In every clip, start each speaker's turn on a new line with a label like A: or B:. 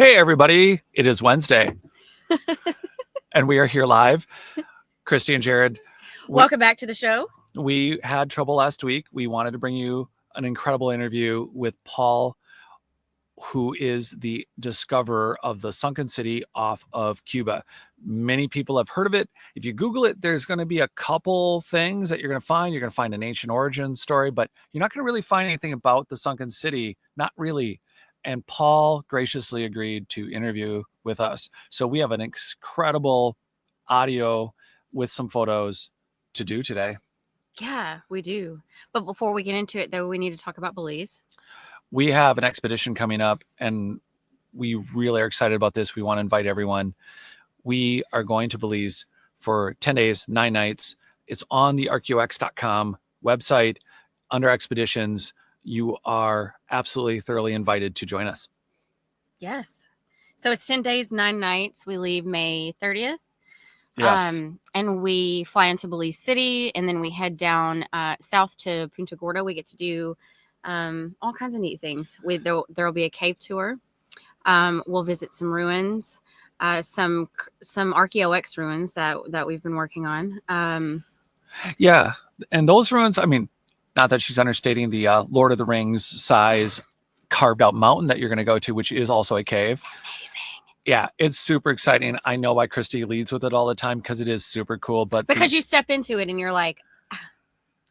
A: Hey, everybody. It is Wednesday, and we are here live. Kristi and Jared.
B: Welcome back to the show.
A: We had trouble last week. We wanted to bring you an incredible interview with Paul, who is the discoverer of the sunken city off of Cuba. Many people have heard of it. If you Google it, there's going to be a couple things that you're going to find. You're going to find an ancient origin story, but you're not going to really find anything about the sunken city. Not really. And Paul graciously agreed to interview with us. So we have an incredible audio with some photos to do today.
B: Yeah, we do. But before we get into it, though, we need to talk about Belize.
A: We have an expedition coming up, and we really are excited about this. We want to invite everyone. We are going to Belize for 10 days, 9 nights. It's on the archeox.com website under expeditions. You are absolutely thoroughly invited to join us.
B: Yes. So it's 10 days, 9 nights. We leave May 30th.
A: Yes.
B: And we fly into Belize City, and then we head down south to Punta Gorda. We get to do all kinds of neat things. There will be a cave tour. We'll visit some ruins, some ArcheoX ruins that we've been working on.
A: Yeah. And those ruins, I mean, not that she's understating the Lord of the Rings size carved out mountain that you're going to go to, which is also a cave.
B: Amazing.
A: Yeah, it's super exciting. I know why Kristi leads with it all the time because it is super cool. But
B: because you step into it and you're like,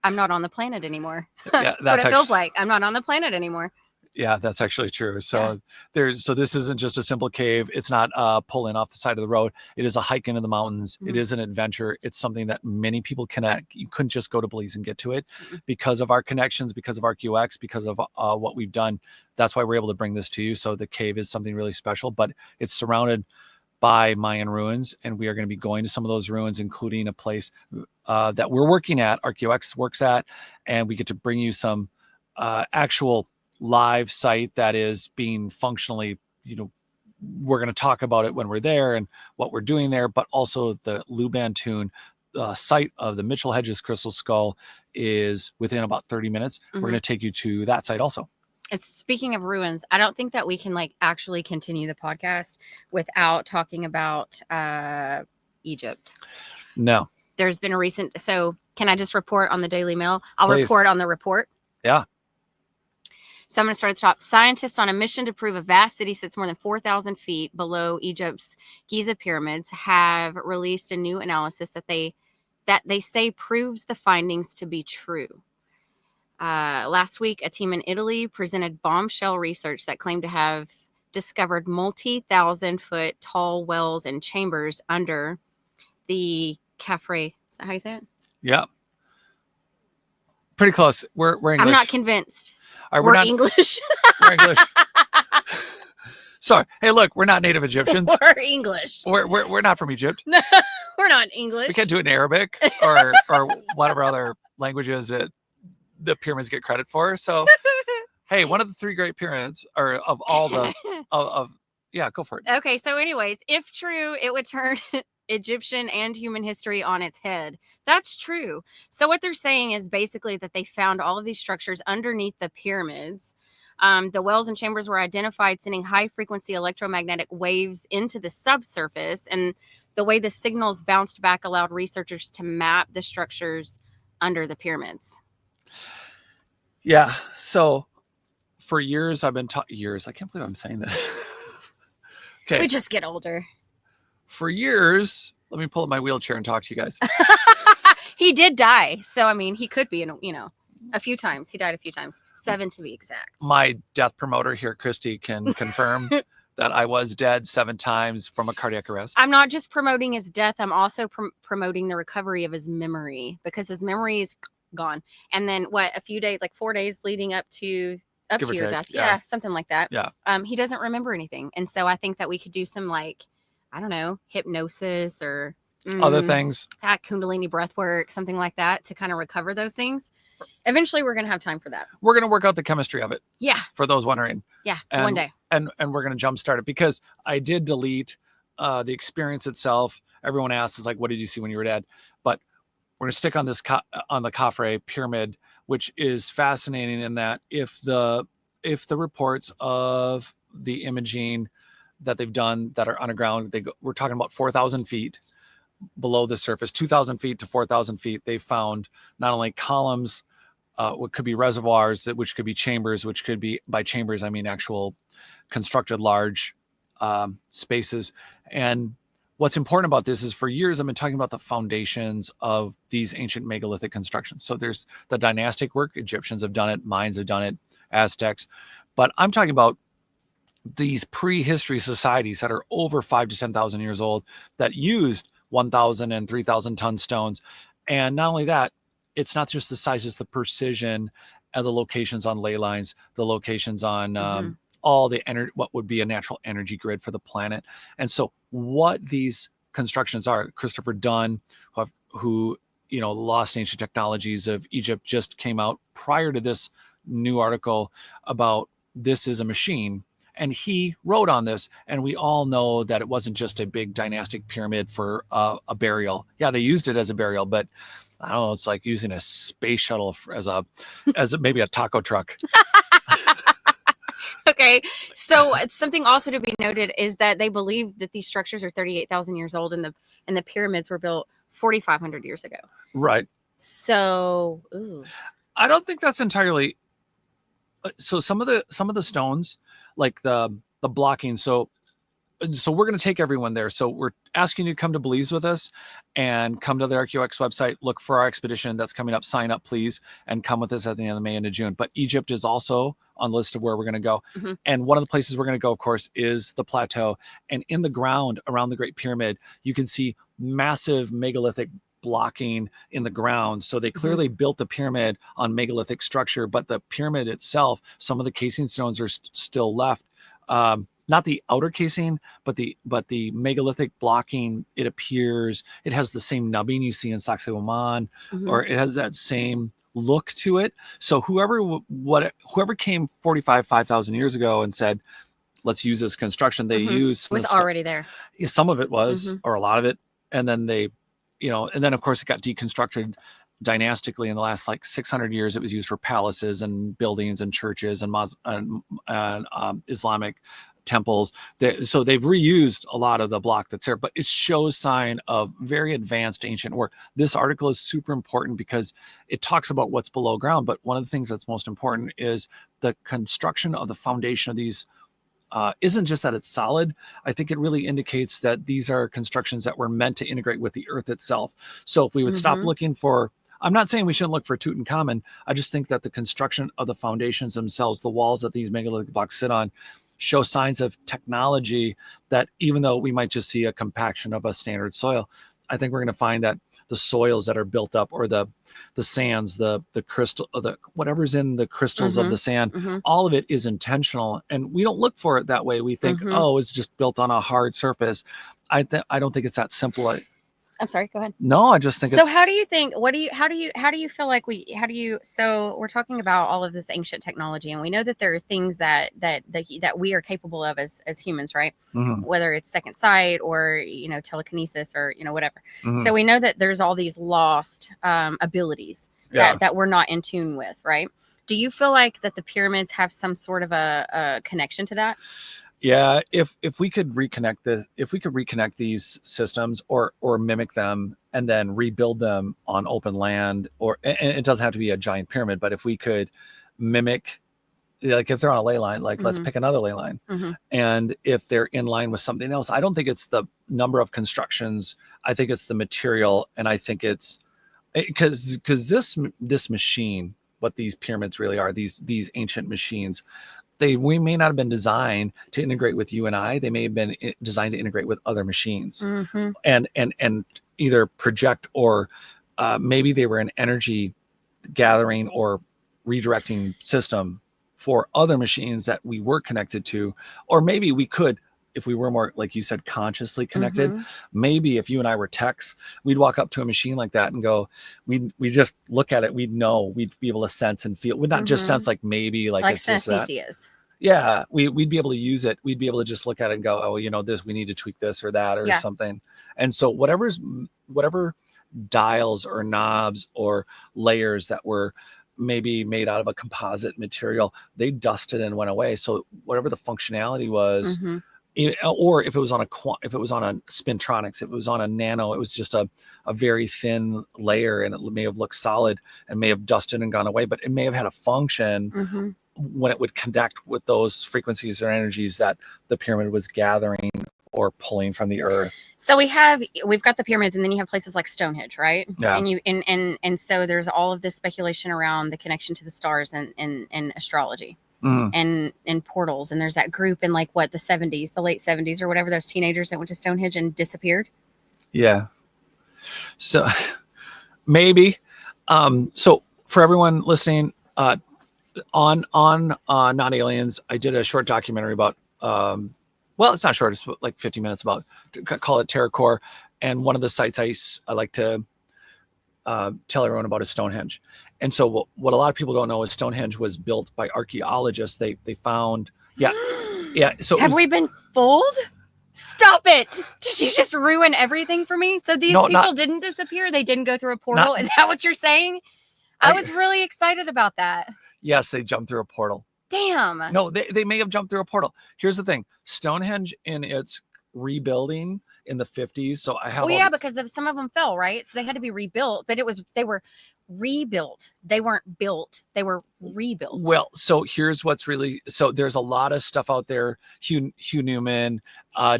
B: I'm not on the planet anymore.
A: Yeah,
B: that's what it feels like. I'm not on the planet anymore.
A: Yeah, that's actually true. So this isn't just a simple cave. It's not pulling off the side of the road. It is a hike into the mountains. Mm-hmm. It is an adventure. It's something that many people connect. You couldn't just go to Belize and get to it because of our connections, because of ArcheoX, because of what we've done. That's why we're able to bring this to you. So the cave is something really special, but it's surrounded by Mayan ruins, and we are going to be going to some of those ruins, including a place that we're working at, ArcheoX works at, and we get to bring you some actual live site that is being functionally, we're going to talk about it when we're there and what we're doing there, but also the Lubantoon site of the Mitchell Hedges Crystal Skull is within about 30 minutes. Mm-hmm. We're going to take you to that site also.
B: It's speaking of ruins. I don't think that we can actually continue the podcast without talking about Egypt.
A: No.
B: There's been a recent, so can I just report on the Daily Mail? I'll
A: Please.
B: Report on the report.
A: Yeah.
B: So I'm going to start at the top. Scientists on a mission to prove a vast city sits more than 4,000 feet below Egypt's Giza pyramids have released a new analysis that they say proves the findings to be true. Last week, a team in Italy presented bombshell research that claimed to have discovered multi-thousand-foot tall wells and chambers under the Khafre. Is that how you say it?
A: Yeah. Pretty close. We're English.
B: I'm not convinced.
A: Right,
B: we're English.
A: We're English. Sorry. Hey, look, we're not native Egyptians.
B: We're English.
A: We're not from Egypt.
B: No, we're not English.
A: We can't do it in Arabic or whatever other languages that the pyramids get credit for. So, hey, one of the 3 great pyramids, or of all the yeah, go for it.
B: Okay, so anyways, if true, it would turn Egyptian and human history on its head. That's true. So what they're saying is basically that they found all of these structures underneath the pyramids. The wells and chambers were identified sending high-frequency electromagnetic waves into the subsurface, and the way the signals bounced back allowed researchers to map the structures under the pyramids.
A: Yeah. So for years, I've been years. I can't believe I'm saying this. Okay.
B: We just get older.
A: For years, let me pull up my wheelchair and talk to you guys.
B: He did die. So, I mean, he could be, a few times. He died a few times. 7 to be exact.
A: My death promoter here, Kristi, can confirm that I was dead 7 times from a cardiac arrest.
B: I'm not just promoting his death. I'm also promoting the recovery of his memory, because his memory is gone. And then a few days, 4 days leading up to your death. Yeah, something like that.
A: Yeah.
B: He doesn't remember anything. And so I think that we could do some I don't know, hypnosis or
A: other things,
B: Kundalini breath work, something like that, to kind of recover those things. Eventually we're going to have time for that.
A: We're going to work out the chemistry of it.
B: Yeah.
A: For those wondering.
B: Yeah. One day.
A: And we're going to jumpstart it, because I did delete the experience itself. Everyone asks, what did you see when you were dead? But we're going to stick on this on the Khafre pyramid, which is fascinating in that if the reports of the imaging that they've done that are underground. We're talking about 4,000 feet below the surface, 2,000 feet to 4,000 feet. They found not only columns, what could be reservoirs, which could be chambers, which could be, by chambers, I mean actual constructed large spaces. And what's important about this is, for years I've been talking about the foundations of these ancient megalithic constructions. So there's the dynastic work. Egyptians have done it, Mayans have done it, Aztecs. But I'm talking about these prehistory societies that are over 5,000 to 10,000 years old that used 1,000 and 3,000 ton stones. And not only that, it's not just the size, it's the precision and the locations on ley lines, the locations on all the energy, what would be a natural energy grid for the planet. And so what these constructions are, Christopher Dunn, who Lost Ancient Technologies of Egypt, just came out prior to this new article about this is a machine. And he wrote on this, and we all know that it wasn't just a big dynastic pyramid for a burial. Yeah, they used it as a burial, but I don't know, it's like using a space shuttle as maybe a taco truck.
B: Okay, so something also to be noted is that they believe that these structures are 38,000 years old, and the pyramids were built 4,500 years ago.
A: Right.
B: So,
A: I don't think that's entirely. So some of the stones, like the blocking. So we're going to take everyone there. So we're asking you to come to Belize with us and come to the ArchaeoX website, look for our expedition that's coming up, sign up, please, and come with us at the end of May into June. But Egypt is also on the list of where we're going to go. And one of the places we're going to go, of course, is the plateau. And in the ground around the Great Pyramid, you can see massive megalithic blocking in the ground. So they clearly built the pyramid on megalithic structure, but the pyramid itself, some of the casing stones are still left. Not the outer casing, but the megalithic blocking. It appears it has the same nubbing you see in Sacsayhuaman, or it has that same look to it. So whoever came 5,000 years ago and said, let's use this construction, they used
B: was already there.
A: Some of it was, or a lot of it, and then they, and then of course it got deconstructed dynastically in the last 600 years. It was used for palaces and buildings and churches and Islamic temples. So they've reused a lot of the block that's there, but it shows sign of very advanced ancient work. This article is super important because it talks about what's below ground, but one of the things that's most important is the construction of the foundation of these. Isn't just that it's solid. I think it really indicates that these are constructions that were meant to integrate with the earth itself. So if we would stop looking for, I'm not saying we shouldn't look for Tutankhamun. I just think that the construction of the foundations themselves, the walls that these megalithic blocks sit on, show signs of technology that, even though we might just see a compaction of a standard soil, I think we're going to find that the soils that are built up, or the sands, the crystal, whatever's in the crystals of the sand, all of it is intentional. And we don't look for it that way. We think, oh, it's just built on a hard surface. I don't think it's that simple.
B: I'm sorry, go ahead.
A: No, I just think
B: so how do you think, how do you feel like so we're talking about all of this ancient technology, and we know that there are things that we are capable of as humans, right? Whether it's second sight or, telekinesis or, whatever. So we know that there's all these lost abilities that we're not in tune with, right? Do you feel like that the pyramids have some sort of a connection to that?
A: Yeah, if we could reconnect these systems or mimic them and then rebuild them on open land, and it doesn't have to be a giant pyramid, but if we could mimic, like if they're on a ley line, let's pick another ley line, and if they're in line with something else, I don't think it's the number of constructions. I think it's the material, and I think it's because this machine, what these pyramids really are, these ancient machines. We may not have been designed to integrate with you and I. They may have been designed to integrate with other machines, and either project, or maybe they were an energy gathering or redirecting system for other machines that we were connected to. Or maybe we could, if we were more, like you said, consciously connected, maybe if you and I were techs, we'd walk up to a machine like that and go, we just look at it, we'd know, we'd be able to sense and feel. We'd not just sense maybe it's just that. Yeah, we'd be able to use it. We'd be able to just look at it and go, oh, this, we need to tweak this or that or something. And so whatever dials or knobs or layers that were maybe made out of a composite material, they dusted and went away. So whatever the functionality was, or if it was on if it was on a spintronics, if it was on a nano, it was just a very thin layer, and it may have looked solid and may have dusted and gone away, but it may have had a function when it would connect with those frequencies or energies that the pyramid was gathering or pulling from the earth.
B: So we've got the pyramids, and then you have places like Stonehenge, right?
A: Yeah.
B: And so there's all of this speculation around the connection to the stars and astrology. And portals, and there's that group in like what, the late 70s or whatever, those teenagers that went to Stonehenge and disappeared.
A: Yeah. So maybe. So for everyone listening, on Not Aliens, I did a short documentary about well, it's not short, it's like 50 minutes, about, call it TerraCore, and one of the sites I like to tell everyone about is Stonehenge. And so what a lot of people don't know is Stonehenge was built by archaeologists. They found so
B: have we been fooled? Stop it. Did you just ruin everything for me? So these people didn't disappear, they didn't go through a portal? Is that what you're saying? I was really excited about that.
A: Yes, they jumped through a portal.
B: Damn.
A: No, they may have jumped through a portal. Here's the thing. Stonehenge, in its rebuilding in the 50s. So I have.
B: Well, yeah, because some of them fell, right? So they had to be rebuilt, but they were rebuilt. They weren't built. They were rebuilt.
A: Well, so here's what's really, so there's a lot of stuff out there. Hugh Newman,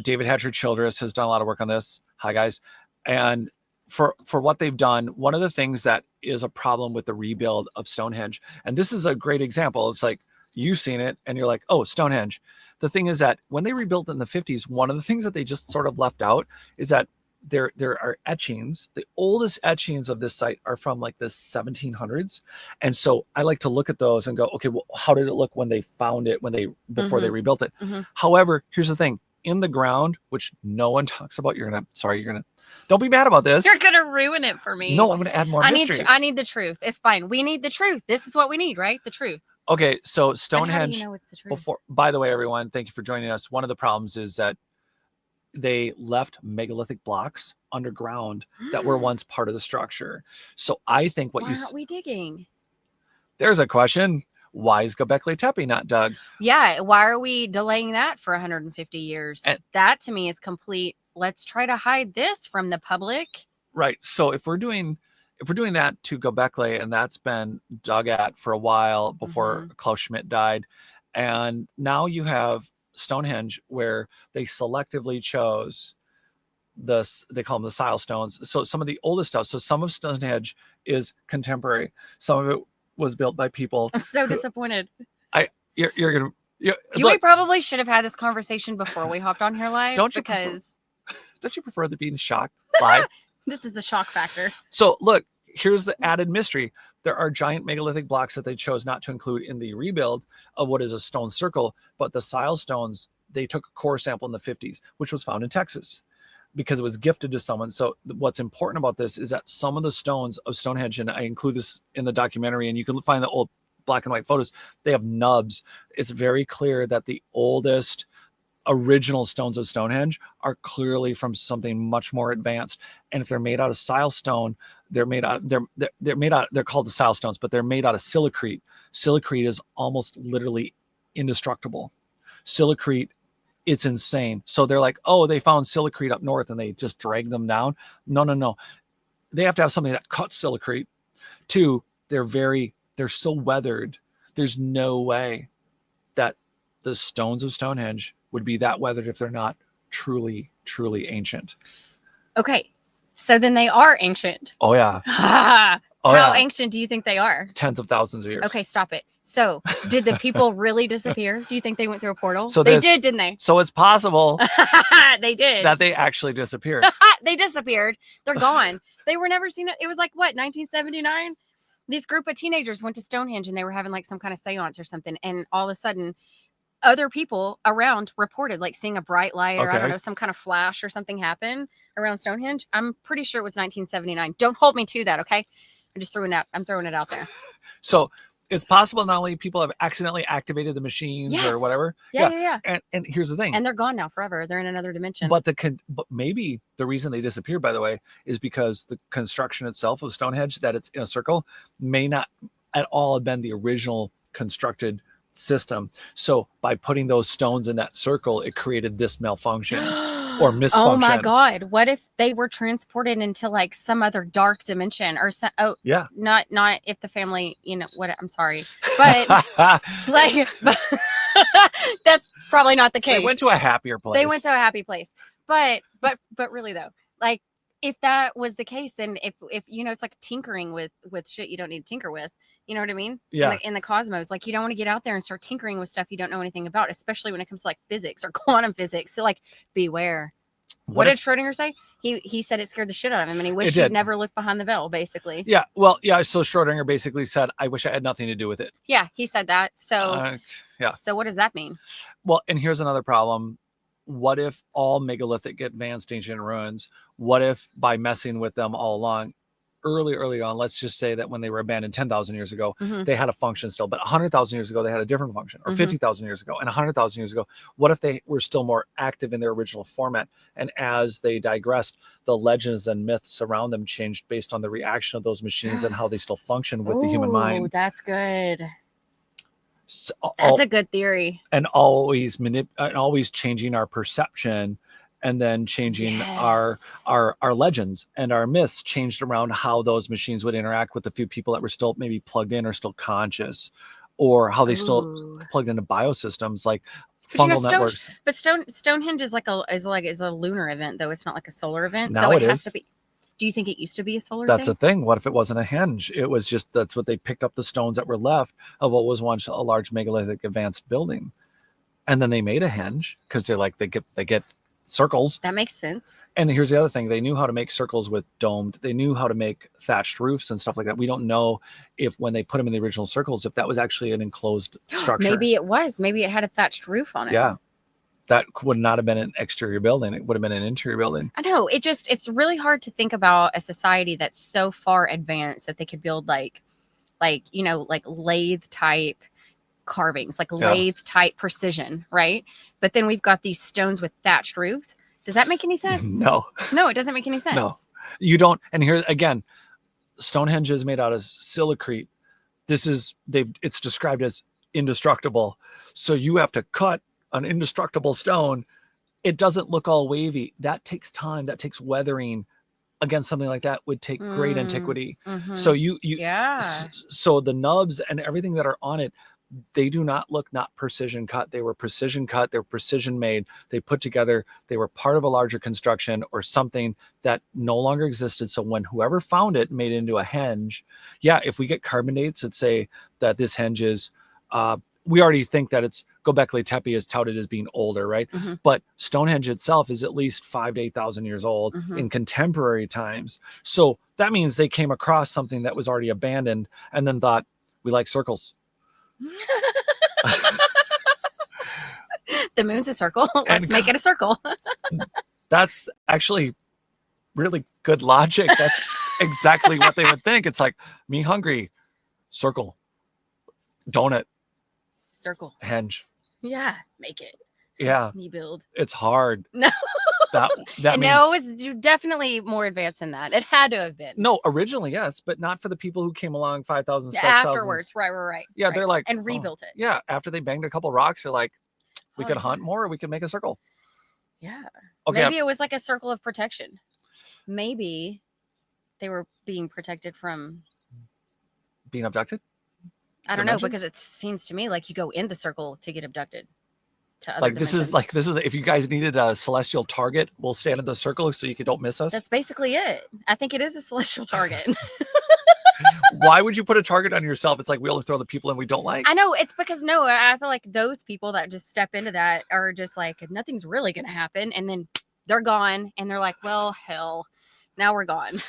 A: David Hatcher Childress has done a lot of work on this. Hi guys. And for what they've done, one of the things that is a problem with the rebuild of Stonehenge, and this is a great example. It's like, you've seen it and you're like, oh, Stonehenge. The thing is that when they rebuilt it in the 50s, one of the things that they just sort of left out is that there are etchings. The oldest etchings of this site are from like the 1700s. And so I like to look at those and go, okay, well, how did it look when they found it, before they rebuilt it? However, here's the thing. In the ground, which no one talks about, don't be mad about this.
B: You're gonna ruin it for me.
A: No, I'm gonna add more mystery.
B: I need the truth. It's fine. We need the truth. This is what we need, right? The truth.
A: Okay, so Stonehenge.
B: How do you know it's the truth?
A: By the way, everyone, thank you for joining us. One of the problems is that they left megalithic blocks underground that were once part of the structure. So I think
B: Why aren't we digging?
A: There's a question. Why is Göbekli Tepe not dug?
B: Yeah, why are we delaying that for 150 years? That to me is complete. Let's try to hide this from the public.
A: Right. So if we're doing that to Göbekli, and that's been dug at for a while before Klaus Schmidt died, and now you have Stonehenge where they selectively chose they call them the Sile stones. So some of the oldest stuff. So some of Stonehenge is contemporary. Some of it was built by people.
B: I'm so disappointed.
A: We
B: probably should have had this conversation before we hopped on here live.
A: Don't you prefer the being shocked live?
B: This is the shock factor.
A: So look, here's the added mystery. There are giant megalithic blocks that they chose not to include in the rebuild of what is a stone circle, but the Sile stones, they took a core sample in the 50s, which was found in Texas because it was gifted to someone. So what's important about this is that some of the stones of Stonehenge, and I include this in the documentary, and you can find the old black and white photos, they have nubs. It's very clear that the oldest original stones of Stonehenge are clearly from something much more advanced. And if they're made out of Sile stone, they're called the Sile stones, but they're made out of silicrete. Silicrete is almost literally indestructible. Silicrete, it's insane. So they're like, oh, they found silicrete up north and they just dragged them down. No. They have to have something that cuts silicrete. Two, they're so weathered. There's no way that the stones of Stonehenge would be that weathered if they're not truly, truly ancient.
B: Okay. So then they are ancient.
A: Oh, yeah.
B: How ancient do you think they are?
A: Tens of thousands of years.
B: Okay, stop it. So did the people really disappear? Do you think they went through a portal? So they did, didn't they?
A: So it's possible
B: they did.
A: That they actually disappeared.
B: They disappeared. They're gone. They were never seen. It was like, what, 1979? This group of teenagers went to Stonehenge and they were having like some kind of seance or something. And all of a sudden, other people around reported like seeing a bright light or I don't know, some kind of flash or something happen around Stonehenge. I'm pretty sure it was 1979. Don't hold me to that, okay? I'm throwing it out there.
A: So it's possible not only people have accidentally activated the machines or whatever.
B: Yeah.
A: And here's the thing.
B: And they're gone now forever. They're in another dimension.
A: But maybe the reason they disappeared, by the way, is because the construction itself of Stonehenge, that it's in a circle, may not at all have been the original constructed system. So by putting those stones in that circle, it created this malfunction or misfunction.
B: Oh my God. What if they were transported into like some other dark dimension or some,
A: Yeah.
B: not if the family, what, I'm sorry, but like, that's probably not the case.
A: They went to a happier place.
B: They went to a happy place. But really though, like if that was the case, then if it's like tinkering with shit you don't need to tinker with. You know what I mean?
A: Yeah.
B: In the cosmos, like you don't want to get out there and start tinkering with stuff you don't know anything about, especially when it comes to like physics or quantum physics. So like, beware. What did Schrodinger say? He said it scared the shit out of him, and he wished he'd never looked behind the veil. Basically.
A: Yeah. Well, yeah. So Schrodinger basically said, "I wish I had nothing to do with it."
B: Yeah, he said that. So
A: yeah.
B: So what does that mean?
A: Well, and here's another problem. What if all megalithic advanced ancient ruins? What if by messing with them all along, early on, let's just say that when they were abandoned 10,000 years ago, they had a function still, but 100,000 years ago, they had a different function, or 50,000 years ago, and 100,000 years ago, what if they were still more active in their original format? And as they digressed, the legends and myths around them changed based on the reaction of those machines and how they still function with the human mind.
B: Oh, that's good.
A: So,
B: that's a good theory.
A: And always changing our perception, and then changing our legends and our myths changed around how those machines would interact with the few people that were still maybe plugged in or still conscious, or how they still plugged into biosystems like fungal networks.
B: But Stonehenge is is a lunar event, though it's not like a solar event.
A: Now
B: so it has
A: is.
B: to be. Do you think it used to be a solar
A: That's
B: thing?
A: the thing. What if it wasn't a henge? It was just, that's what they picked up, the stones that were left of what was once a large megalithic advanced building. And then they made a henge because they get circles.
B: That makes sense.
A: And here's the other thing. They knew how to make circles with domed. They knew how to make thatched roofs and stuff like that. We don't know if when they put them in the original circles, if that was actually an enclosed structure.
B: Maybe it was. Maybe it had a thatched roof on it.
A: Yeah. That would not have been an exterior building. It would have been an interior building.
B: I know. It's really hard to think about a society that's so far advanced that they could build like lathe type carvings, like lathe type precision, right? But then we've got these stones with thatched roofs. Does that make any sense?
A: No,
B: it doesn't make any sense.
A: No, you don't. And here again, Stonehenge is made out of silicrete. It's described as indestructible. So you have to cut an indestructible stone. It doesn't look all wavy. That takes time. That takes weathering. Again, something like that would take great antiquity. So so the nubs and everything that are on it, they do not look not precision cut. They were precision cut. They were precision made. They put together. They were part of a larger construction or something that no longer existed. So when whoever found it made it into a henge, if we get carbon dates that say that this henge is, we already think that it's Göbekli Tepe is touted as being older, right? But Stonehenge itself is at least 5,000 to 8,000 years old in contemporary times. So that means they came across something that was already abandoned and then thought, we like circles.
B: The moon's a circle. Let's make it a circle.
A: That's actually really good logic. That's exactly what they would think. It's like, me hungry, circle, donut,
B: circle,
A: henge.
B: Yeah, make it.
A: Yeah,
B: you build.
A: It's hard.
B: No.
A: that means,
B: no, it's definitely more advanced than that. It had to have been.
A: No, originally yes, but not for the people who came along 5,000
B: afterwards. Right.
A: Yeah,
B: right.
A: They're like
B: and rebuilt it.
A: Yeah, after they banged a couple rocks, they're like, we could hunt more, or we could make a circle.
B: Yeah.
A: Okay.
B: Maybe it was like a circle of protection. Maybe they were being protected from
A: being abducted.
B: I don't know, because it seems to me like you go in the circle to get abducted. To other
A: dimensions. This is if you guys needed a celestial target, we'll stand in the circle so you don't miss us.
B: That's basically it. I think it is a celestial target.
A: Why would you put a target on yourself? It's like we only throw the people in we don't like.
B: I know, it's because I feel like those people that just step into that are just like, nothing's really gonna happen, and then they're gone, and they're like, well, hell, now we're gone.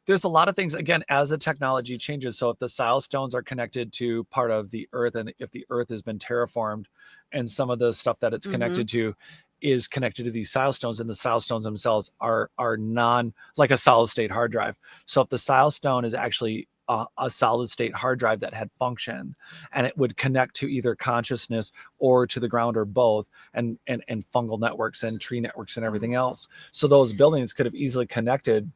A: There's a lot of things, again, as the technology changes. So if the Sile stones are connected to part of the earth, and if the earth has been terraformed and some of the stuff that it's connected to is connected to these Sile stones, and the Sile stones themselves are like a solid state hard drive. So if the Sile stone is actually a solid state hard drive that had function, and it would connect to either consciousness or to the ground or both, and fungal networks and tree networks and everything else. So those buildings could have easily connected.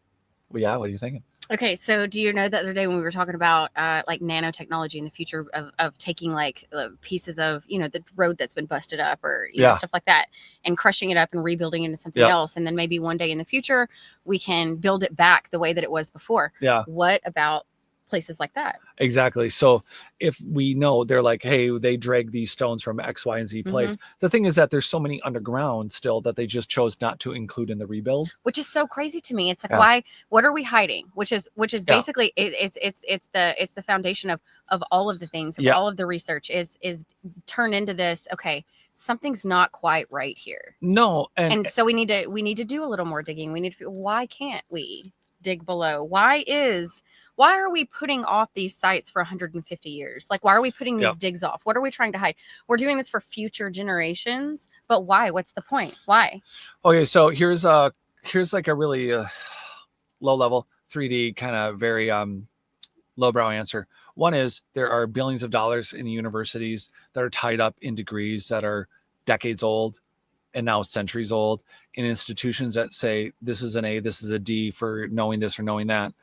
A: Well, yeah, what are you thinking?
B: Okay, so do you know the other day when we were talking about like nanotechnology in the future of taking like pieces of, you know, the road that's been busted up or, you know, stuff like that and crushing it up and rebuilding into something else. And then maybe one day in the future, we can build it back the way that it was before.
A: Yeah.
B: What about places like that?
A: Exactly. So if we know they're like, hey, they drag these stones from X, Y, and Z place. The thing is that there's so many underground still that they just chose not to include in the rebuild.
B: Which is so crazy to me. It's like, why? What are we hiding? Which is basically it's the foundation of all of the things, of all of the research is turned into this. Okay, something's not quite right here.
A: No,
B: and so we need to do a little more digging. We need to. Why can't we dig below? Why are we putting off these sites for 150 years? Like, why are we putting these digs off? What are we trying to hide? We're doing this for future generations, but why? What's the point? Why?
A: Okay, so here's like a really low level 3D kind of very lowbrow answer. One is there are billions of dollars in universities that are tied up in degrees that are decades old and now centuries old, in institutions that say this is an A, this is a D for knowing this or knowing that.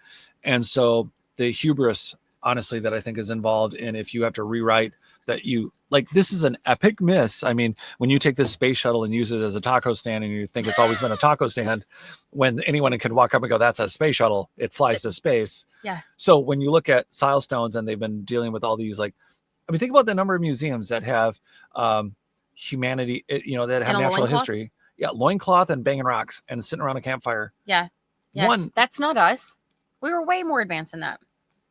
A: And so the hubris, honestly, that I think is involved in, if you have to rewrite that, you like, this is an epic miss. I mean, when you take this space shuttle and use it as a taco stand and you think it's always been a taco stand, when anyone can walk up and go, that's a space shuttle, it flies to space.
B: Yeah.
A: So when you look at Silestones, and they've been dealing with all these, like, I mean, think about the number of museums that have humanity, you know, that have natural history. Yeah. Loincloth and banging rocks and sitting around a campfire.
B: Yeah. That's not us. We were way more advanced than that.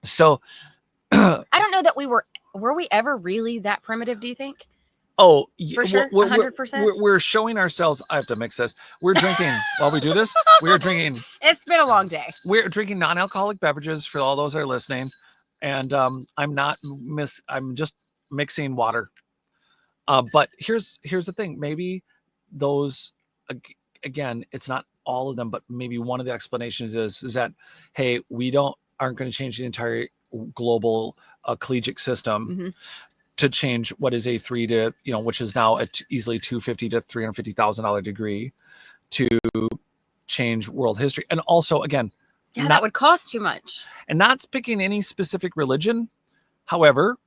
A: So
B: I don't know that were we ever really that primitive, do you think?
A: Oh,
B: for sure. 100%.
A: We're showing ourselves. I have to mix this. We're drinking while we do this. We're drinking.
B: It's been a long day.
A: We're drinking non-alcoholic beverages for all those that are listening. And I'm just mixing water. But here's the thing. Maybe those, again, it's not all of them, but maybe one of the explanations is that, hey, aren't going to change the entire global collegiate system to change what is a 3 to, you know, which is now easily $250,000 to $350,000 degree, to change world history. And also, again,
B: that would cost too much.
A: And not picking any specific religion. However,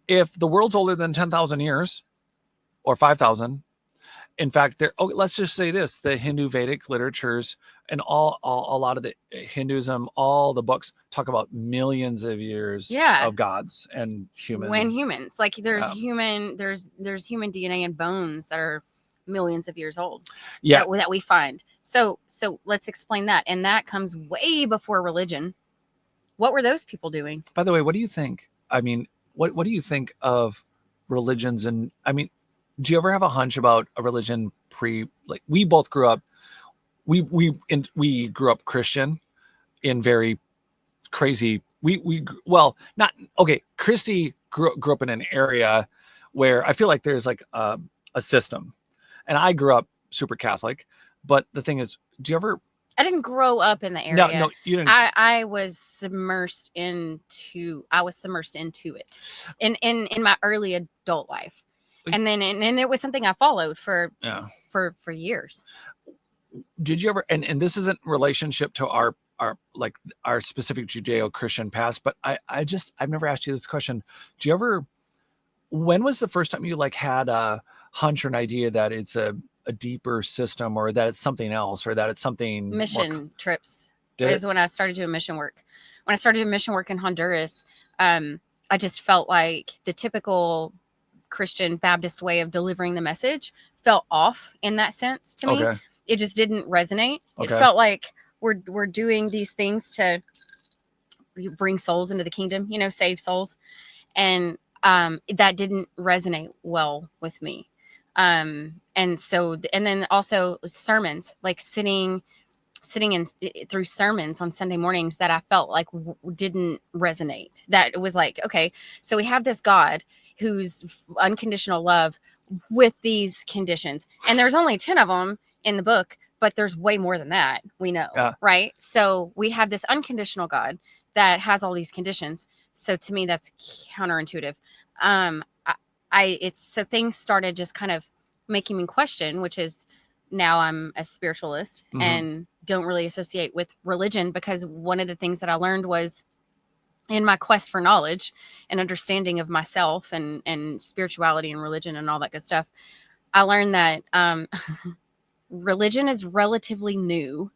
A: if the world's older than 10,000 years or 5,000, in fact, let's just say this: the Hindu Vedic literatures and a lot of the Hinduism, all the books talk about millions of years of gods and humans.
B: Like there's human DNA and bones that are millions of years old.
A: Yeah,
B: that we find. So let's explain that, and that comes way before religion. What were those people doing?
A: By the way, what do you think? I mean, what do you think of religions? And I mean, do you ever have a hunch about a religion like we both grew up, we grew up Christian in very crazy, Kristi grew up in an area where I feel like there's like a system, and I grew up super Catholic. But the thing is,
B: I didn't grow up in the area.
A: No, you didn't.
B: I was immersed into it in my early adult life. And then it was something I followed for years.
A: Did you ever, and this isn't relationship to our specific Judeo-Christian past, but I've never asked you this question. When was the first time you like had a hunch or an idea that it's a deeper system, or that it's something else, or that it's something
B: mission trips? Is when I started doing mission work. When I started doing mission work in Honduras, I just felt like the typical Christian Baptist way of delivering the message felt off in that sense to me. It just didn't resonate. It felt like we're doing these things to bring souls into the kingdom, you know, save souls. And that didn't resonate well with me. And then also sermons, like sitting in through sermons on Sunday mornings that I felt like didn't resonate. That it was like, okay, so we have this God who's unconditional love with these conditions, and there's only 10 of them in the book, but there's way more than that, we know, right? So we have this unconditional God that has all these conditions. So to me, that's counterintuitive. So things started just kind of making me question, which is now I'm a spiritualist
A: Mhm.
B: and don't really associate with religion, because one of the things that I learned was in my quest for knowledge and understanding of myself and spirituality and religion and all that good stuff, I learned that religion is relatively new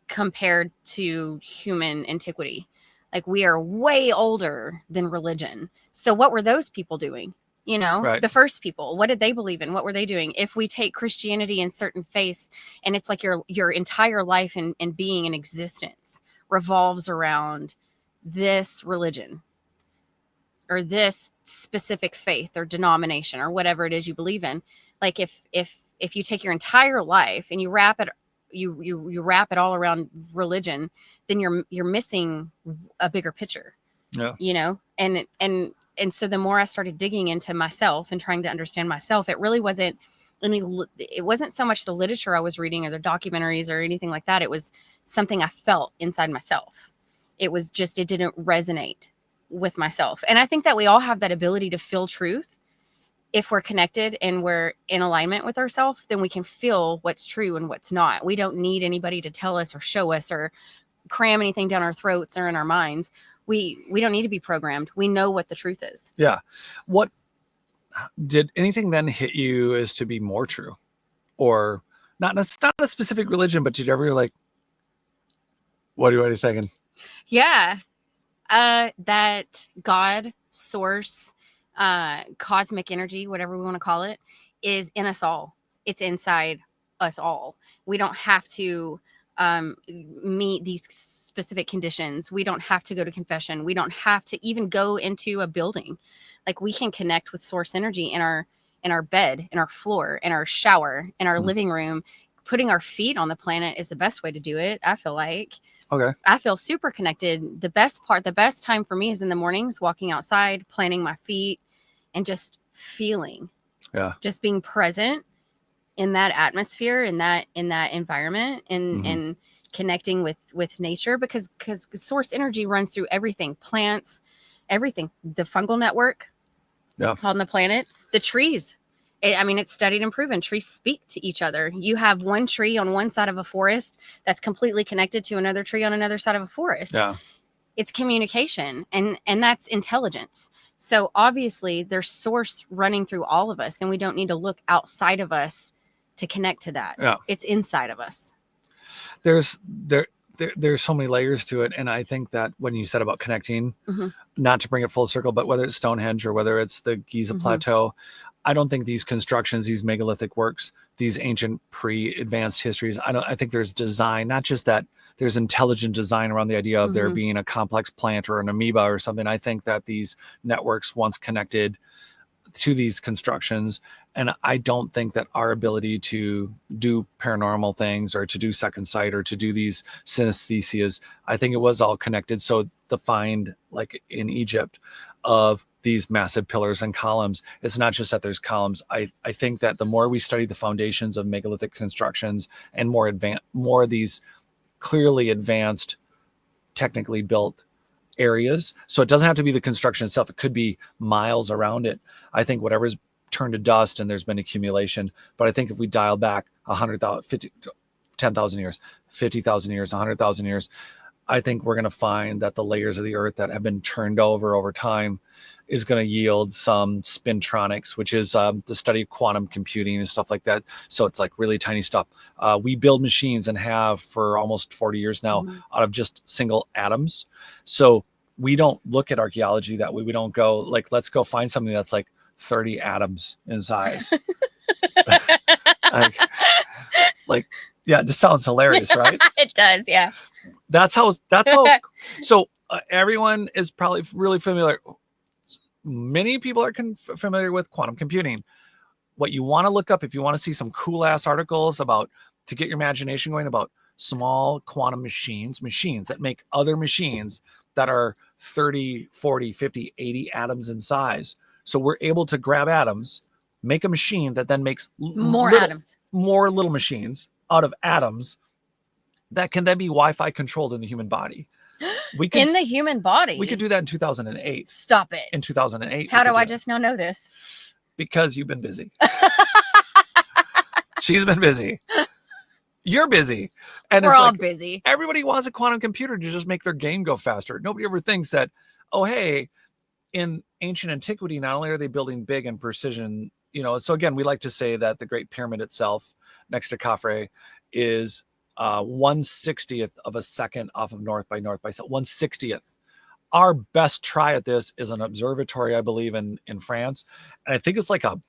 B: compared to human antiquity. Like, we are way older than religion. So what were those people doing? You know,
A: Right.
B: the first people, what did they believe in? What were they doing? If we take Christianity and certain faiths, and it's like your entire life and being in existence revolves around this religion or this specific faith or denomination or whatever it is you believe in. Like, if you take your entire life and you wrap it you wrap it all around religion, then you're missing a bigger picture.
A: Yeah.
B: You know, and so the more I started digging into myself and trying to understand myself, it really wasn't it wasn't so much the literature I was reading or the documentaries or anything like that. It was something I felt inside myself. It was just, it didn't resonate with myself. And I think that we all have that ability to feel truth. If we're connected and we're in alignment with ourselves, then we can feel what's true and what's not. We don't need anybody to tell us or show us or cram anything down our throats or in our minds. We don't need to be programmed. We know what the truth is.
A: Yeah. What did anything then hit you as to be more true, or not a specific religion, but did you ever like, what are you thinking?
B: Yeah. That God, source, cosmic energy, whatever we want to call it, is in us all. It's inside us all. We don't have to meet these specific conditions. We don't have to go to confession. We don't have to even go into a building. Like, we can connect with source energy in our bed, in our floor, in our shower, in our living room. Putting our feet on the planet is the best way to do it, I feel like.
A: Okay.
B: I feel super connected. The best time for me is in the mornings, walking outside, planting my feet, and just feeling.
A: Yeah.
B: Just being present in that atmosphere, in that environment, and connecting with nature, because source energy runs through everything, plants, everything, the fungal network on the planet, the trees. It's studied and proven. Trees speak to each other. You have one tree on one side of a forest that's completely connected to another tree on another side of a forest.
A: Yeah.
B: It's communication, and that's intelligence. So obviously there's source running through all of us, and we don't need to look outside of us to connect to that.
A: Yeah.
B: It's inside of us.
A: There's so many layers to it. And I think that when you said about connecting, not to bring it full circle, but whether it's Stonehenge or whether it's the Giza Plateau, I don't think these constructions, these megalithic works, these ancient pre-advanced histories, I think there's design, not just that there's intelligent design around the idea of there being a complex plant or an amoeba or something. I think that these networks once connected to these constructions, and I don't think that our ability to do paranormal things or to do second sight or to do these synesthesias, I think it was all connected. So the find, like in Egypt, of these massive pillars and columns, it's not just that there's columns. I think that the more we study the foundations of megalithic constructions and more of these clearly advanced, technically built areas, so it doesn't have to be the construction itself, it could be miles around it. I think whatever's turned to dust and there's been accumulation, but I think if we dial back 100,000, 10,000 years, 50,000 years, 100,000 years, I think we're going to find that the layers of the earth that have been turned over time is going to yield some spintronics, which is the study of quantum computing and stuff like that. So it's like really tiny stuff. We build machines and have for almost 40 years now out of just single atoms. So we don't look at archaeology that way. We don't go like, let's go find something that's like 30 atoms in size. like, yeah, it just sounds hilarious, right?
B: It does, yeah.
A: That's how. So everyone is probably really familiar. Many people are familiar with quantum computing. What you want to look up if you want to see some cool ass articles about, to get your imagination going, about small quantum machines that make other machines that are 30, 40, 50, 80 atoms in size. So we're able to grab atoms, make a machine that then makes
B: more little
A: machines out of atoms that can then be Wi-Fi controlled in the human body.
B: In the human body?
A: We could do that in 2008.
B: Stop it.
A: In 2008.
B: How do I just now know this?
A: Because you've been busy. She's been busy. You're busy. And
B: We're
A: it's
B: all
A: like,
B: busy.
A: everybody wants a quantum computer to just make their game go faster. Nobody ever thinks that, oh, hey, in ancient antiquity, not only are they building big and precision, so again, we like to say that the Great Pyramid itself next to Khafre is 1/60th of a second off of north by south. 1/60th. Our best try at this is an observatory, I believe, in France. And I think it's like a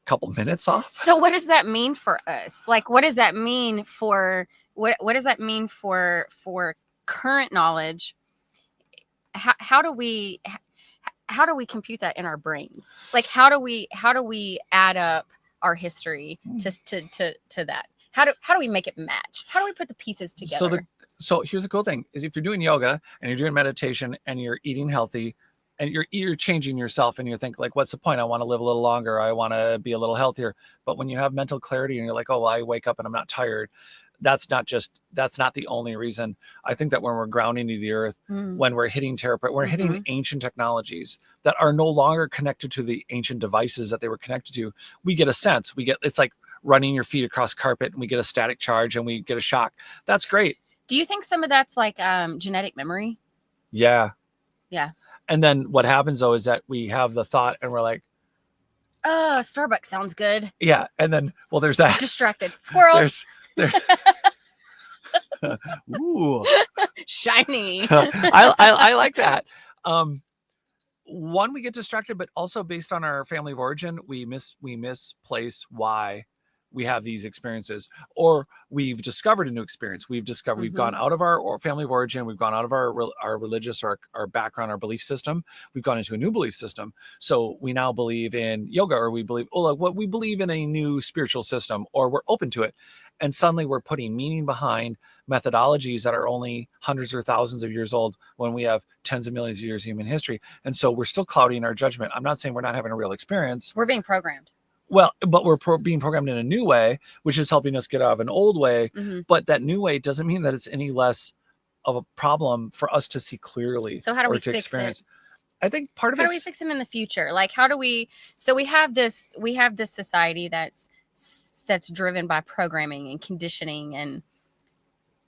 A: couple minutes off.
B: So what does that mean for us? Like, what does that mean for what does that mean for current knowledge? How do we compute that in our brains? Like, how do we add up our history to that? How do we make it match? How do we put the pieces together?
A: So here's the cool thing is if you're doing yoga and you're doing meditation and you're eating healthy and you're changing yourself and you think like, what's the point? I want to live a little longer. I want to be a little healthier. But when you have mental clarity and you're like, oh, well, I wake up and I'm not tired. That's not the only reason. I think that when we're grounding to the earth, when we're hitting hitting ancient technologies that are no longer connected to the ancient devices that they were connected to, we get a sense. It's like running your feet across carpet and we get a static charge and we get a shock. That's great.
B: Do you think some of that's like genetic memory?
A: Yeah.
B: Yeah.
A: And then what happens though is that we have the thought and we're like,
B: oh, Starbucks sounds good.
A: Yeah. And then, well, there's that.
B: Distracted. Squirrel.
A: Ooh.
B: Shiny.
A: I like that. One, we get distracted, but also based on our family of origin, we misplace why we have these experiences, or we've discovered a new experience. We've gone out of our family of origin. We've gone out of our religious or our background, our belief system. We've gone into a new belief system. So we now believe in yoga, or we believe in a new spiritual system, or we're open to it. And suddenly we're putting meaning behind methodologies that are only hundreds or thousands of years old when we have tens of millions of years of human history. And so we're still clouding our judgment. I'm not saying we're not having a real experience.
B: We're being programmed.
A: Well, but we're being programmed in a new way, which is helping us get out of an old way. But that new way doesn't mean that it's any less of a problem for us to see clearly.
B: So how do we fix it?
A: I think part of it.
B: How do we fix it in the future? Like, how do we? So we have this society that's driven by programming and conditioning and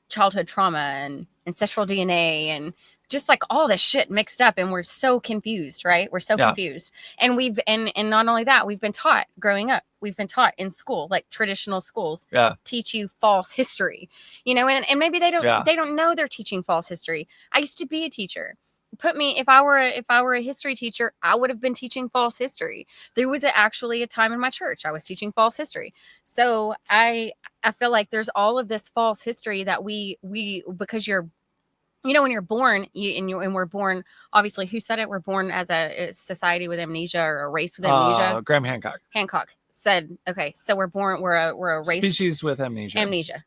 B: childhood trauma and ancestral DNA and just like all this shit mixed up, and we're so confused, right? We're so confused. And and not only that, we've been taught growing up, we've been taught in school, like traditional schools, teach you false history, and maybe they don't know they're teaching false history. I used to be a teacher. If I were a history teacher, I would have been teaching false history. There was actually a time in my church I was teaching false history. So I feel like there's all of this false history that we because you're, when you're born, and we're born, obviously, who said it? We're born as a society with amnesia, or a race with amnesia.
A: Graham Hancock.
B: Hancock said, okay, so we're a race.
A: Species with amnesia.
B: Amnesia.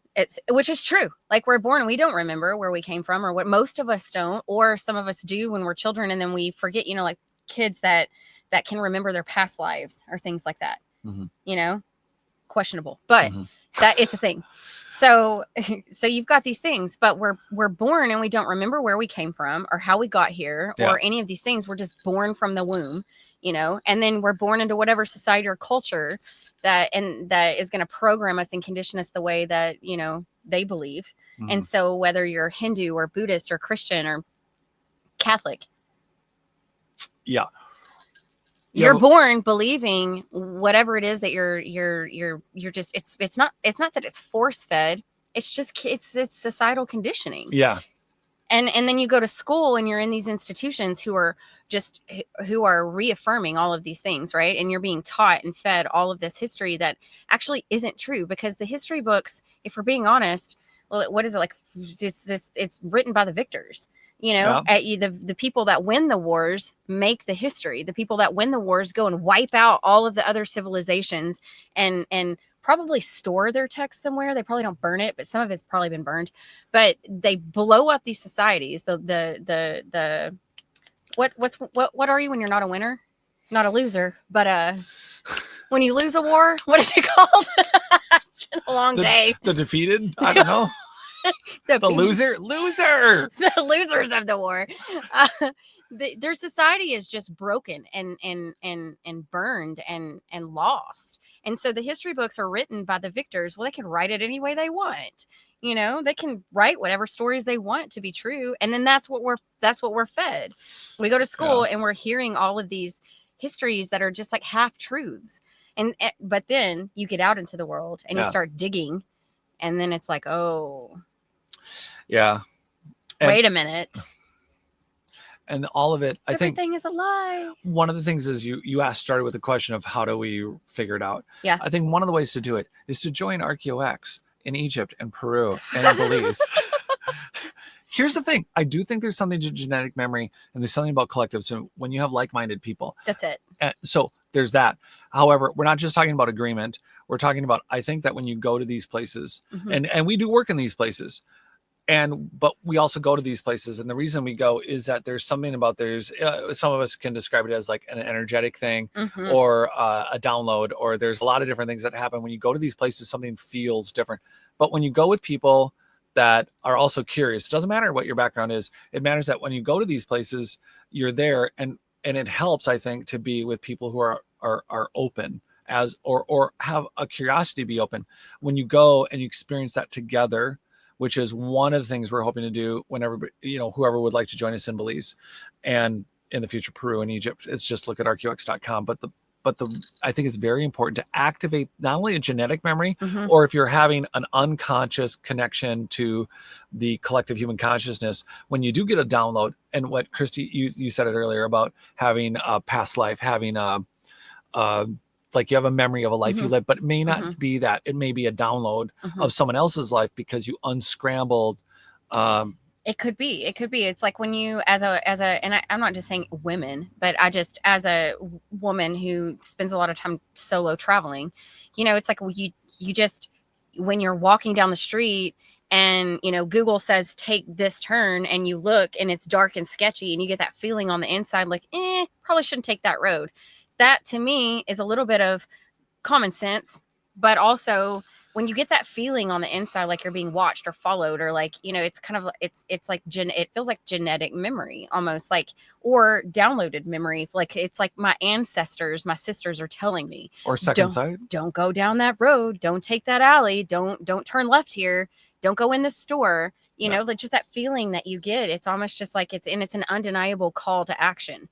B: Which is true. Like, we're born and we don't remember where we came from, or what most of us don't, or some of us do when we're children, and then we forget, like kids that can remember their past lives or things like that. Questionable, but that it's a thing. So you've got these things, but we're born and we don't remember where we came from or how we got here or any of these things. We're just born from the womb, and then we're born into whatever society or culture that is going to program us and condition us the way that, they believe. And so whether you're Hindu or Buddhist or Christian or Catholic.
A: Yeah.
B: You're born believing whatever it is that you're just, it's not that it's force fed. It's just, it's societal conditioning.
A: Yeah.
B: And then you go to school and you're in these institutions who are reaffirming all of these things, right? And you're being taught and fed all of this history that actually isn't true, because the history books, if we're being honest, well, what is it like? It's written by the victors. The people that win the wars make the history. The people that win the wars go and wipe out all of the other civilizations and probably store their text somewhere. They probably don't burn it, but some of it's probably been burned. But they blow up these societies. What are you when you're not a winner? Not a loser, but when you lose a war, what is it called? It's been a long day.
A: The defeated? I don't know. The loser.
B: The losers of the war. their society is just broken and burned and lost. And so the history books are written by the victors. Well, they can write it any way they want. They can write whatever stories they want to be true, and then that's what we're fed. We go to school and we're hearing all of these histories that are just like half truths. But then you get out into the world and you start digging, and then it's like, oh,
A: yeah,
B: wait a minute.
A: And all of it, I think
B: everything is a lie.
A: One of the things is you started with the question of how do we figure it out?
B: Yeah.
A: I think one of the ways to do it is to join ArchaeoX in Egypt and Peru and in Belize. Here's the thing. I do think there's something to genetic memory, and there's something about collectives. So when you have like-minded people.
B: That's it.
A: So there's that. However, we're not just talking about agreement. We're talking about, I think that when you go to these places, and we do work in these places, but we also go to these places, and the reason we go is that there's something about some of us can describe it as like an energetic thing or a download, or there's a lot of different things that happen when you go to these places. Something feels different. But when you go with people that are also curious, it doesn't matter what your background is. It matters that when you go to these places, you're there, and it helps, I think, to be with people who are open or have a curiosity to be open. When you go and you experience that together, which is one of the things we're hoping to do whenever, whoever would like to join us in Belize and in the future, Peru and Egypt, it's just look at archaeox.com. But I think it's very important to activate not only a genetic memory, or if you're having an unconscious connection to the collective human consciousness, when you do get a download, and what Kristi, you said it earlier about having a past life, having like you have a memory of a life you lived, but it may not be that. It may be a download of someone else's life because you unscrambled.
B: It could be. It's like when you, and I'm not just saying women, but as a woman who spends a lot of time solo traveling, it's like you just, when you're walking down the street and, Google says, take this turn, and you look and it's dark and sketchy and you get that feeling on the inside, like, probably shouldn't take that road. That to me is a little bit of common sense, but also when you get that feeling on the inside, like you're being watched or followed, or like, it's kind of, it's like, it feels like genetic memory almost, like, or downloaded memory. Like, it's like my sisters are telling me,
A: or second sight,
B: don't go down that road. Don't take that alley. Don't turn left here. Don't go in the store, like just that feeling that you get. It's almost just like it's an undeniable call to action.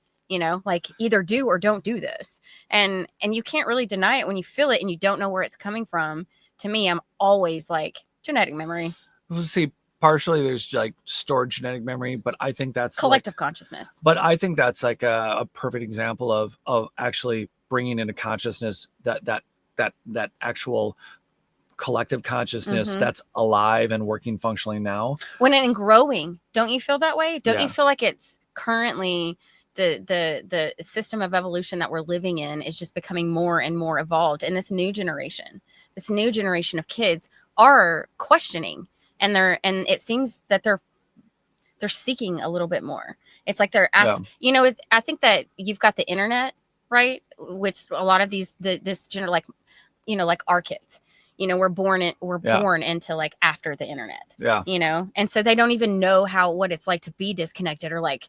B: Like either do or don't do this. And you can't really deny it when you feel it and you don't know where it's coming from. To me, I'm always like genetic memory.
A: We'll see, partially there's like stored genetic memory, but I think that's
B: collective consciousness.
A: But I think that's like a perfect example of actually bringing into consciousness that actual collective consciousness that's alive and working functionally now.
B: When and growing, don't you feel that way? Don't you feel like it's currently the system of evolution that we're living in is just becoming more and more evolved, and this new generation of kids are questioning, and it seems that they're seeking a little bit more. It's like they're I think that you've got the internet, right, which a lot of this gender, like like our kids, we're born into like after the internet, and so they don't even know what it's like to be disconnected, or like,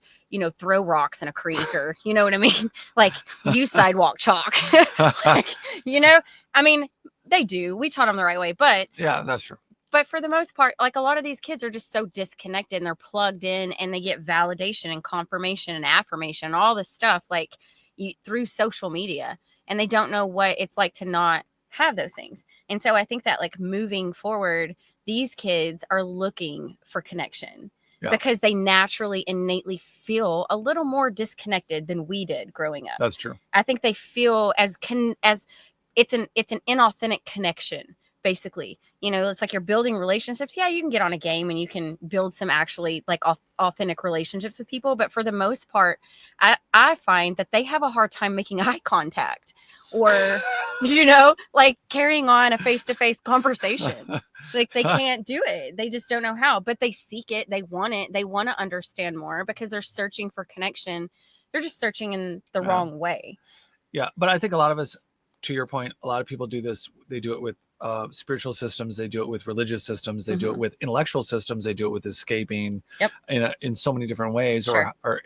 B: throw rocks in a creek, or, you know what I mean? Like use sidewalk chalk, like, I mean, they do. We taught them the right way, but
A: yeah, that's true.
B: But for the most part, like a lot of these kids are just so disconnected, and they're plugged in, and they get validation and confirmation and affirmation, all this stuff like through social media, and they don't know what it's like to not have those things. And so I think that like moving forward, these kids are looking for connection because they naturally innately feel a little more disconnected than we did growing up.
A: That's true.
B: I think they feel as it's an inauthentic connection, basically. It's like you're building relationships. Yeah, you can get on a game and you can build some actually like authentic relationships with people, but for the most part, I find that they have a hard time making eye contact, or like carrying on a face-to-face conversation. Like they can't do it. They just don't know how, but they seek it. They want it. They want to understand more because they're searching for connection. They're just searching in the wrong way.
A: Yeah. But I think a lot of us, to your point, a lot of people do this. They do it with spiritual systems. They do it with religious systems. They do it with intellectual systems. They do it with escaping in so many different ways,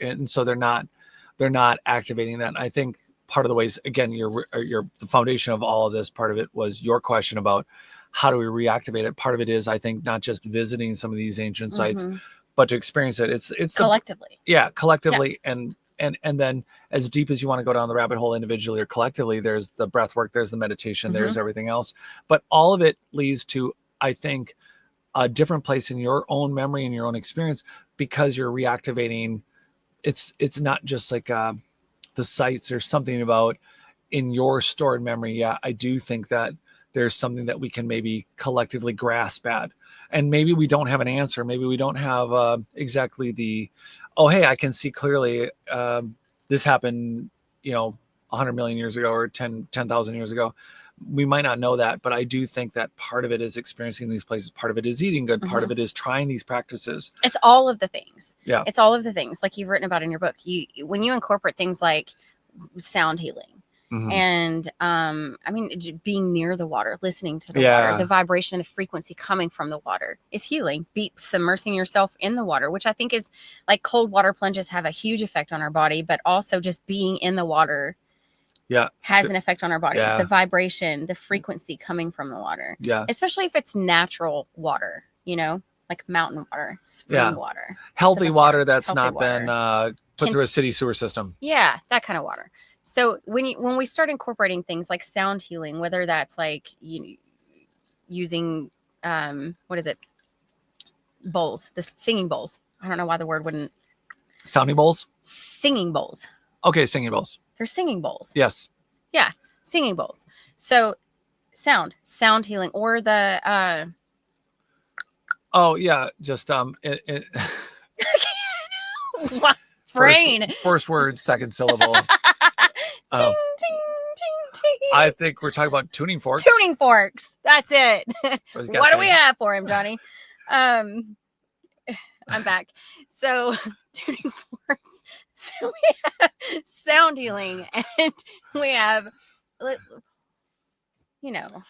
A: and so they're not activating that. And I think part of the ways, again, the foundation of all of this, part of it was your question about how do we reactivate it. Part of it is, I think, not just visiting some of these ancient sites, but to experience it. It's
B: collectively.
A: Collectively. And then as deep as you want to go down the rabbit hole individually or collectively, there's the breath work, there's the meditation, there's everything else. But all of it leads to, I think, a different place in your own memory and your own experience, because you're reactivating. It's not just like the sites or something about in your stored memory. Yeah, I do think that there's something that we can maybe collectively grasp at. And maybe we don't have an answer. Maybe we don't have exactly the, oh, hey, I can see clearly this happened, 100 million years ago or 10,000 years ago. We might not know that, but I do think that part of it is experiencing these places. Part of it is eating good. Part of it is trying these practices.
B: It's all of the things.
A: Yeah.
B: It's all of the things like you've written about in your book. When you incorporate things like sound healing, and being near the water, listening to the water, the vibration and the frequency coming from the water is healing. Submersing yourself in the water, which I think is like cold water plunges have a huge effect on our body, but also just being in the water has an effect on our body. The vibration, the frequency coming from the water, especially if it's natural water, like mountain water, spring water,
A: healthy water that's not been put through a city sewer system.
B: Yeah, that kind of water. So when we start incorporating things like sound healing, whether that's like using bowls, the singing bowls. I don't know why the word wouldn't.
A: Sounding bowls?
B: Singing bowls.
A: Okay, singing bowls.
B: They're singing bowls.
A: Yes.
B: Yeah, singing bowls. So sound healing, or the
A: just
B: What? Brain.
A: First word, second syllable.
B: Ting, ting, ting, ting.
A: I think we're talking about tuning forks.
B: Tuning forks. That's it. What do we have for him, Johnny? I'm back. So tuning forks. So we have sound healing, and we have,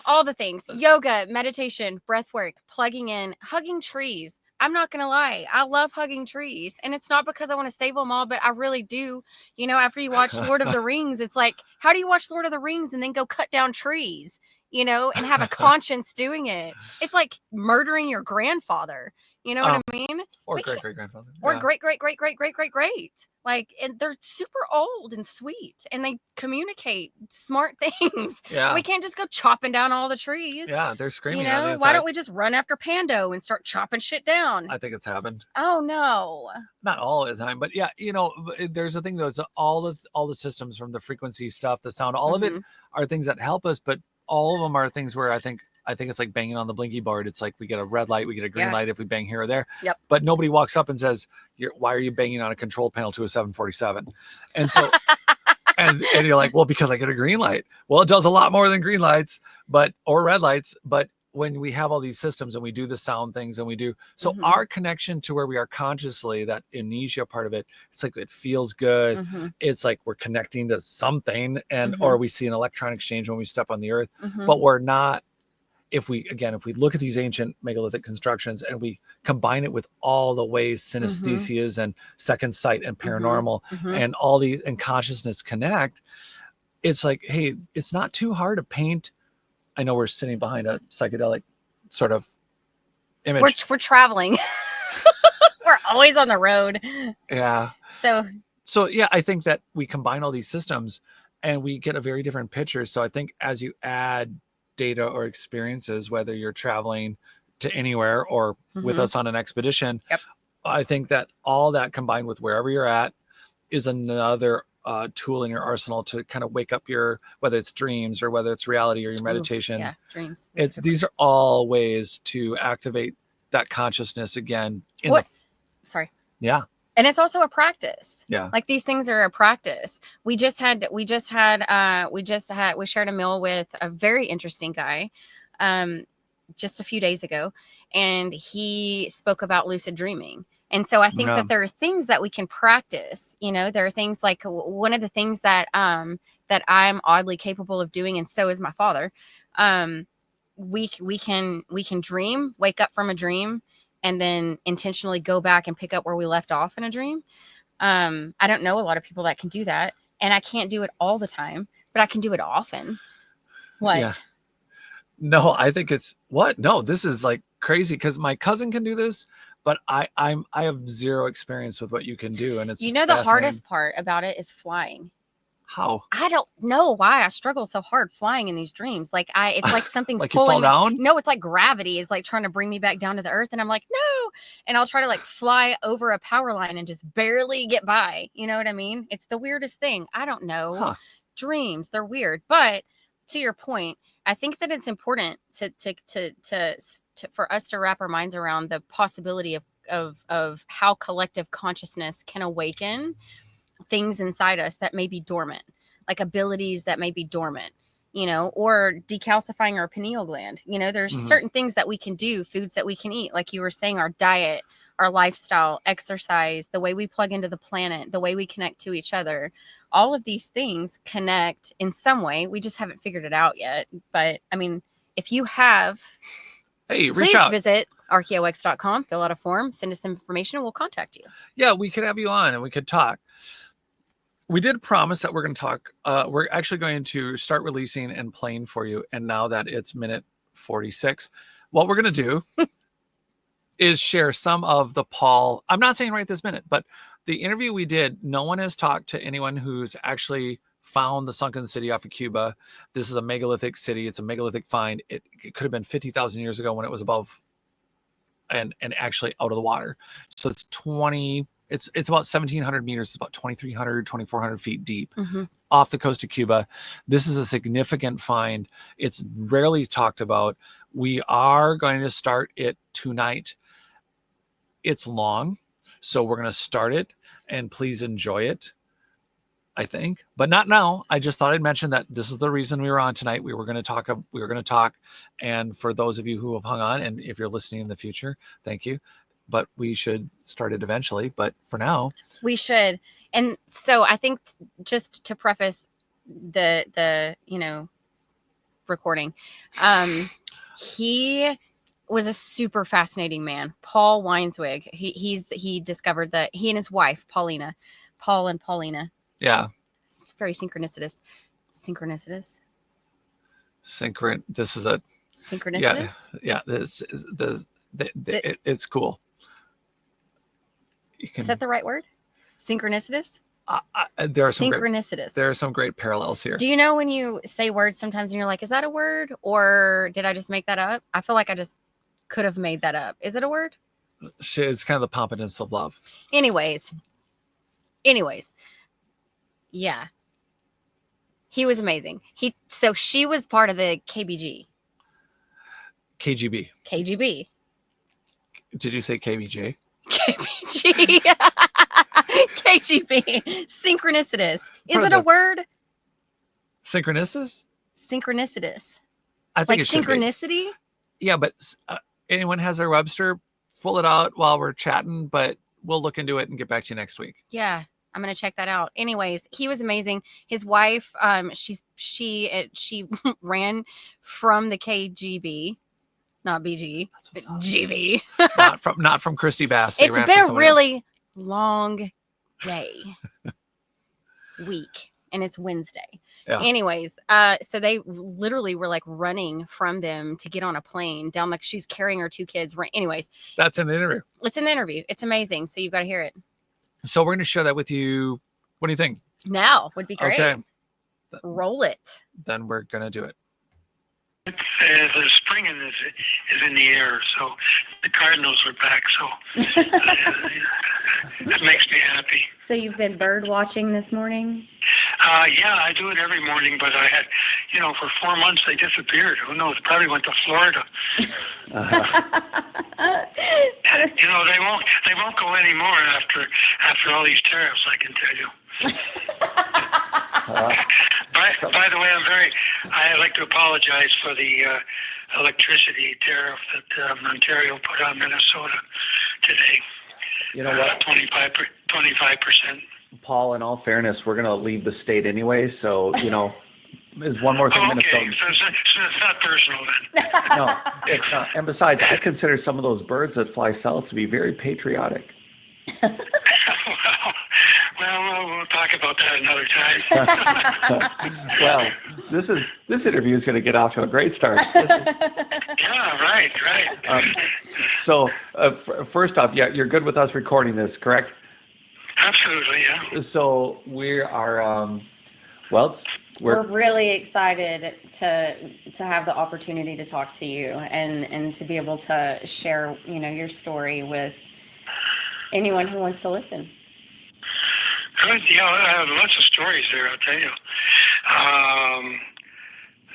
B: all the things: yoga, meditation, breath work, plugging in, hugging trees. I'm not going to lie. I love hugging trees, and it's not because I want to save them all, but I really do. After you watch Lord of the Rings, it's like, how do you watch Lord of the Rings and then go cut down trees, and have a conscience doing it? It's like murdering your grandfather. You know what I mean?
A: Or great-great-grandfather.
B: Or great. Like, and they're super old and sweet, and they communicate smart things.
A: Yeah.
B: We can't just go chopping down all the trees.
A: Yeah, they're screaming.
B: Why don't we just run after Pando and start chopping shit down?
A: I think it's happened.
B: Oh no.
A: Not all the time, but yeah, there's a thing. There's all the systems, from the frequency stuff, the sound, all of it are things that help us, but all of them are things where I think it's like banging on the blinky board. It's like we get a red light, we get a green light if we bang here or there.
B: Yep.
A: But nobody walks up and says, why are you banging on a control panel to a 747? And so, and you're like, well, because I get a green light. Well, it does a lot more than green lights, or red lights. But when we have all these systems and we do the sound things and we do, so our connection to where we are consciously, that amnesia part of it, it's like, it feels good. It's like we're connecting to something, or we see an electron exchange when we step on the earth, but we're not. If we look at these ancient megalithic constructions and we combine it with all the ways synesthesias and second sight and paranormal and all these and consciousness connect, it's like, hey, it's not too hard to paint. I know we're sitting behind a psychedelic sort of image.
B: We're traveling. We're always on the road.
A: Yeah. So yeah, I think that we combine all these systems and we get a very different picture. So I think as you add data or experiences, whether you're traveling to anywhere or with us on an expedition, I think that all that combined with wherever you're at is another tool in your arsenal to kind of wake up whether it's dreams or whether it's reality or your meditation.
B: Dreams.
A: These are all ways to activate that consciousness again.
B: Sorry.
A: Yeah.
B: And it's also a practice.
A: Yeah.
B: Like, these things are a practice. We shared a meal with a very interesting guy just a few days ago, and he spoke about lucid dreaming. And so I think
A: Yeah.
B: that there are things that we can practice. There are things like one of the things that that I'm oddly capable of doing, and so is my father. We can dream, wake up from a dream, and then intentionally go back and pick up where we left off in a dream. I don't know a lot of people that can do that, and I can't do it all the time, but I can do it often. What?
A: Yeah. No, I think it's what? No, this is like crazy because my cousin can do this, but I have zero experience with what you can do, and it's
B: The
A: fascinating.
B: hardest part about it is flying.
A: How?
B: I don't know why I struggle so hard flying in these dreams. It's like something's
A: Like you fall
B: pulling me.
A: down?
B: No, it's like gravity is like trying to bring me back down to the earth, and I'm like, no. And I'll try to like fly over a power line and just barely get by. You know what I mean? It's the weirdest thing. I don't know.
A: Huh.
B: Dreams, they're weird. But to your point, I think that it's important to for us to wrap our minds around the possibility of how collective consciousness can awaken things inside us that may be dormant, like abilities that may be dormant, or decalcifying our pineal gland. There's certain things that we can do, foods that we can eat, like you were saying, our diet, our lifestyle, exercise, the way we plug into the planet, the way we connect to each other. All of these things connect in some way. We just haven't figured it out yet. But I mean, if you have,
A: hey, reach
B: please
A: out.
B: visit archeox.com, fill out a form, send us some information, and we'll contact you.
A: Yeah, we could have you on and we could talk. We did promise that we're going to talk. We're actually going to start releasing and playing for you. And now that it's minute 46, what we're going to do is share some of the Paul. I'm not saying right this minute, but the interview we did, no one has talked to anyone who's actually found the sunken city off of Cuba. This is a megalithic city. It's a megalithic find. It could have been 50,000 years ago when it was above and actually out of the water. So it's about 1,700 meters. It's about 2,300, 2,400 feet deep off the coast of Cuba. This is a significant find. It's rarely talked about. We are going to start it tonight. It's long, so we're going to start it, and please enjoy it, I think, but not now. I just thought I'd mention that this is the reason we were on tonight. We were going to talk. And for those of you who have hung on, and if you're listening in the future, thank you. But we should start it eventually. But for now,
B: we should. And so I think just to preface the recording, he was a super fascinating man, Paul Weinzweig. He discovered that he and his wife Paul and Paulina.
A: Yeah,
B: it's very synchronicitous.
A: This is a
B: synchronicitous.
A: Yeah. This is it's cool.
B: Is that the right word? Synchronicitous?
A: There are some
B: synchronicitous.
A: There are some great parallels here.
B: Do you know when you say words sometimes and you're like, is that a word or did I just make that up? I feel like I just could have made that up. Is it a word?
A: It's kind of the pompous of love.
B: Anyways. Yeah. He was amazing. So she was part of the KGB.
A: Did you say KBJ?
B: KBG. KGB. Synchronicitous. Is it a word?
A: Synchronicitous?
B: Synchronicitous.
A: I think
B: like synchronicity?
A: Yeah, but anyone has their Webster, pull it out while we're chatting, but we'll look into it and get back to you next week.
B: Yeah. I'm going to check that out. Anyways, he was amazing. His wife, she ran from the KGB, not BG, but GB.
A: not from Kristi Bass.
B: It's been a really long day, week, and it's Wednesday.
A: Yeah.
B: Anyways, so they literally were like running from them to get on a plane down. Like she's carrying her two kids. Anyways,
A: that's in the interview.
B: It's in the interview. It's amazing. So you've got to hear it.
A: So we're going to share that with you. What do you think?
B: Now would be great.
A: Okay.
B: Roll it.
A: Then we're going to do it.
C: The spring is in the air, so the Cardinals are back, so it makes me happy.
D: So you've been bird watching this morning?
C: Yeah, I do it every morning, but I had, for 4 months they disappeared. Who knows? Probably went to Florida. They won't go anymore after all these tariffs, I can tell you. By the way, I'd like to apologize for the electricity tariff that Ontario put on Minnesota today.
E: You know what,
C: 25%.
E: Paul, in all fairness, we're going to leave the state anyway, so, there's one more thing
C: Oh, okay,
E: Minnesota.
C: so it's not personal then.
E: No, it's not. And besides, I consider some of those birds that fly south to be very patriotic.
C: well, we'll talk about that another time.
E: Well, this interview is going to get off to a great start.
C: Yeah, right.
E: So, first off, yeah, you're good with us recording this, correct?
C: Absolutely, yeah.
E: So we are,
D: We're really excited to have the opportunity to talk to you and to be able to share, your story with anyone who wants to listen.
C: Good. Yeah, I have lots of stories there, I'll tell you,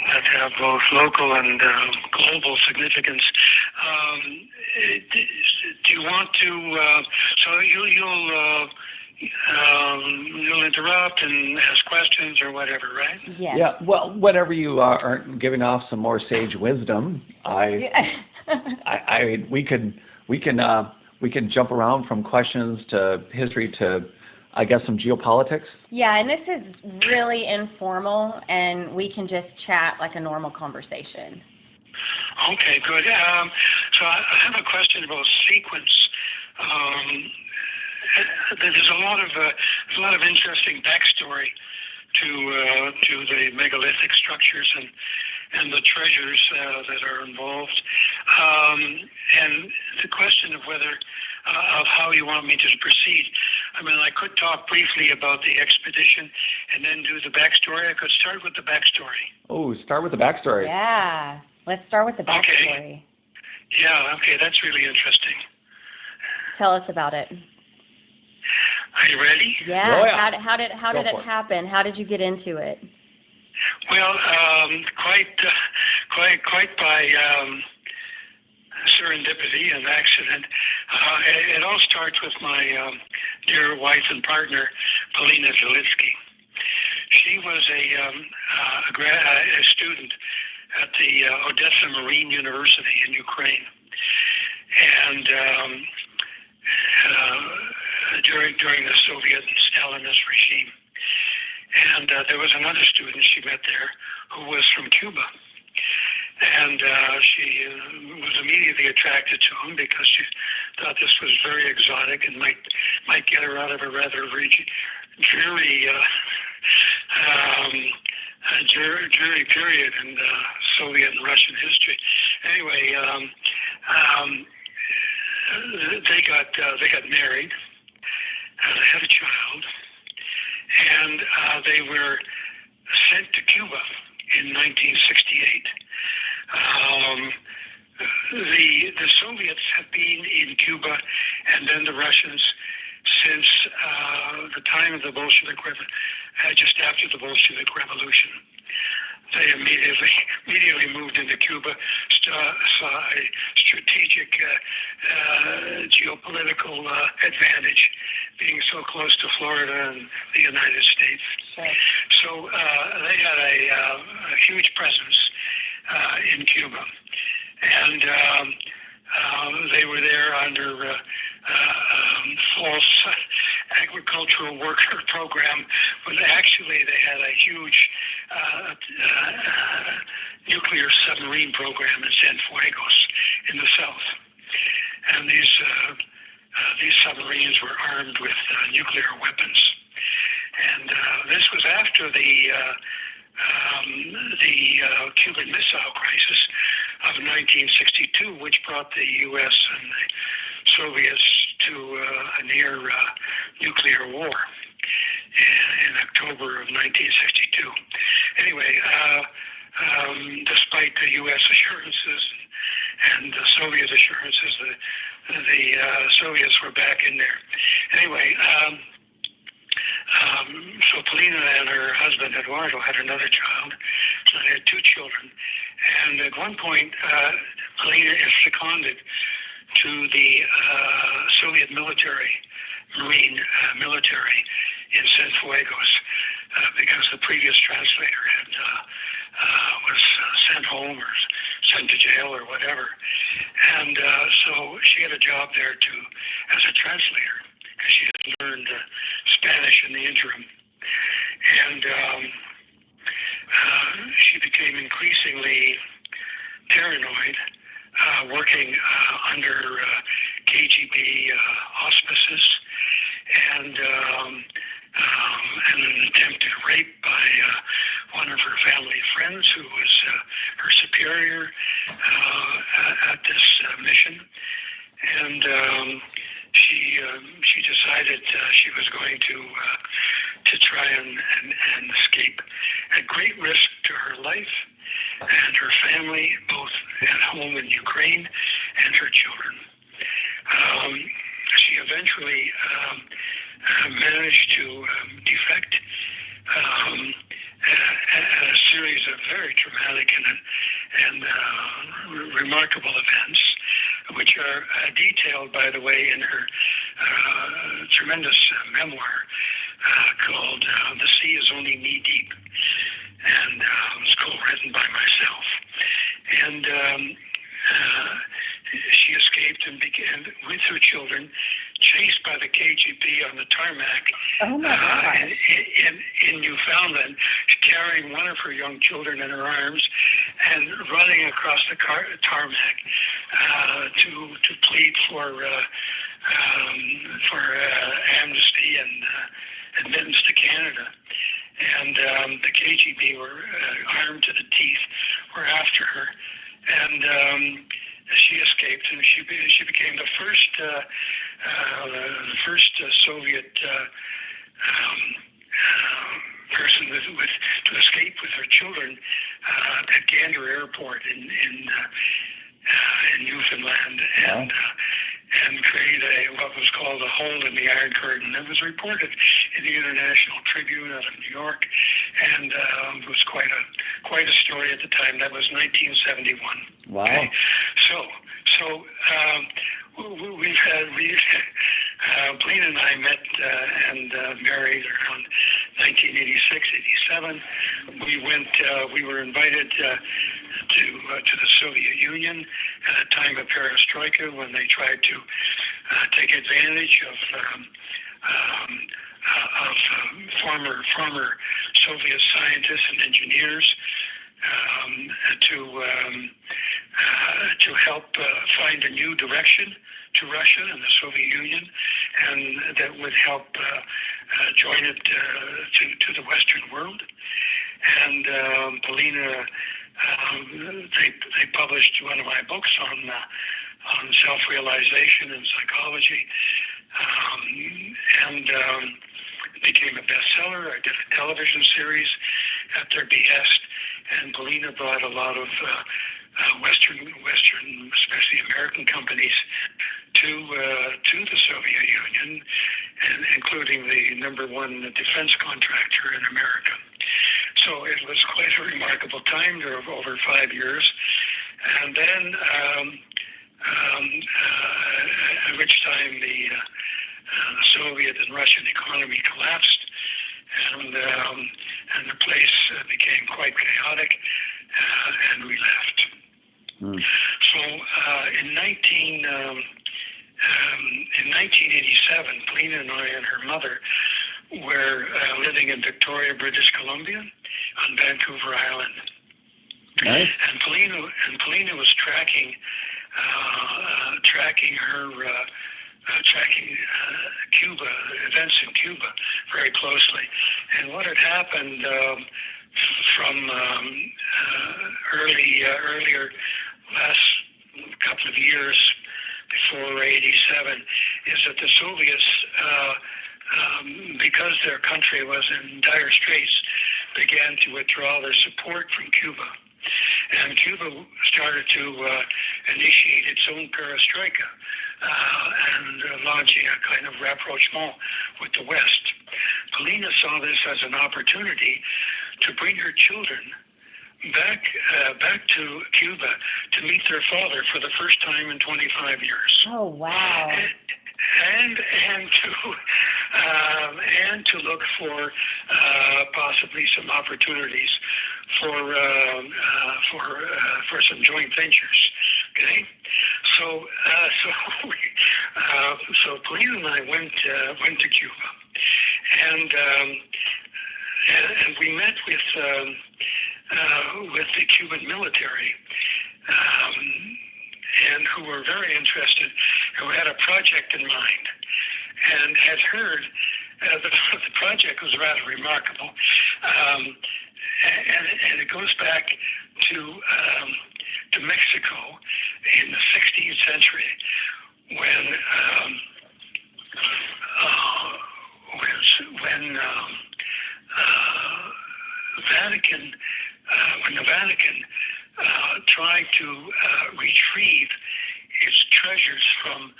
C: that have both local and global significance. Do you want to? So you'll interrupt and ask questions or whatever, right?
D: Yes.
E: Yeah. Well, whenever you aren't giving off some more sage wisdom, we can jump around from questions to history to, I guess, some geopolitics.
D: Yeah, and this is really informal, and we can just chat like a normal conversation.
C: Okay, good. So I have a question about sequence. There's a lot of interesting backstory to the megalithic structures and the treasures that are involved. And the question of whether of how you want me to proceed. I mean, I could talk briefly about the expedition and then do the backstory. I could start with the backstory.
E: Oh, start with the backstory.
D: Yeah, let's start with the backstory.
C: Okay. Yeah, okay, that's really interesting.
D: Tell us about it.
C: Are you ready?
D: Yeah.
E: Oh, yeah.
D: How did it happen? How did you get into it?
C: Well, quite by serendipity and accident. It all starts with my dear wife and partner, Polina Zalitsky. She was a student at the Odessa Marine University in Ukraine, and during the Soviet and Stalinist regime. And there was another student she met there who was from Cuba. And she was immediately attracted to him because she thought this was very exotic and might get her out of a rather dreary period in Soviet and Russian history. Anyway, they got married. They had a child, and they were sent to Cuba in 1968. The Soviets have been in Cuba, and then the Russians since the time of the Bolshevik just after the Bolshevik Revolution. They immediately moved into Cuba, saw a strategic geopolitical advantage being so close to Florida and the United States.
D: Right.
C: So they had a huge presence in Cuba. And they were there under false agricultural worker program, when actually they had a huge nuclear submarine program in Cienfuegos in the south. And these submarines were armed with nuclear weapons. And this was after the Cuban Missile Crisis of 1962, which brought the U.S. and the Soviets to a near nuclear war in October of 1962. Anyway, despite the U.S. assurances and the Soviet assurances, the Soviets were back in there. Anyway, so Polina and her husband Eduardo had another child, so they had two children. And at one point, Polina is seconded to the Soviet Marine military in Cienfuegos because the previous translator was sent home or sent to jail or whatever. And so she had a job there to as a translator because she had learned Spanish in the interim. And she became increasingly paranoid, working under KGB auspices, and an attempted rape by one of her family friends who was her superior at this mission. And she decided she was going to try and escape at great risk to her life and her family, both at home in Ukraine and her children. She eventually managed to defect at a series of very traumatic and remarkable events, which are detailed, by the way, in her tremendous memoir called The Sea is Only Knee Deep, and it was co-written by myself. And she escaped and began, with her children, chased by the KGB on the tarmac in Newfoundland, carrying one of her young children in her arms and running across the tarmac to plead for amnesty and admittance to Canada. And the KGB were armed to the teeth, were after her, and she escaped, and she became the first Soviet person to escape with her children at Gander Airport in Newfoundland, and create what was called a hole in the Iron Curtain. It was reported in the International Tribune out of New York, and it was quite a story at the time. That was 1971.
E: Wow.
C: Okay? So Blaine and I met and married around 1986, 87. We were invited to the Soviet Union at a time of perestroika when they tried to take advantage of former Soviet scientists and engineers to help find a new direction to Russia and the Soviet Union, and that would help join it to the Western world. And Polina, they published one of my books on self-realization and psychology, and it became a bestseller. I did a television series at their behest, and Polina brought a lot of Western, especially American companies to the Soviet Union, and including the #1 defense contractor in America. So it was quite a remarkable time. There were over 5 years, and then at which time the Soviet and Russian economy collapsed, and the place became quite chaotic, and we left. So in 1987, Polina and I and her mother were living in Victoria, British Columbia, on Vancouver Island.
E: Nice.
C: And Polina was tracking Cuba, events in Cuba, very closely. And what had happened from earlier last couple of years before 87 is that the Soviets, because their country was in dire straits, began to withdraw their support from Cuba. And Cuba started to initiate its own perestroika and launching a kind of rapprochement with the West. Polina saw this as an opportunity to bring her children back to Cuba to meet their father for the first time in 25 years.
D: Oh, wow.
C: And to look for possibly some opportunities for some joint ventures. Okay, so So Pauline and I went to Cuba, and we met with the Cuban military, and who were very interested, who had a project in mind, and had heard the project was rather remarkable, and it goes back to Mexico in the 16th century when the Vatican tried to retrieve its treasures from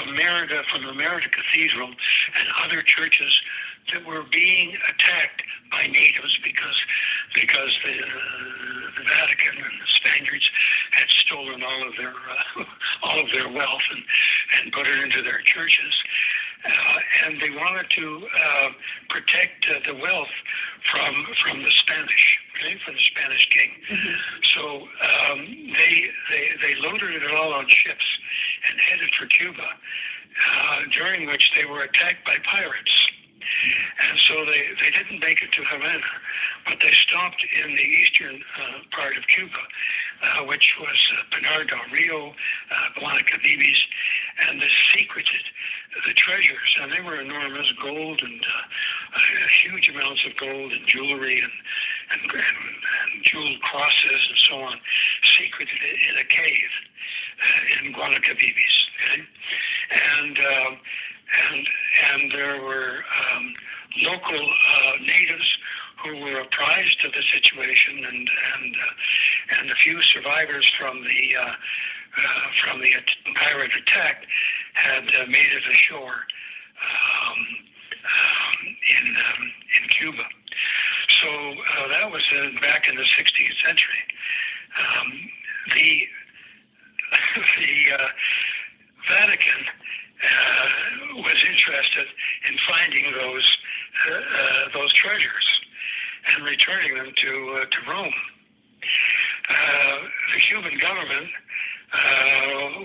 C: the Merida Cathedral and other churches that were being attacked by natives because the Vatican and the Spaniards had stolen all of their wealth and put it into their churches, and they wanted to protect the wealth from the Spanish, okay, from the Spanish king.
D: Mm-hmm.
C: So they loaded it all on ships and headed for Cuba, during which they were attacked by pirates. And so they didn't make it to Havana, but they stopped in the eastern part of Cuba, which was Pinar del Rio, Guanacabibes, and they secreted the treasures, and they were enormous, gold and huge amounts of gold and jewelry and jeweled crosses and so on, secreted it in a cave in Guanacabibes. Okay? And there were local natives who were apprised of the situation, and the few survivors from the pirate attack had made it ashore in Cuba. So that was back in the 16th century. The Vatican was interested in finding those treasures and returning them to Rome. The Cuban government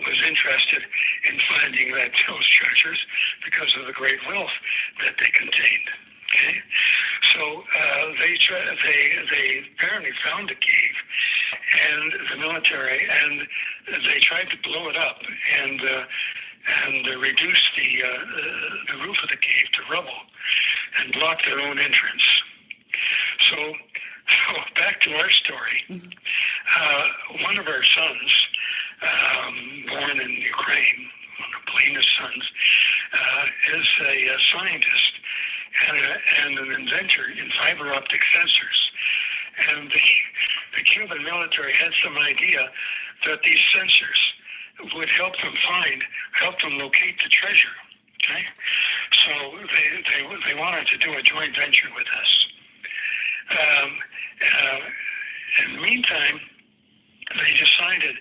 C: was interested in finding those treasures because of the great wealth that they contained. Okay, so they apparently found a cave, and the military, and they tried to blow it up and reduce the roof of the cave to rubble and block their own entrance. So back to our story.
D: Mm-hmm.
C: One of our sons, born in Ukraine, one of Polina's sons, is a scientist and an inventor in fiber optic sensors. And the Cuban military had some idea that these sensors would help them locate the treasure. Okay, so they wanted to do a joint venture with us. In the meantime, they decided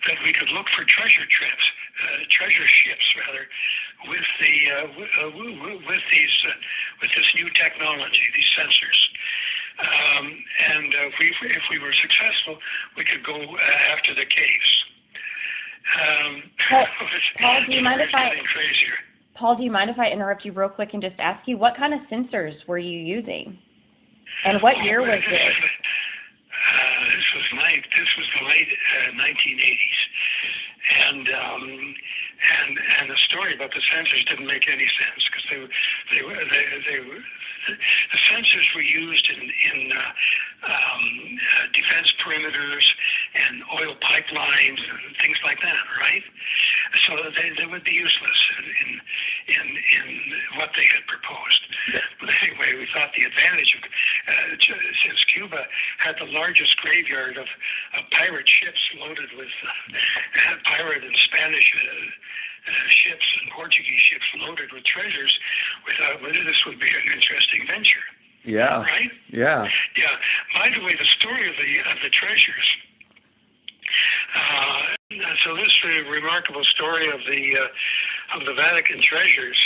C: that we could look for treasure ships rather, with this new technology, these sensors. And if we were successful, we could go after the caves.
D: Paul, do you mind if
C: crazier.
D: Paul, do you mind if I interrupt you real quick and just ask you, what kind of sensors were you using? And what year was this?
C: This was the late 1980s, and the story about the sensors didn't make any sense because the sensors were used in defense perimeters and oil pipelines and things like that, right? So they would be useless in what they had proposed. But anyway, we thought the advantage of since Cuba had the largest graveyard of pirate ships loaded with pirate and Spanish ships and Portuguese ships loaded with treasures, we thought, well, this would be an interesting venture.
E: Yeah.
C: Right?
E: Yeah.
C: Yeah. By the way, the story of the treasures. So this remarkable story of the Vatican treasures.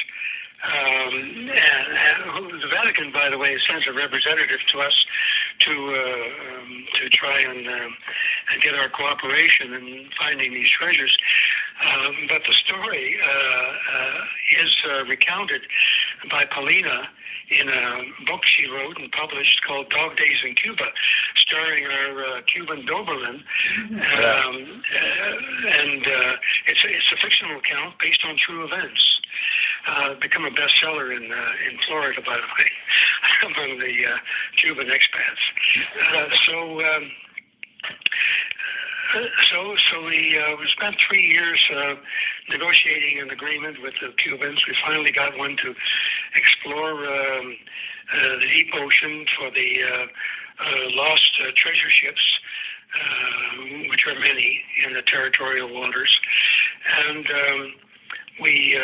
C: And the Vatican, by the way, sends a representative to us to try and get our cooperation in finding these treasures. But the story is recounted by Paulina in a book she wrote and published called Dog Days in Cuba, starring our Cuban Doberman. And it's a fictional account based on true events. Become a bestseller in Florida, by the way, among the Cuban expats. So we spent 3 years negotiating an agreement with the Cubans. We finally got one to explore the deep ocean for the lost treasure ships, which are many in the territorial waters. And we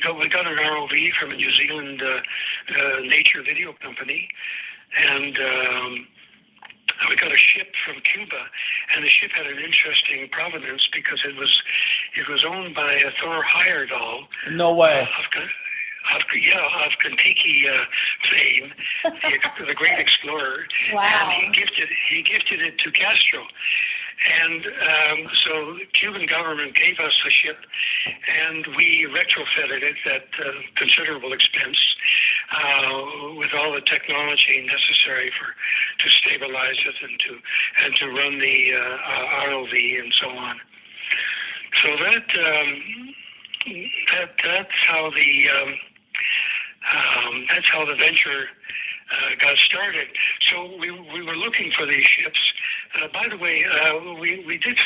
C: got an ROV from a New Zealand nature video company, and we got a ship from Cuba, and the ship had an interesting provenance because it was owned by Thor Heyerdahl.
E: No way.
C: Of Kentucky fame, the great explorer.
D: Wow.
C: And he gifted it to Castro. And so the Cuban government gave us the ship, and we retrofitted it at considerable expense with all the technology necessary to stabilize it and to run the ROV and so on. So that's how the venture got started. So we were looking for these ships. By the way, we did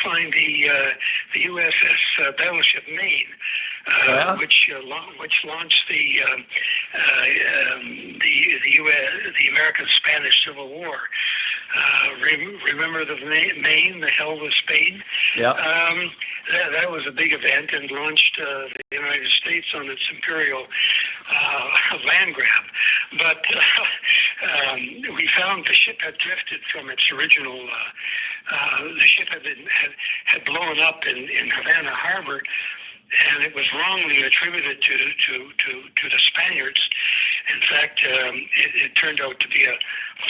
C: find the USS Battleship Maine, which launched the American-Spanish Civil War. Remember the Maine, the hell with Spain?
E: Yeah.
C: That was a big event and launched the United States on its imperial land grab. But we found the ship had drifted from its original. The ship had blown up in Havana Harbor, and it was wrongly attributed to the Spaniards. In fact, it turned out to be a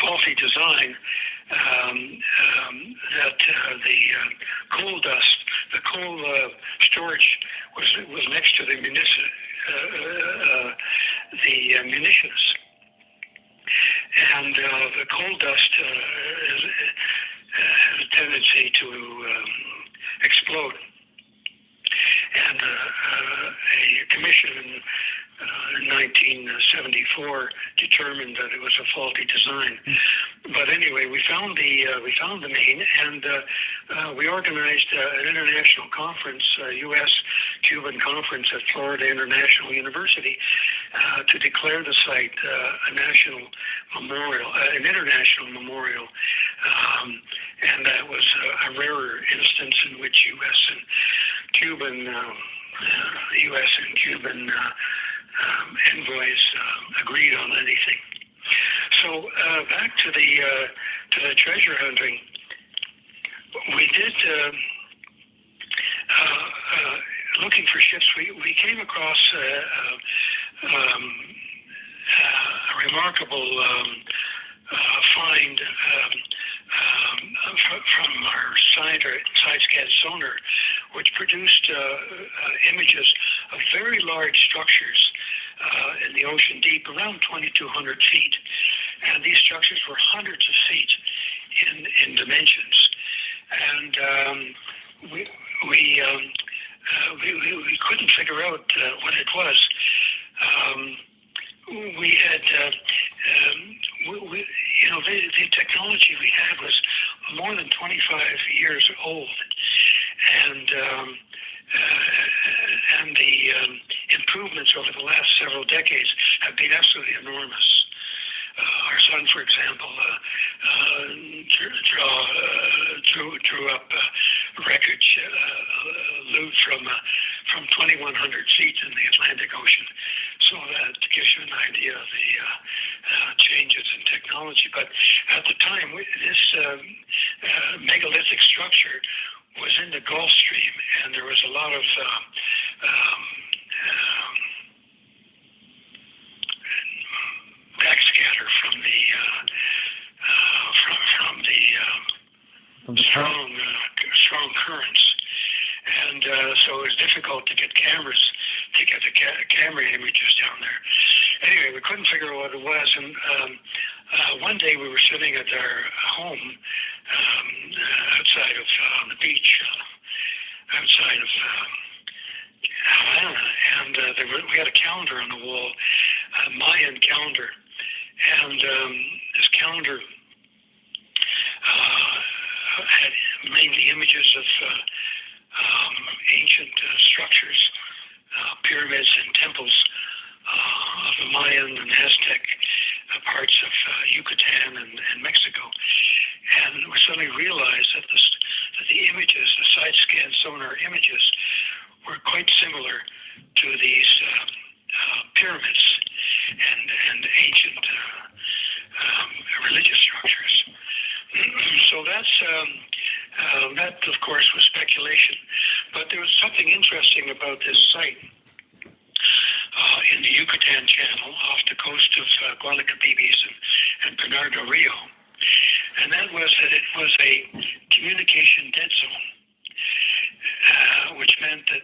C: faulty design. That the coal dust, the coal storage was next to the munitions, and the coal dust has a tendency to explode. And a commission in 1974 determined that it was a faulty design. But anyway, we found the Maine, and we organized an international conference, a U.S.-Cuban conference at Florida International University, to declare the site a national memorial, an international memorial, and that was a rarer instance in which U.S. and Cuban envoys agreed on anything. So back to the treasure hunting, we did looking for ships. We came across a remarkable find from our side-scan sonar, which produced images of very large structures in the ocean deep, around 2,200 feet. And these structures were hundreds of feet in dimensions. And we couldn't figure out what it was. We had, the technology we had was more than 25 years old, and the improvements over the last several decades have been absolutely enormous. Our son, for example, drew up wreckage loot from 2,100 feet in the Atlantic Ocean. So that gives you an idea of the changes in technology. But at the time, this megalithic structure was in the Gulf Stream, and there was a lot of backscatter from the strong strong currents. And so it was difficult to get cameras, to get the camera images down there. Anyway, we couldn't figure out what it was. And one day we were sitting at our home outside of on the beach, outside of Havana, and we had a calendar on the wall, a Mayan calendar. And this calendar had mainly images of ancient structures, pyramids and temples of the Mayan and Aztec parts of Yucatan and Mexico. And we suddenly realized that the images, the side-scan sonar images, were quite similar to these pyramids and ancient religious structures. So that, of course, was speculation. But there was something interesting about this site in the Yucatan Channel off the coast of Guadalquivir and Pinar del Rio. And that was that it was a communication dead zone, which meant that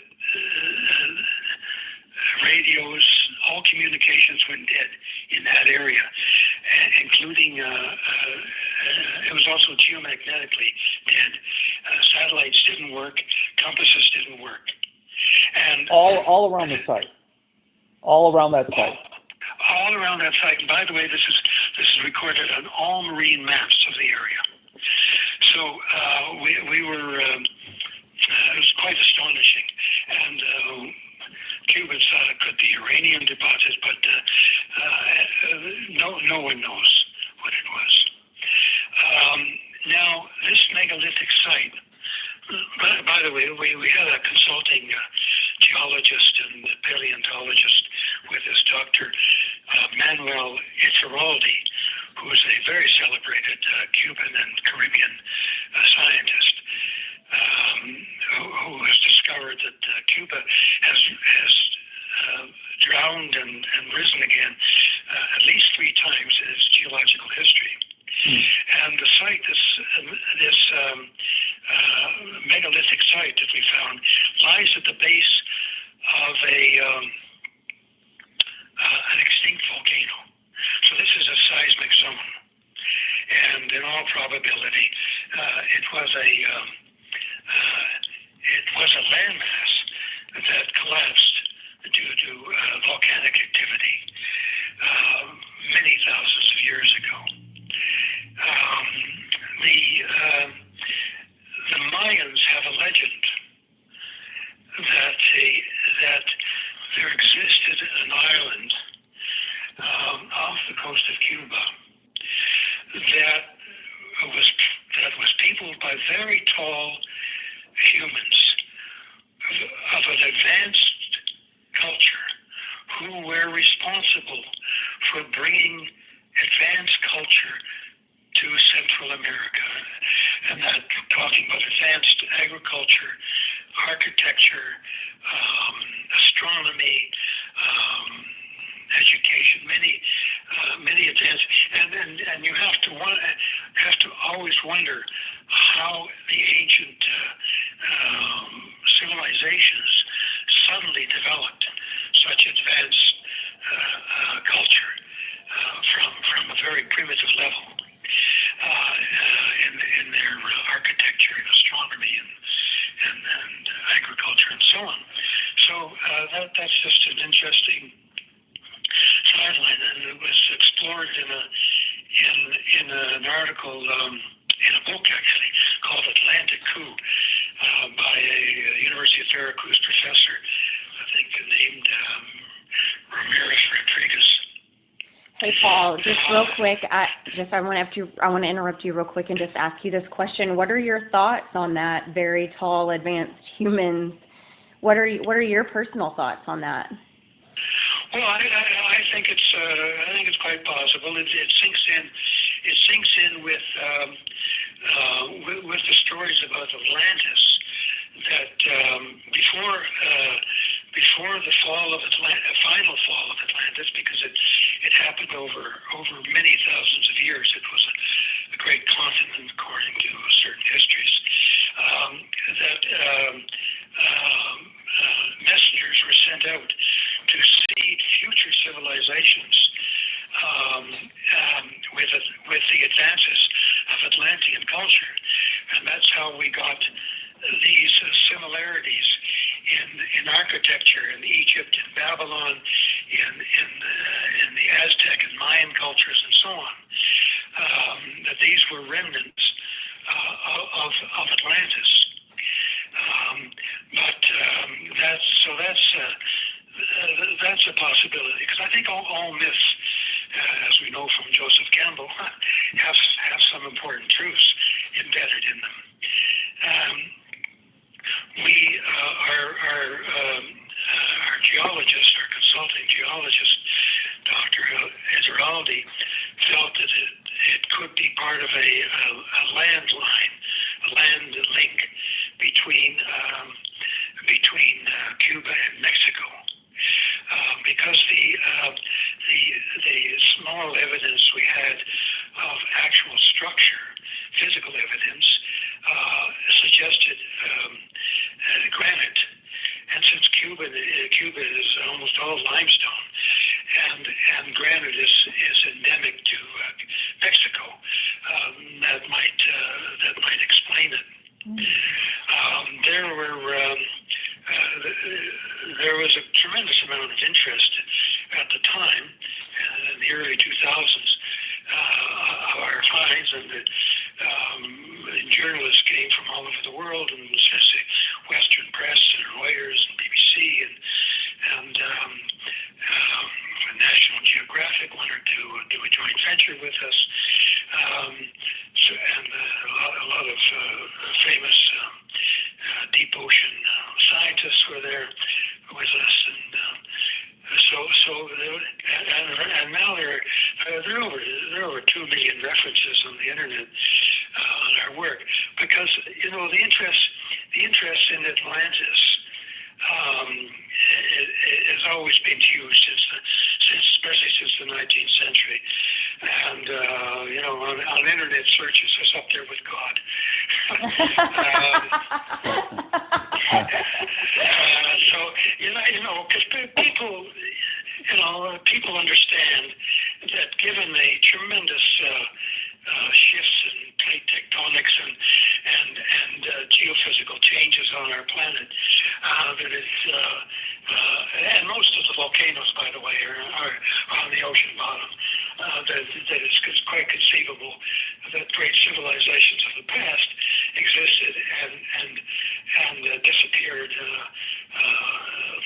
C: radios, all communications went dead in that area, including, it was also geomagnetically dead. Satellites didn't work, compasses didn't work. And
E: all around the site. All around that site.
C: All around that site. And by the way, this is recorded on all marine maps of the area. So we were, it was quite astonishing. And Cubans thought it could be uranium deposits, but no one knows what it was. Now, this megalithic site, by the way, we had a consulting geologist and paleontologist with us, Dr. Manuel Iturralde, who is a very celebrated Cuban and Caribbean scientist, who has discovered that Cuba has drowned and risen again at least 3 times in its geological history. And the site, this megalithic site that we found, lies at the base of an extinct volcano. So this is a seismic zone, and in all probability, it was a landmass that collapsed due to volcanic activity many thousands of years ago. The Mayans have a legend that there existed an island off the coast of Cuba that was peopled by very tall humans of an advanced culture who were responsible for bringing advanced culture to Central America, and that talking about advanced agriculture, architecture, astronomy, education, many advanced, and you have to always wonder how the ancient civilizations suddenly developed such advanced culture from a very primitive level in their architecture and astronomy and agriculture and so on. So that's just an interesting sideline, and it was explored in an article in a book actually called Atlantic Coup by a University of Syracuse professor, I think named Ramirez Rodriguez.
D: Hey Paul, just real quick, I want to interrupt you real quick and just ask you this question. What are your thoughts on that very tall, advanced humans? What are your personal thoughts on that?
C: Well, I think it's quite possible. It sinks in with the stories about Atlantis. That before the final fall of Atlantis, because it happened over many thousands of years. It was a great continent according to certain histories. Atlantean culture, and that's how we got these similarities in architecture in Egypt, in Babylon, in the Aztec and Mayan cultures, and so on. That these were remnants of Atlantis. That's a possibility, because I think all myths, as we know from Joseph Campbell, have some important truths embedded in them. Our geologist, our consulting geologist, Dr. Ezeraldi, felt that it could be part of a land line, a land link between Cuba and Mexico, because the small evidence we had of actual structure, physical evidence, suggested granite, and since Cuba is almost all limestone, and granite is endemic to Mexico, that might explain it. There was a tremendous amount of interest at the time, in the early 2000s, of our finds, and journalists came from all over the world, and especially Western press and Reuters and BBC and National Geographic wanted to do a joint venture with us, and a lot of famous deep ocean scientists were there with us, and now there are over 2 million references on the internet on our work, because the interest in Atlantis has always been huge especially since the 19th century, and on internet searches, it's up there with God. Because people understand that given the tremendous shifts in plate tectonics and geophysical changes on our planet, that it's and most of the volcanoes, by the way, are on the ocean bottom. That it's quite conceivable that great civilizations of the past existed and disappeared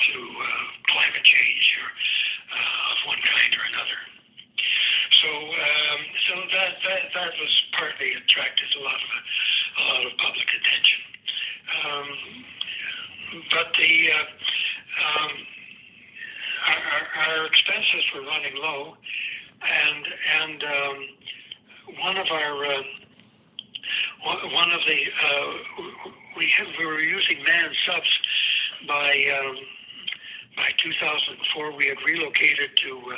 C: through climate change or of one kind or another. So that was partly attracted a lot of public attention. But our expenses were running low, and we were using manned subs by 2004. We had relocated to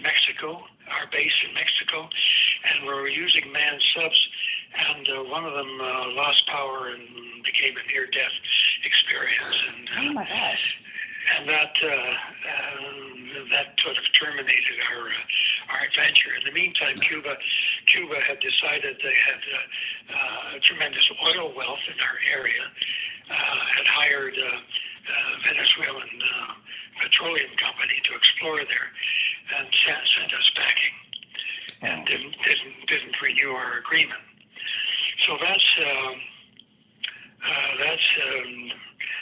C: Mexico, our base in Mexico, and we were using manned subs, and one of them lost power and became a near-death experience. And,
D: oh my gosh.
C: And that sort of terminated our adventure. In the meantime, Cuba had decided they had a tremendous oil wealth in our area, had hired a Venezuelan petroleum company to explore there, and sent us packing, and didn't renew our agreement. So that's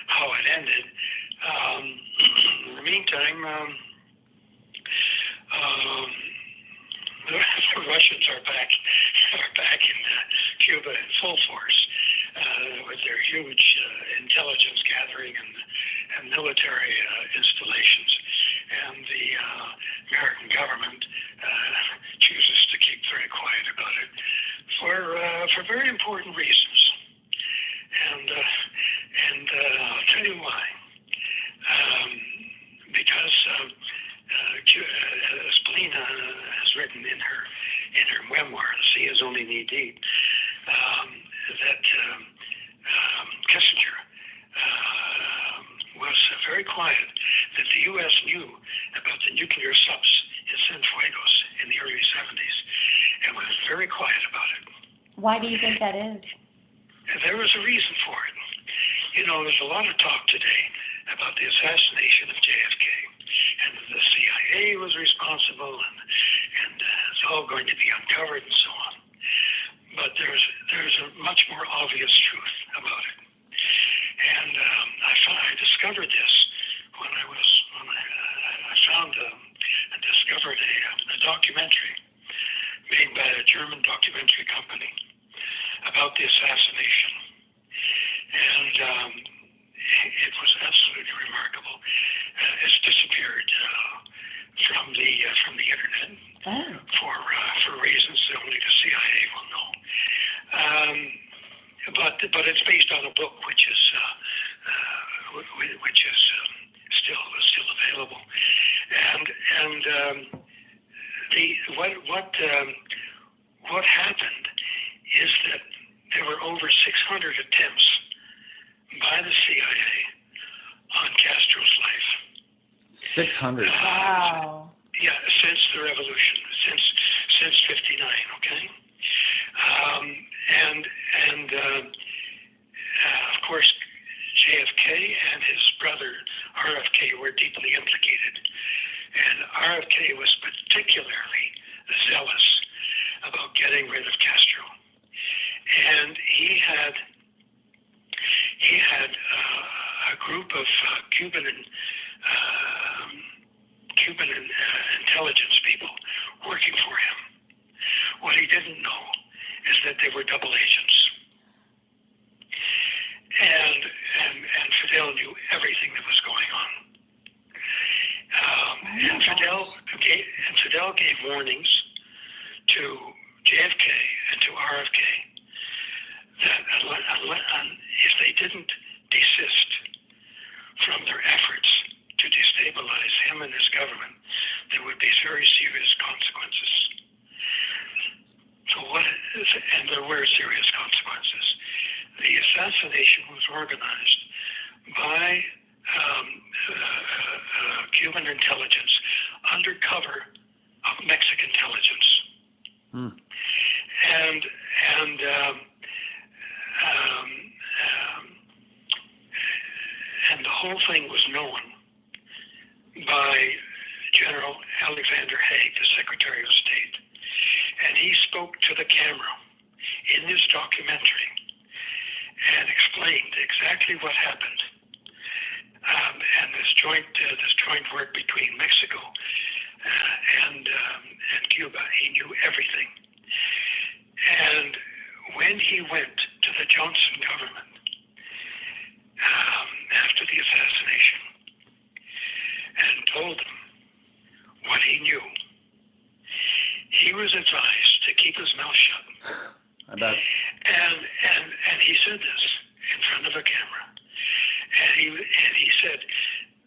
C: how it ended. In the meantime, the Russians are back in Cuba in full force with their huge intelligence gathering and military installations, and the American government chooses to keep very quiet about it for very important reasons, and I'll tell you why. Because as Polina has written in her memoir, "The Sea is Only Knee Deep," that Kissinger was very quiet, that the U.S. knew about the nuclear subs in Cienfuegos in the early 70s, and was very quiet about it.
D: Why do you think that is?
C: There was a reason for it. You know, there's a lot of talk today about the assassination of JFK, and the CIA was responsible, and it's all going to be uncovered and so on. But there's a much more obvious truth about it, and I discovered this when I found and discovered a documentary made by a German documentary company about the assassination, and it was absolutely remarkable. It's disappeared from the internet for reasons that only the CIA will know. But it's based on a book which is still available, and what happened is that there were over 600 attempts by the CIA on Castro's life.
E: 600.
D: Wow.
C: Yeah, since the revolution, since '59. Okay, of course, JFK and his brother RFK were deeply implicated, and RFK was particularly zealous about getting rid of Castro, and he had a group of Cuban intelligence people working for him. What he didn't know is that they were double agents, and Fidel knew everything that was going on. And Fidel gave warnings to JFK and to RFK that if they didn't desist from their efforts to destabilize him and his government, there would be very serious consequences. And there were serious consequences. The assassination was organized by Cuban intelligence under cover of Mexican intelligence. And the whole thing was known by General Alexander Haig, the Secretary of State. And he spoke to the camera in this documentary and explained exactly what happened. And this joint work between Mexico and Cuba. He knew everything. And when he went to the Johnson government after the assassination and told them what he knew, he was advised to keep his mouth shut.
E: I bet.
C: And he said this in front of a camera. And he said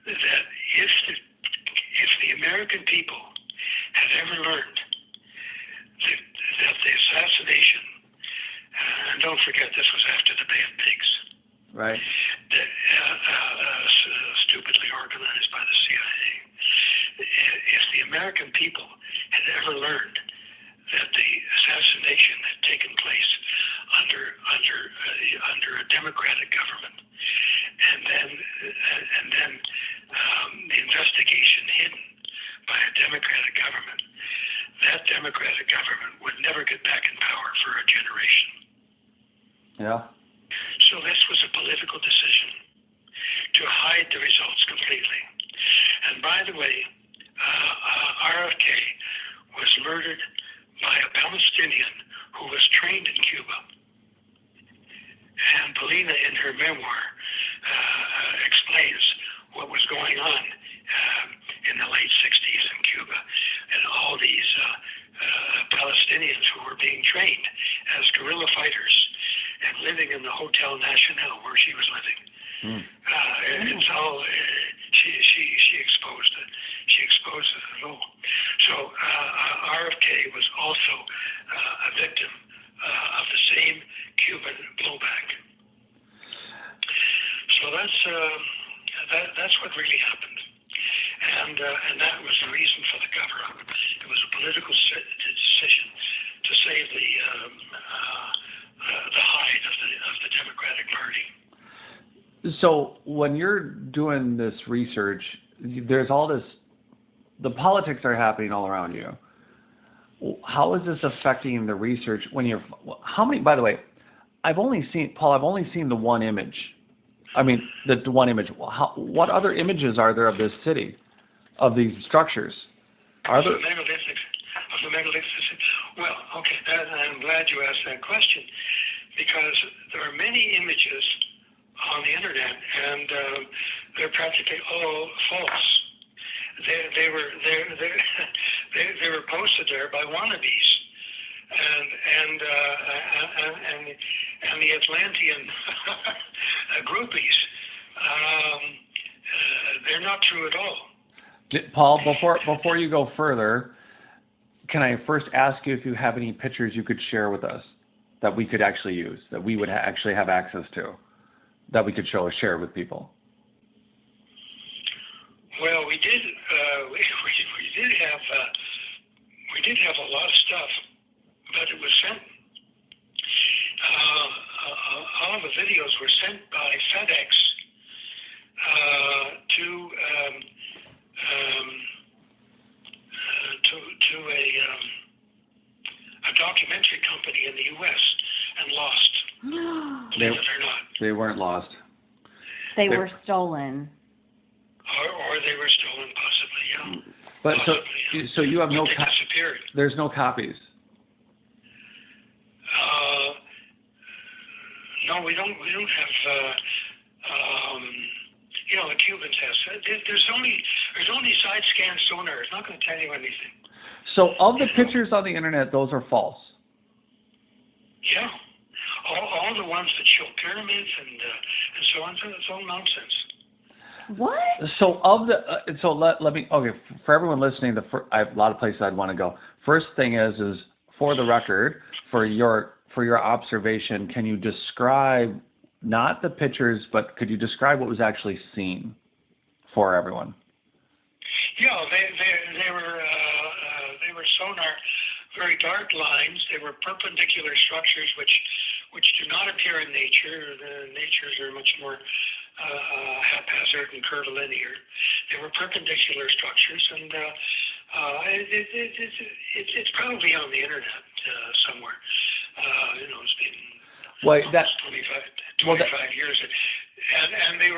C: that if the American people had ever learned that the assassination, and don't forget this was after the Bay of Pigs,
E: right?
C: Stupidly organized by the CIA. If the American people had ever learned that the assassination had taken place under a democratic government, and then the investigation hidden by a democratic government, that democratic government would never get back in power for a generation.
E: Yeah.
C: So this was a political decision to hide the results completely. And by the way, RFK was murdered by a Palestinian who was trained in Cuba. And Polina, in her memoir, explains what was going on in the late 60s in Cuba, and all these Palestinians who were being trained as guerrilla fighters and living in the Hotel Nacional where she was living. It's all she exposed it. She exposed it at all. So RFK was also a victim of the same Cuban blowback. So that's what really happened, and that was the reason for the cover-up. It was a political decision to save the
E: So when you're doing this research, there's all this, the politics are happening all around you. How is this affecting the research when you're, how many, by the way, I've only seen the one image. I mean, the one image. What other images are there of this city, of these structures? Are there?
C: Of the megalithic. Well, okay, I'm glad you asked that question, because there are many images on the internet, and they're practically all false. They were posted there by wannabes, and the Atlantean groupies. They're not true at all.
E: Paul, before you go further, can I first ask you if you have any pictures you could share with us that we could actually use, that we would actually have access to, that we could share with people?
C: Well, we did have a lot of stuff, but it was sent. All the videos were sent by FedEx to a documentary company in the U.S. and lost. Believe it or not.
E: They weren't lost.
D: They were stolen.
C: Or they were stolen, possibly, yeah.
E: But
C: possibly,
E: so you have no
C: they disappeared.
E: There's no copies.
C: No, we don't have. The Cubans have. There's only side scan sonar. It's not going to tell you anything.
E: So of the pictures on the internet, those are false.
C: Yeah, all the ones that show pyramids and so on. So it's all nonsense.
D: What?
E: So of the let me for everyone listening, I have a lot of places I'd want to go. First thing is for the record, for your observation, can you describe not the pictures, but could you describe what was actually seen for everyone?
C: Yeah, they were sonar, very dark lines. They were perpendicular structures which do not appear in nature. The natures are much more haphazard and curvilinear. They were perpendicular structures, and it's probably on the internet somewhere. It's been almost 25 years, and they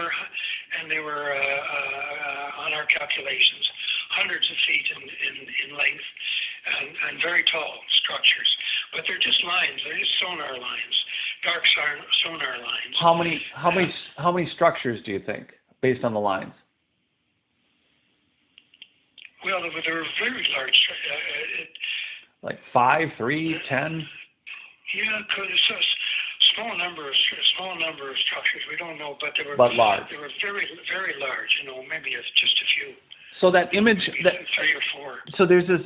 C: were on our calculations hundreds of feet in length, and very tall structures. But they're just lines. They're just sonar lines. Dark sonar lines.
E: How many structures do you think, based on the lines?
C: Well, they were very large.
E: Like 5, 3, 10?
C: Yeah, it's a small number of structures. We don't know, but they were
E: large.
C: They were very, very large. Maybe it's just a few.
E: So that image,
C: maybe 3 or 4.
E: So there's this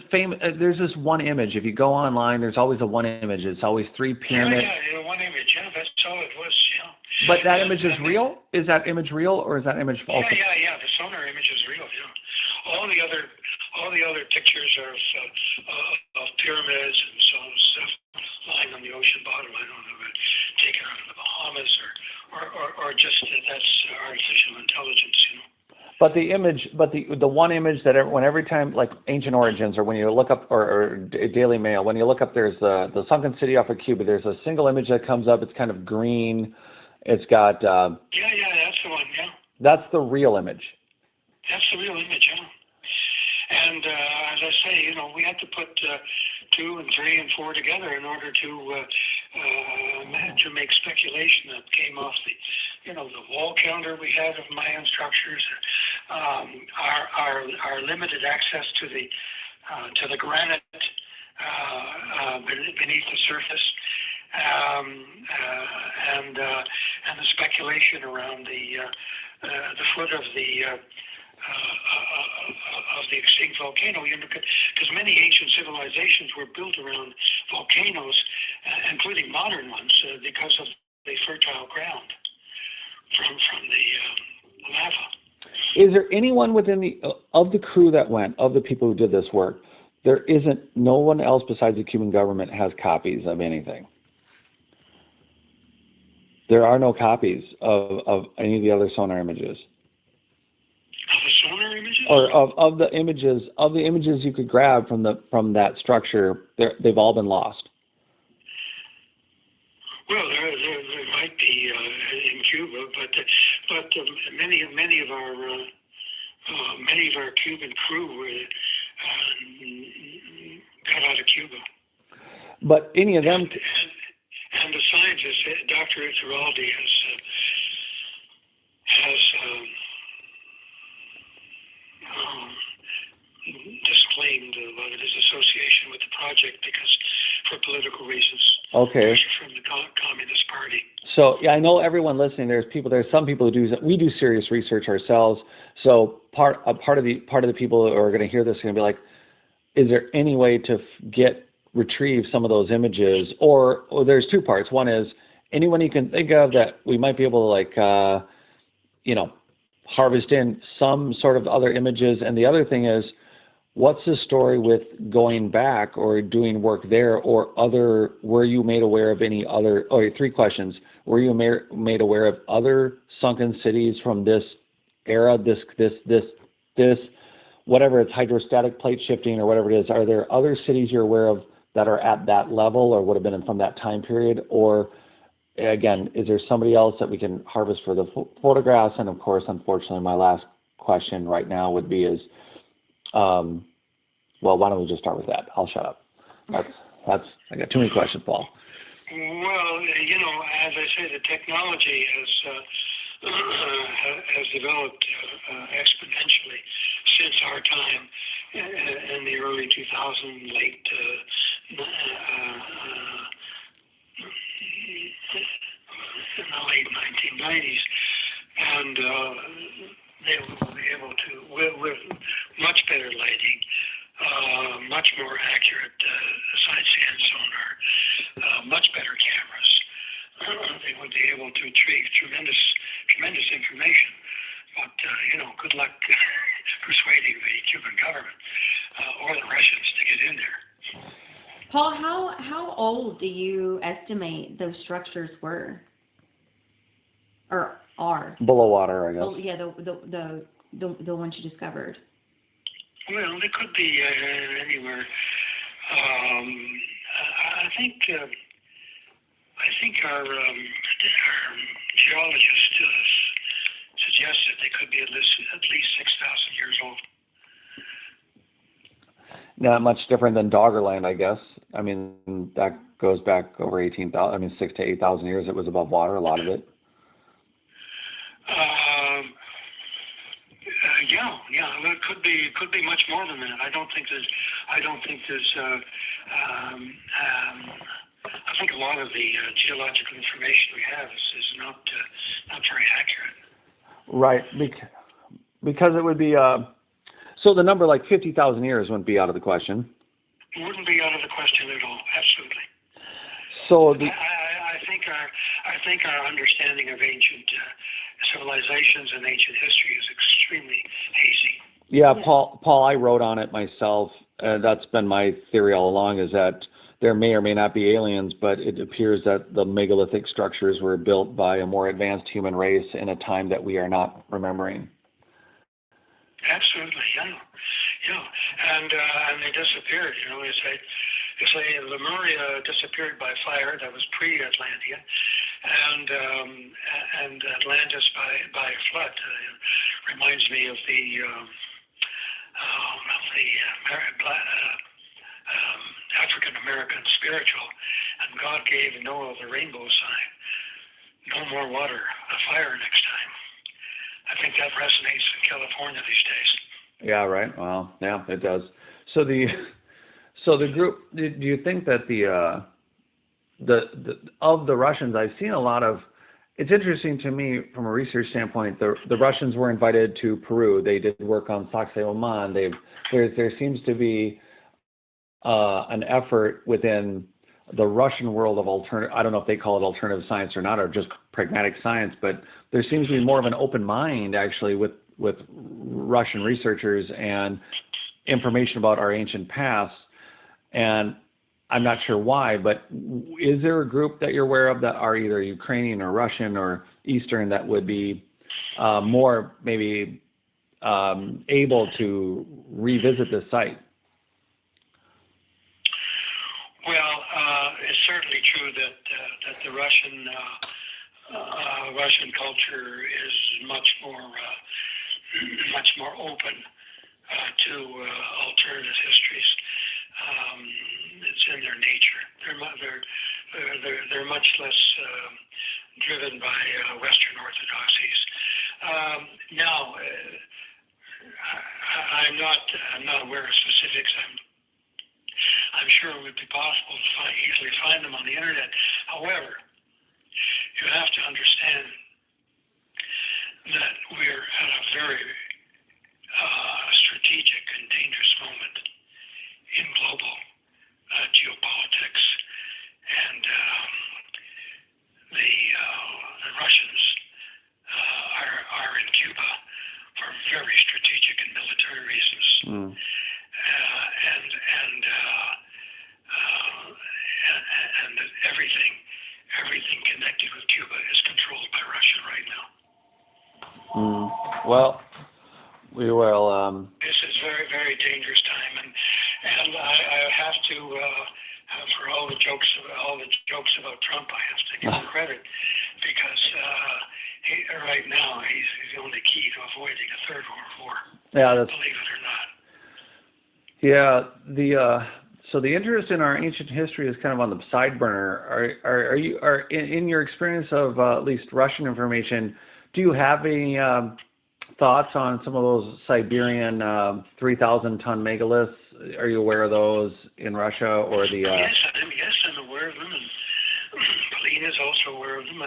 E: one image. If you go online, there's always a one image. It's always 3 pyramids.
C: Yeah, one image. Yeah, that's all it was. Yeah.
E: But that image is real? Is that image real, or is that image false?
C: Yeah. The sonar image is real. Yeah. All the other pictures are of pyramids and so stuff lying on the ocean bottom. I don't know, taken out of the Bahamas or just that's artificial intelligence.
E: But the image, the one image that every time, like Ancient Origins, or when you look up, or Daily Mail, when you look up, there's the sunken city off of Cuba. There's a single image that comes up. It's kind of green. It's got.
C: Yeah, that's the one. Yeah.
E: That's the real image.
C: That's the real image. Yeah. And as I say, we had to put 2 and 3 and 4 together in order to make speculation that came off the wall counter we had of Mayan structures, our limited access to the granite beneath the surface, and the speculation around the foot of the extinct volcano, because many ancient civilizations were built around volcanoes, including modern ones, because of the fertile ground from the lava.
E: Is there anyone within of the crew that went, of the people who did this work, no one else besides the Cuban government has copies of anything? There are no copies of any of the other sonar images.
C: Of the sonar images?
E: Or of the images you could grab from that structure, they've all been lost.
C: Well, there might be in Cuba, but many of our Cuban crew got out of Cuba.
E: But any of them.
C: And the scientist, Dr. Iturralde, has disclaimed his association with the project because for political reasons.
E: Okay.
C: From the Communist Party.
E: So yeah, I know everyone listening. There's some people who do. We do serious research ourselves. So part of the people who are going to hear this are going to be like, is there any way to retrieve some of those images? Or there's two parts. One is anyone you can think of that we might be able to harvest in some sort of other images. And the other thing is, what's the story with going back or doing work there or other? Were you made aware of any other? Oh, three questions. Were you made aware of other sunken cities from this era? This whatever it's hydrostatic plate shifting or whatever it is. Are there other cities you're aware of that are at that level or would have been from that time period? Or again, is there somebody else that we can harvest for the photographs? And of course, unfortunately, my last question right now would be well, why don't we just start with that? I'll shut up. That's I got too many questions, Paul.
C: Well, as I say, the technology has developed exponentially since our time in the early 2000s, in the late 1990s, and they will be able to, with much better lighting, much more accurate side scan sonar, much better cameras. They would be able to retrieve tremendous information. But good luck persuading the Cuban government or the Russians to get in there.
D: Paul, how old do you estimate those structures were, or are?
E: Below water, I guess.
D: Oh yeah, the ones you discovered.
C: Well, they could be anywhere. I think our geologists suggested they could be at least 6,000 years old.
E: Not much different than Doggerland, I guess. I mean, that goes back over 18,000. I mean, 6,000 to 8,000 years. It was above water, a lot of it. Yeah. Well, it could be much more than that. I think a lot of the geological information we have is not very accurate. Right, because it would be. So the number like 50,000 years wouldn't be out of the question.
C: It wouldn't be out of the question at all. Absolutely.
E: So
C: I think our understanding of ancient civilizations and ancient history is extremely hazy.
E: Yeah, Paul, I wrote on it myself. That's been my theory all along, is that there may or may not be aliens, but it appears that the megalithic structures were built by a more advanced human race in a time that we are not remembering.
C: Absolutely, yeah, and they disappeared. They say Lemuria disappeared by fire. That was pre-Atlantean, and Atlantis by flood. Reminds me of the African American spiritual, and God gave Noah the rainbow sign. No more water, a fire next time. I think that resonates in California these days.
E: Yeah, right. Well, yeah, it does. So the group. Do you think that the of the Russians? I've seen a lot of. It's interesting to me from a research standpoint. The Russians were invited to Peru. They did work on Sacsayhuaman. There seems to be an effort within the Russian world of alternative. I don't know if they call it alternative science or not, or just pragmatic science. But there seems to be more of an open mind actually with Russian researchers and information about our ancient past. And I'm not sure why, but is there a group that you're aware of that are either Ukrainian or Russian or Eastern that would be more maybe able to revisit this site?
C: Well, it's certainly true that the Russian culture is much more open to alternative histories. It's in their nature. They're much less driven by Western orthodoxies. Now, I'm not aware of specifics. I'm sure it would be possible to easily find them on the internet. However, you have to understand that we're at a very strategic and dangerous moment in global geopolitics, and the Russians are in Cuba for very strategic and military reasons. And that everything connected with Cuba is controlled by Russia right now.
E: Well, we will.
C: This is very, very dangerous time, and I have to, for all the jokes about Trump, I have to give him credit, because right now he's the only key to avoiding a third world war.
E: Yeah,
C: Believe it or not.
E: Yeah, so the interest in our ancient history is kind of on the side burner. Are you in your experience of at least Russian information? Do you have any thoughts on some of those Siberian 3,000-ton megaliths? Are you aware of those in Russia or the?
C: Yes, I'm aware of them, and Pauline is also aware of them.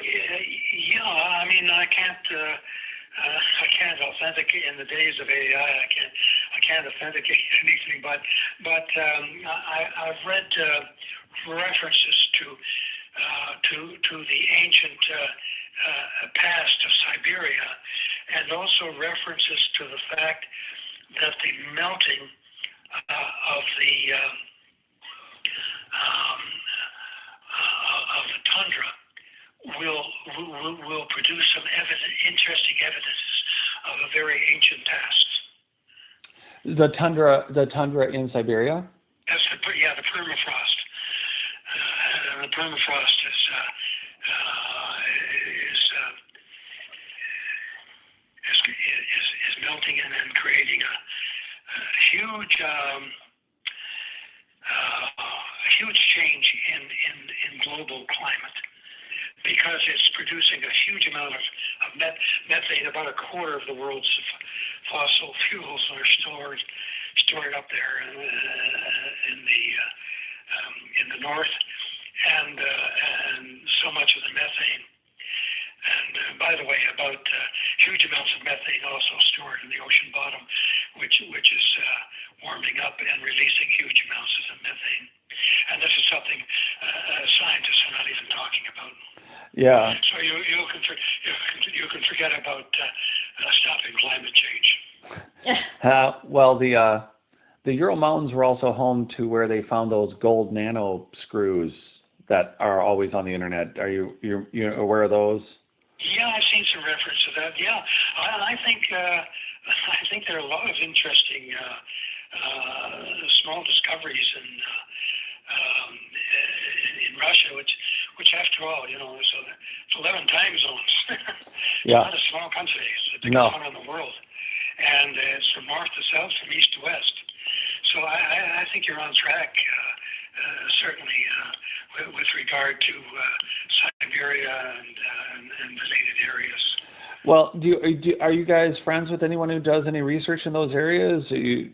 C: Yeah, I mean, I can't authenticate in the days of AI. I can't authenticate anything, but I've read references to the ancient past of Siberia, and also references to the fact that the melting of the tundra will produce some interesting evidences of a very ancient past.
E: The tundra in Siberia?
C: That's the permafrost. The permafrost is melting and then creating a huge change in global climate, because it's producing a huge amount of methane. About a quarter of the world's fossil fuels are stored up there in the north, and so much of the methane. And by the way, about huge amounts of methane also stored in the ocean bottom, which is warming up and releasing huge amounts of the methane. And this is something scientists are not even talking about.
E: Yeah.
C: So you can forget about stopping climate change.
E: Well, the Ural Mountains were also home to where they found those gold nano screws that are always on the internet. Are you aware of those?
C: Yeah, I've seen some reference to that. Yeah, I think there are a lot of interesting small discoveries in Russia, which after all, it's 11 time zones. It's not a small country. It's the biggest one in the world, and it's from north to south, from east to west. So I think you're on track, certainly with regard to Siberia and related areas.
E: Well, are you guys friends with anyone who does any research in those areas? Do you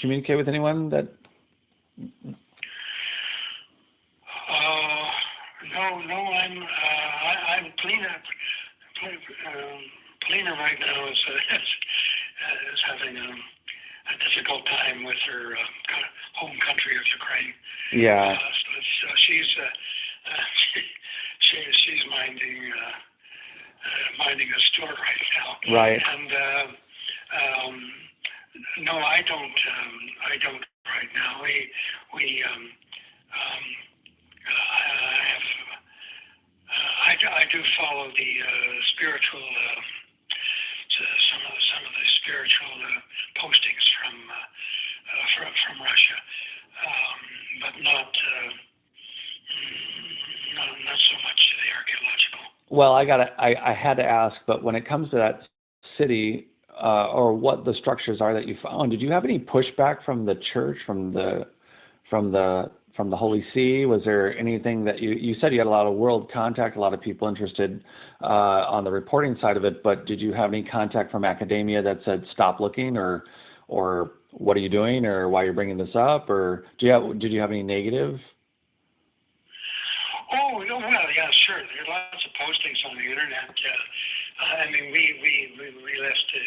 E: communicate with anyone that? No. I'm Polina right now is having a difficult time with her home country of Ukraine. Yeah.
C: So she's minding a store right now.
E: Right.
C: And no, I don't right now. I do follow the spiritual, some of the spiritual postings from Russia, but not so much the archaeological.
E: Well, I had to ask, but when it comes to that city, or what the structures are that you found, did you have any pushback from the church, from the Holy See? Was there anything that you said you had a lot of world contact, a lot of people interested on the reporting side of it, but did you have any contact from academia that said stop looking, or what are you doing, or why you're bringing this up, or did you have any negative?
C: Oh, well, yeah, sure. There are lots of postings on the internet. I mean, we left the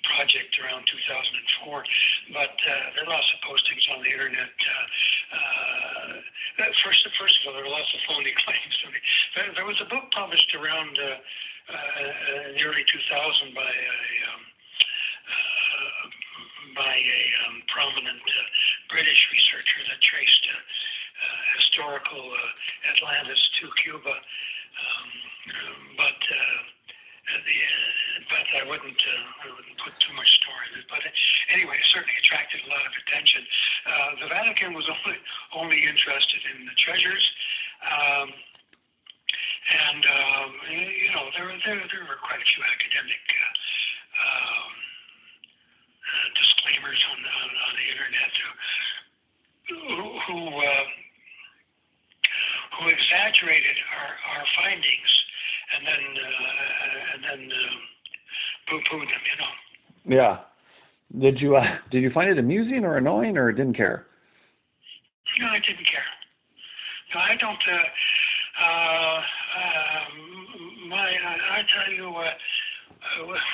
C: project around 2004, but there are lots of postings on the internet. First of all, there are lots of phony claims. There was a book published around in the early 2000 by a prominent British researcher that traced historical Atlantis to Cuba, but I wouldn't put too much store in it. But anyway, it certainly attracted a lot of attention. The Vatican was only interested in the treasures, and there were quite a few academic disclaimers on the internet who exaggerated our findings and then poo-pooed them,
E: Yeah. Did you find it amusing or annoying, or didn't care?
C: No, I didn't care. No, I don't. I tell you,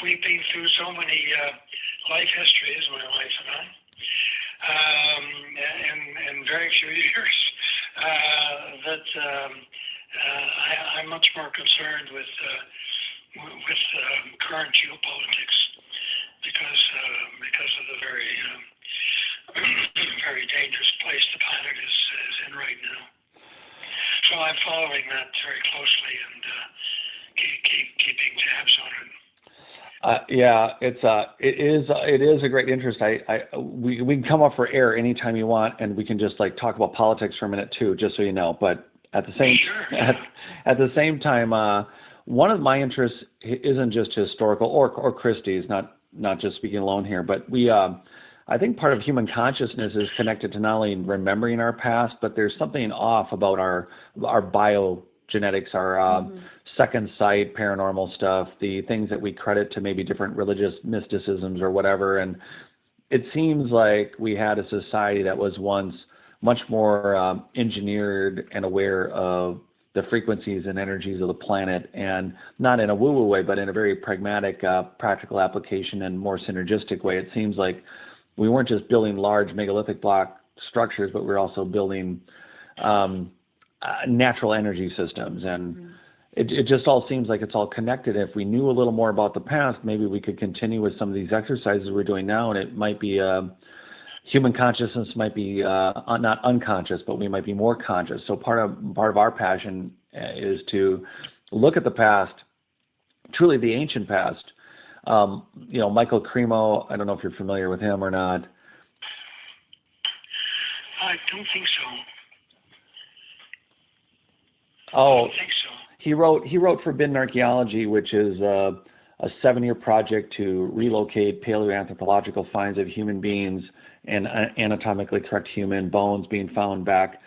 C: we've been through so many life histories, my wife and I, in very few years, that I'm much more concerned with current geopolitics because of the very very dangerous place the planet is in right now. So I'm following that very closely and keeping tabs on it.
E: Yeah, it is a great interest. We can come up for air anytime you want, and we can just talk about politics for a minute too, just so you know. But at the same at the same time, one of my interests isn't just historical or Kristi's, not just speaking alone here, but I think part of human consciousness is connected to not only remembering our past, but there's something off about our biogenetics, our second sight, paranormal stuff, the things that we credit to maybe different religious mysticisms or whatever. And it seems like we had a society that was once much more engineered and aware of the frequencies and energies of the planet, and not in a woo-woo way, but in a very pragmatic, practical application and more synergistic way. It seems like we weren't just building large megalithic block structures, but we were also building natural energy systems. And it just all seems like it's all connected. If we knew a little more about the past, maybe we could continue with some of these exercises we're doing now, and it might be human consciousness might be not unconscious, but we might be more conscious. So part of our passion is to look at the past, truly the ancient past. Michael Cremo, I don't know if you're familiar with him or not.
C: I don't think so.
E: Oh,
C: I don't think so.
E: He wrote Forbidden Archaeology, which is a 7-year project to relocate paleoanthropological finds of human beings and anatomically correct human bones being found back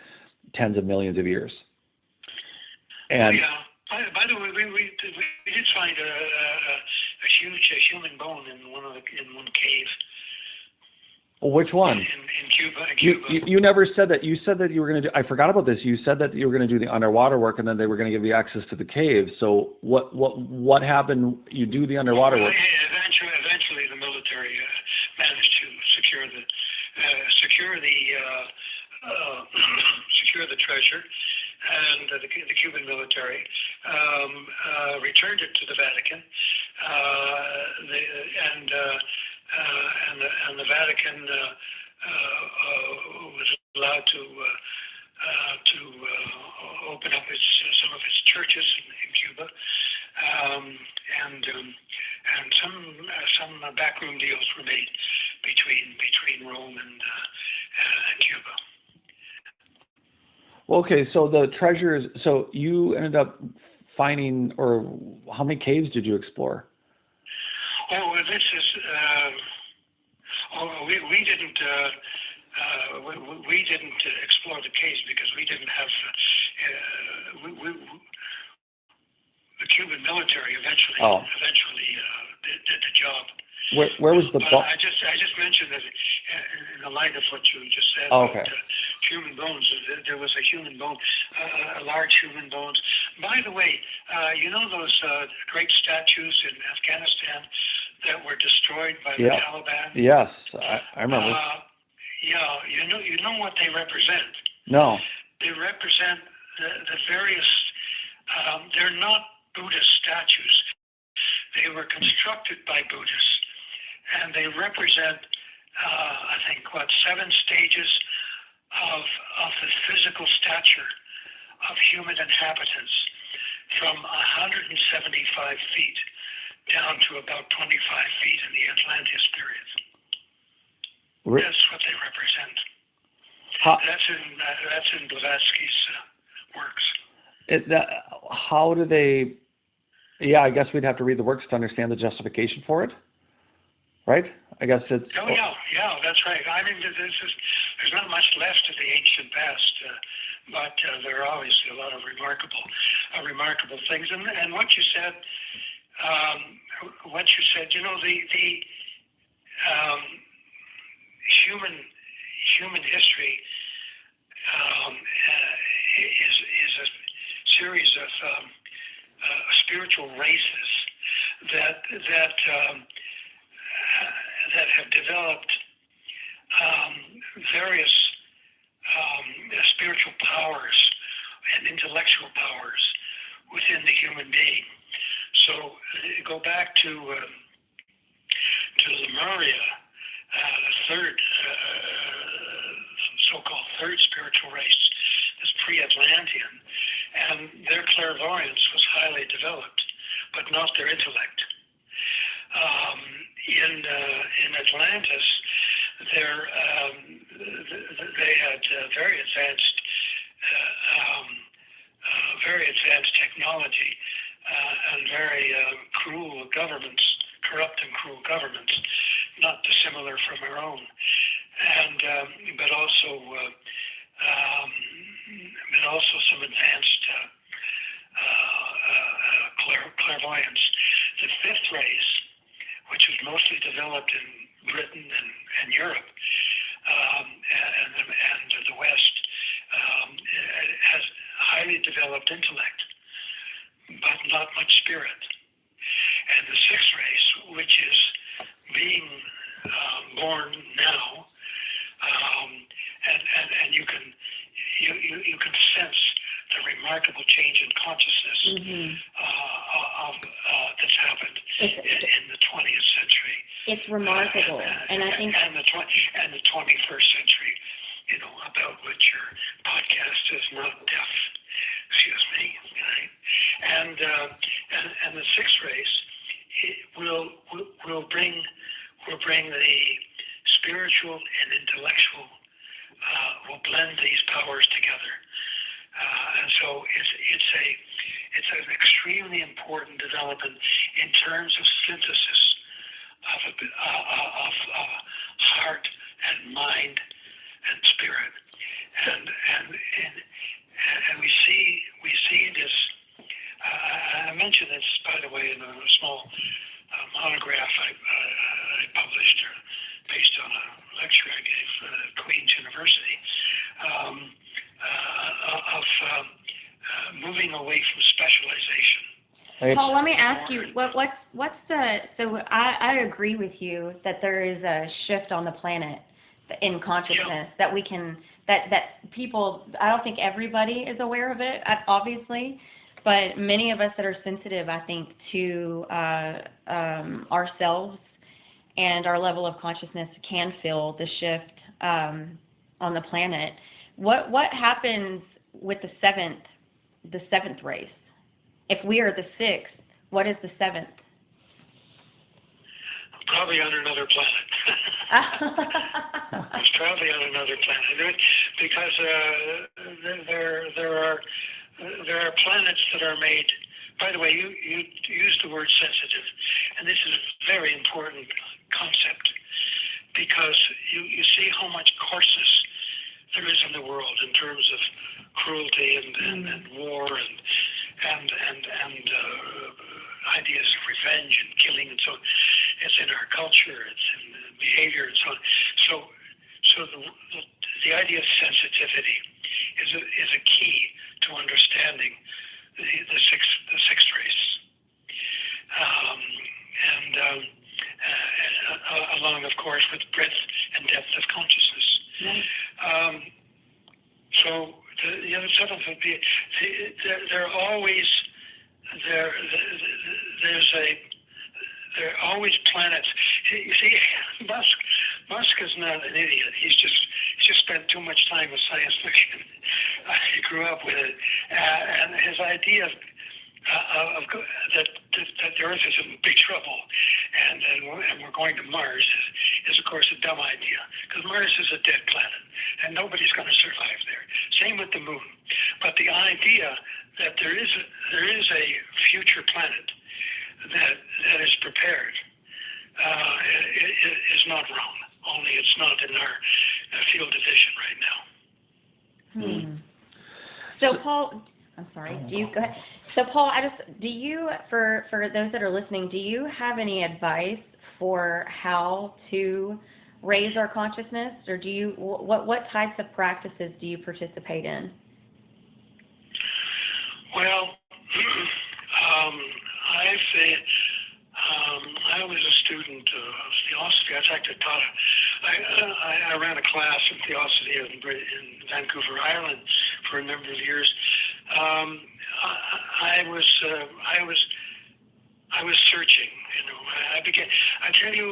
E: tens of millions of years. And
C: by the way, we did find a huge human bone in one cave.
E: Which one?
C: In Cuba.
E: You never said that. You said that you were going to do. I forgot about this. You said that you were going to do the underwater work, and then they were going to give you access to the cave. So what happened? You do the underwater work.
C: Eventually, the military managed to secure the treasure, and the Cuban military returned it to the Vatican, and the Vatican was allowed to open up some of its churches in Cuba, and some backroom deals were made between Rome and Cuba.
E: Well, okay, so the treasures. So you ended up finding, or how many caves did you explore?
C: Oh, this is. We didn't. We didn't explore the caves because we didn't have. The Cuban military eventually did the job.
E: Where was the?
C: But I just mentioned that in the light of what you just said
E: okay.
C: about human bones. There was a human bone, a large human bones. By the way, you know those great statues in Afghanistan that were destroyed by the Taliban?
E: Yes, I remember.
C: Yeah, you know what they represent.
E: No.
C: They represent the various. They're not Buddhist statues. They were constructed by Buddhists, and they represent, I think, 7 stages of the physical stature of human inhabitants, from 175 feet down to about 25 feet in the Atlantis period. That's what they represent. That's in Blavatsky's works.
E: How do they? Yeah, I guess we'd have to read the works to understand the justification for it, right? I guess it's.
C: Oh yeah, that's right. I mean, there's not much left of the ancient past, but there are obviously a lot of remarkable things. And what you said, you know, the human history is a series of spiritual races that have developed various spiritual powers and intellectual powers within the human being. So go back to Lemuria, the third so-called third spiritual race, this pre-Atlantean, and their clairvoyance was highly developed, but not their intellect. In Atlantis, they had very advanced technology and very cruel governments, corrupt and cruel governments, not dissimilar from our own, and but also some advanced clairvoyance. The fifth race, which was mostly developed in Britain and Europe and the West, has highly developed intellect, but not much spirit. And the sixth race, which is being born now, and you can sense the remarkable change in consciousness that's happened in the 20th century.
D: It's remarkable, and I think
C: the 21st century, you know, about which your podcast is not deaf. Excuse me, right? And the sixth race will bring the spiritual and intellectual, will blend these powers together. And so it's an extremely important development in terms of synthesis of heart and mind and spirit, and we see this. I mentioned this, by the way, in a small monograph I published based on a lecture I gave at Queen's University of moving away from specialization.
D: Paul, let me ask you, what's the, so I agree with you that there is a shift on the planet in consciousness that we can, that people, I don't think everybody is aware of it, obviously, but many of us that are sensitive, I think, to ourselves and our level of consciousness can feel the shift. on the planet. What happens with the seventh race? If we are the sixth, what is the seventh?
C: Probably on another planet. It's probably on another planet because there are planets that are made. By the way, you used the word sensitive, and this is a very important concept because you see how much coarseness there is in the world in terms of cruelty and war and ideas of revenge and killing and so on. It's in our culture, it's in behavior and so on. So the idea of sensitivity is a key to understanding the sixth race, along, of course, with breadth and depth of consciousness. So the seventh would be there are always planets. You see, Musk is not an idiot. He's just spent too much time with science fiction. He grew up with it, and his idea that the Earth is in big trouble and we're going to Mars is of course a dumb idea, because Mars is a dead planet and nobody's going to survive there. Same with the moon. But the idea that there is a future planet that is prepared is not wrong. Only it's not in our field of vision right now.
D: So Paul, I'm sorry. Do you go ahead? So Paul, do you, for those that are listening, do you have any advice for how to raise our consciousness, or do you what types of practices do you participate in?
C: Well, I was a student of theosophy. In fact, I ran a class in theosophy in Vancouver, Ireland, for a number of years. I was searching. I tell you,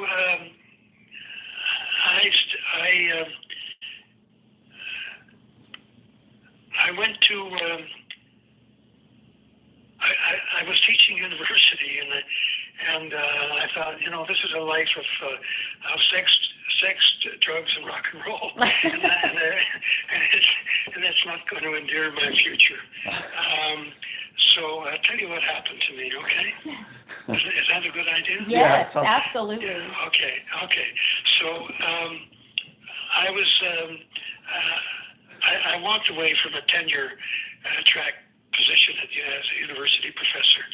C: I went to. I was teaching university, and I thought, this is a life of sex, drugs, and rock and roll, and it's not going to endure my future. So I'll tell you what happened to me. Okay, is that a good idea?
D: Yes, absolutely.
C: Yeah, okay. So I was. I walked away from a tenure track position as a university professor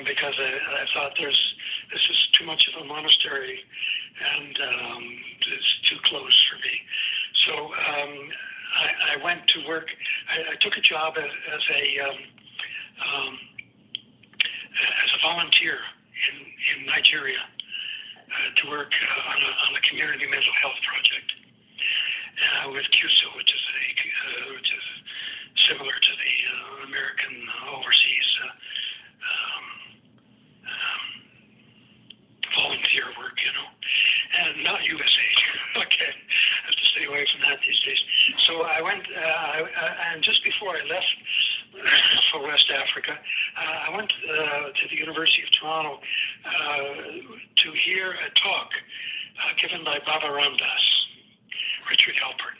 C: because I thought this is too much of a monastery and it's too close for me. So I went to work. I took a job as a volunteer in Nigeria to work on a community mental health project with CUSO, which is similar to the American overseas volunteer work, and not USAID. Okay, I have to stay away from that these days. So I went, and just before I left for West Africa, I went to the University of Toronto to hear a talk given by Baba Ramdas, Richard Alpert.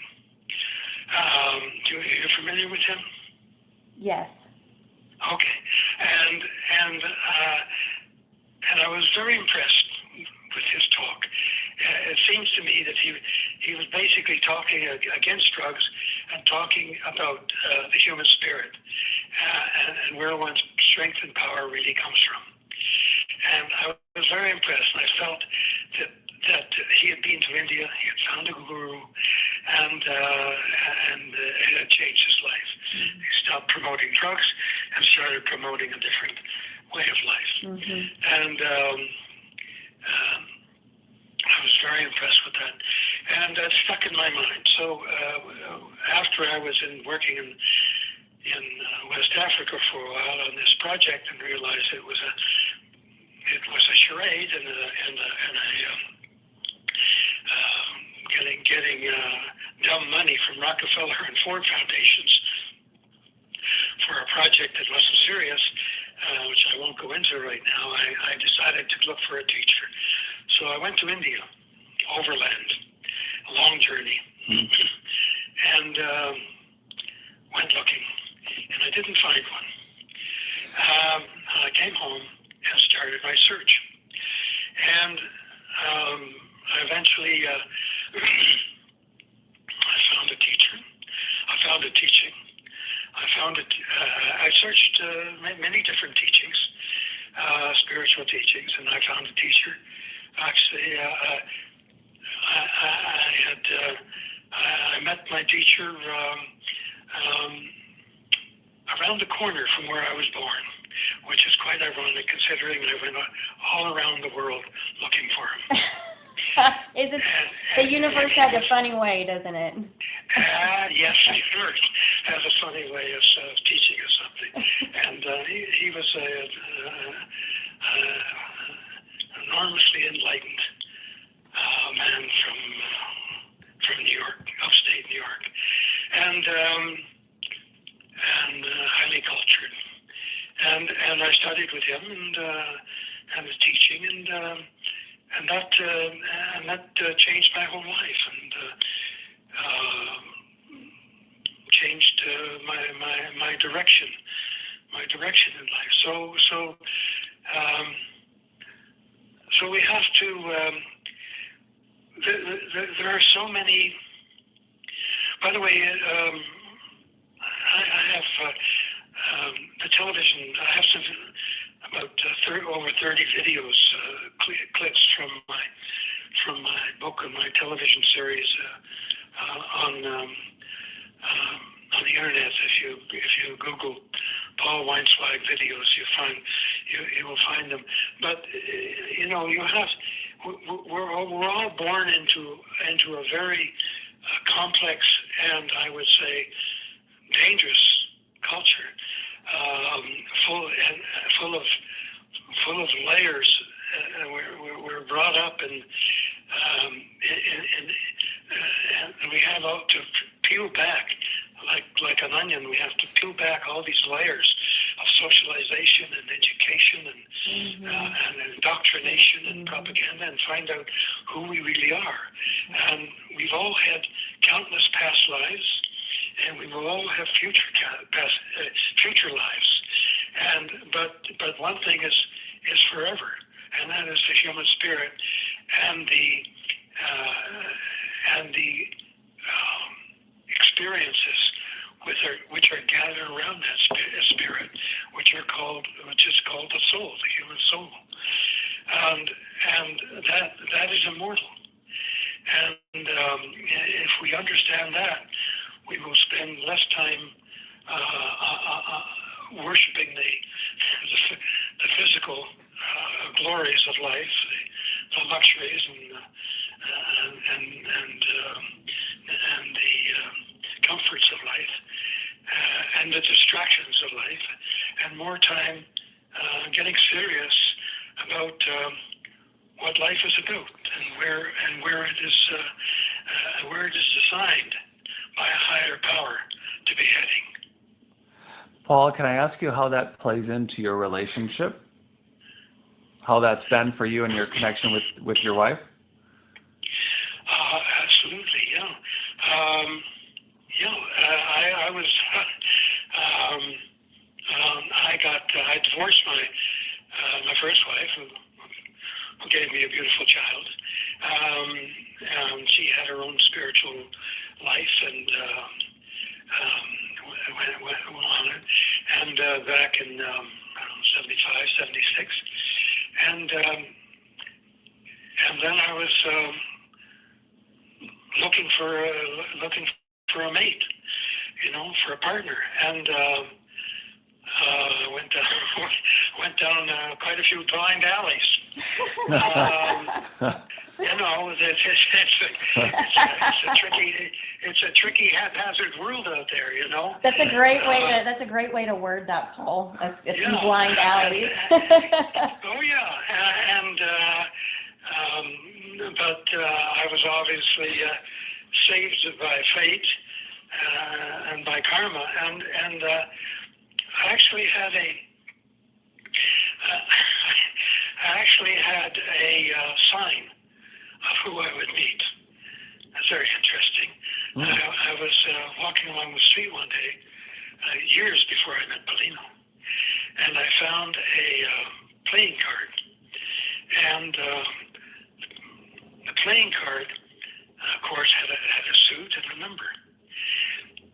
C: You're familiar with him?
D: Yes.
C: Okay, and I was very impressed with his talk. It seems to me that he was basically talking against drugs and talking about the human spirit and where one's strength and power really comes from. And I was very impressed, and I felt that he had been to India, he had found a guru, and it had changed his life. He stopped promoting drugs and started promoting a different way of life. And I was very impressed with that, and that stuck in my mind. So after I was working in West Africa for a while on this project, and realized it was a charade and a getting dumb money from Rockefeller and Ford foundations for a project that wasn't serious, which I won't go into right now, I decided to look for a teacher. So I went to India, overland, a long journey, and went looking, and I didn't find one. I came home and started my search, and I eventually I found a teacher. I found a teaching. I searched many different teachings, spiritual teachings, and I found a teacher. Actually, I met my teacher around the corner from where I was born, which is quite ironic considering I went all around the world looking for him.
D: The universe has a funny way, doesn't it?
C: Yes, the universe has a funny way of teaching us something. And he was enormously enlightened man from New York, upstate New York, and highly cultured. And I studied with him and his teaching, and that changed my whole life and changed my direction in life. So we have to. There are so many. By the way, I have the television. I have some about over 30 videos, clips from my book and my television series on the internet. If you Google Paul Weinzweig videos, you will find them. But we're all born into a very complex and I would say dangerous culture, full of layers. We're brought up and we have to peel back like an onion. We have to peel back all these layers of socialization and education and indoctrination and propaganda and find out who we really are. And we've all had countless past lives, and we will all have future lives. But one thing is forever, and that is the human spirit and the experiences which are gathered around that spirit, which is called the soul, the human soul, and that is immortal. And if we understand that, we will spend less time worshiping the physical glories of life, the luxuries and the comforts of life, and the distractions of life, and more time getting serious about what life is about and where it is designed by a higher power to be heading.
E: Paul, can I ask you how that plays into your relationship? How that's been for you and your connection with your wife?
C: Absolutely, yeah. I was. I divorced my first wife, who gave me a beautiful child. She had her own spiritual life and went on it. And back in 75, 76, and then I was looking for a mate, for a partner, and went down quite a few blind alleys. It's a tricky haphazard world out there.
D: That's a great way to word that, Paul. It's blind alleys.
C: Oh yeah, but I was obviously saved by fate and by karma, and I actually had a sign of who I would meet. That's very interesting. I was walking along the street one day, years before I met Paulina, and I found a playing card. And the playing card, of course, had a suit and a number.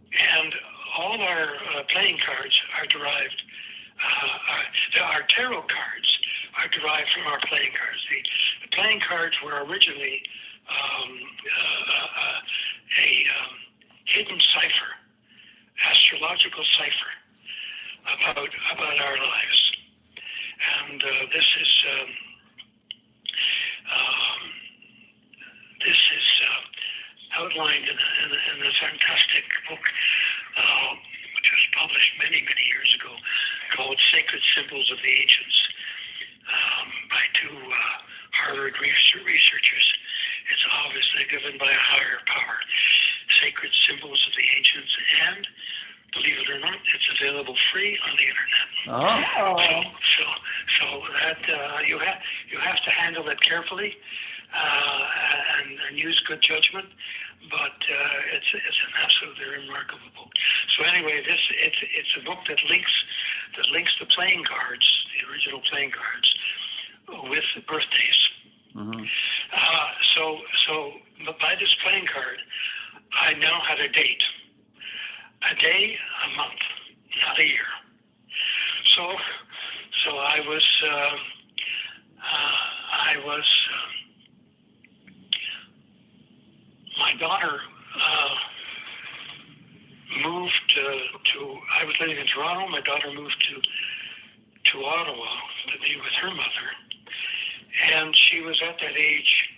C: And all our playing cards are derived, our tarot cards are derived from our playing cards. The playing cards were originally a hidden cipher, astrological cipher about our lives. And this is outlined in a fantastic book which was published many years ago, called Sacred Symbols of the Ancients, by two Harvard researchers. It's obviously given by a higher power. Sacred Symbols of the Ancients, and believe it or not, it's available free on the internet.
E: Oh.
C: So that you have to handle it carefully and use good judgment. But it's an absolutely remarkable book. So anyway, it's a book that links the playing cards, the original playing cards, with birthdays. Mm-hmm. So by this playing card, I now had a date, a day, a month, not a year. So I was my daughter moved to. I was living in Toronto. My daughter moved to Ottawa to be with her mother, and she was at that age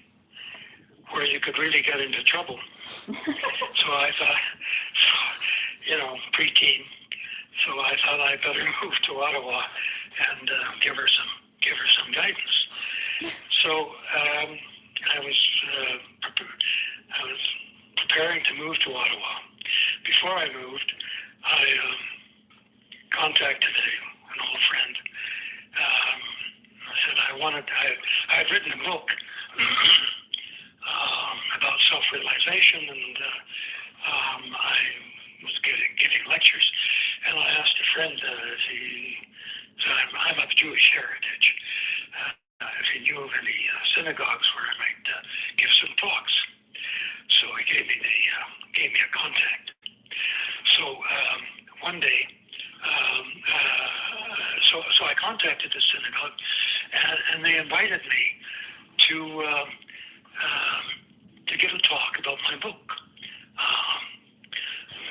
C: where you could really get into trouble. So I thought, preteen. So I thought I'd better move to Ottawa and give her some guidance. So I was preparing to move to Ottawa. Before I moved, I contacted an old friend. I said I had written a book about self-realization, and I was giving lectures, and I asked a friend if he said, I'm of Jewish heritage, if he knew of any synagogues where I might give some talks. So he gave me a contact. So one day, so I contacted the synagogue, and they invited me to give a talk about my book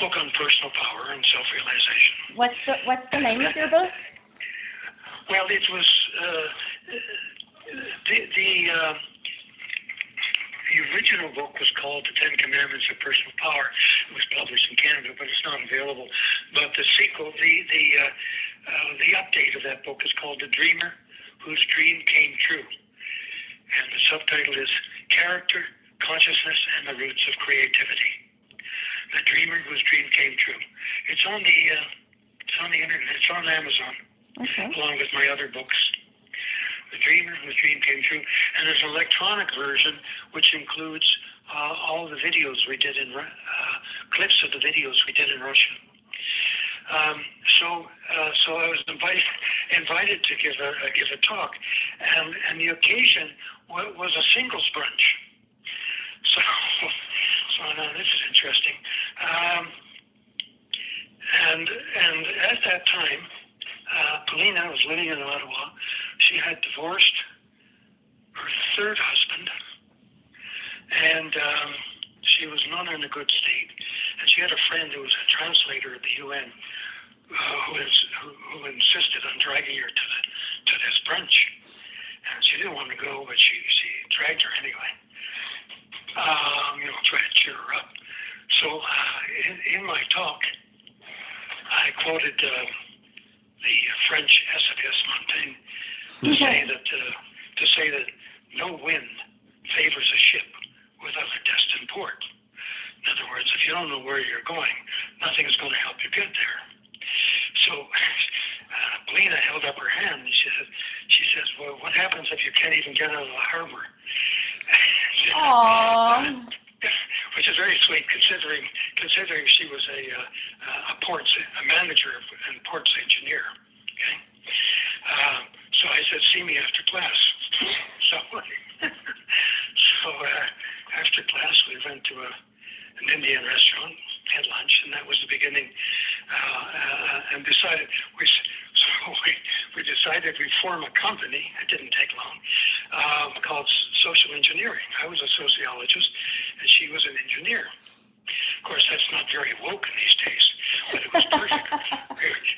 C: on personal power and self-realization.
D: What's the name of your book?
C: Well, it was the original book was called The 10 Commandments of Personal Power. It was published in Canada, but it's not available. But the sequel, the update of that book is called The Dreamer Whose Dream Came True. And the subtitle is Character, Consciousness, and the Roots of Creativity. The Dreamer Whose Dream Came True. It's on the internet. It's on Amazon, along with my other books. The Dreamer Whose Dream Came True. And there's an electronic version which includes all the videos we did clips of the videos we did in Russia. So I was invited to give a talk, and the occasion was a singles brunch. So this is interesting. And at that time, Paulina was living in Ottawa. She had divorced her third husband, and she was not in a good state. And she had a friend who was a translator at the UN who insisted on dragging her to this brunch. And she didn't want to go, but she dragged her anyway. Try to cheer her up. So in my talk, I quoted the French essayist Montaigne to say that no wind favors a ship without a destined port. happens if you can't even get out of the harbor?
D: Aww.
C: Which is very sweet, considering she was a manager and ports engineer. Okay, so I said, see me after class. So after class we went to an Indian restaurant, had lunch, and that was the beginning. And we decided we'd form a company. It didn't take long, called Social Engineering. I was a sociologist, and she was an engineer. Of course, that's not very woke in these days, but it was perfect.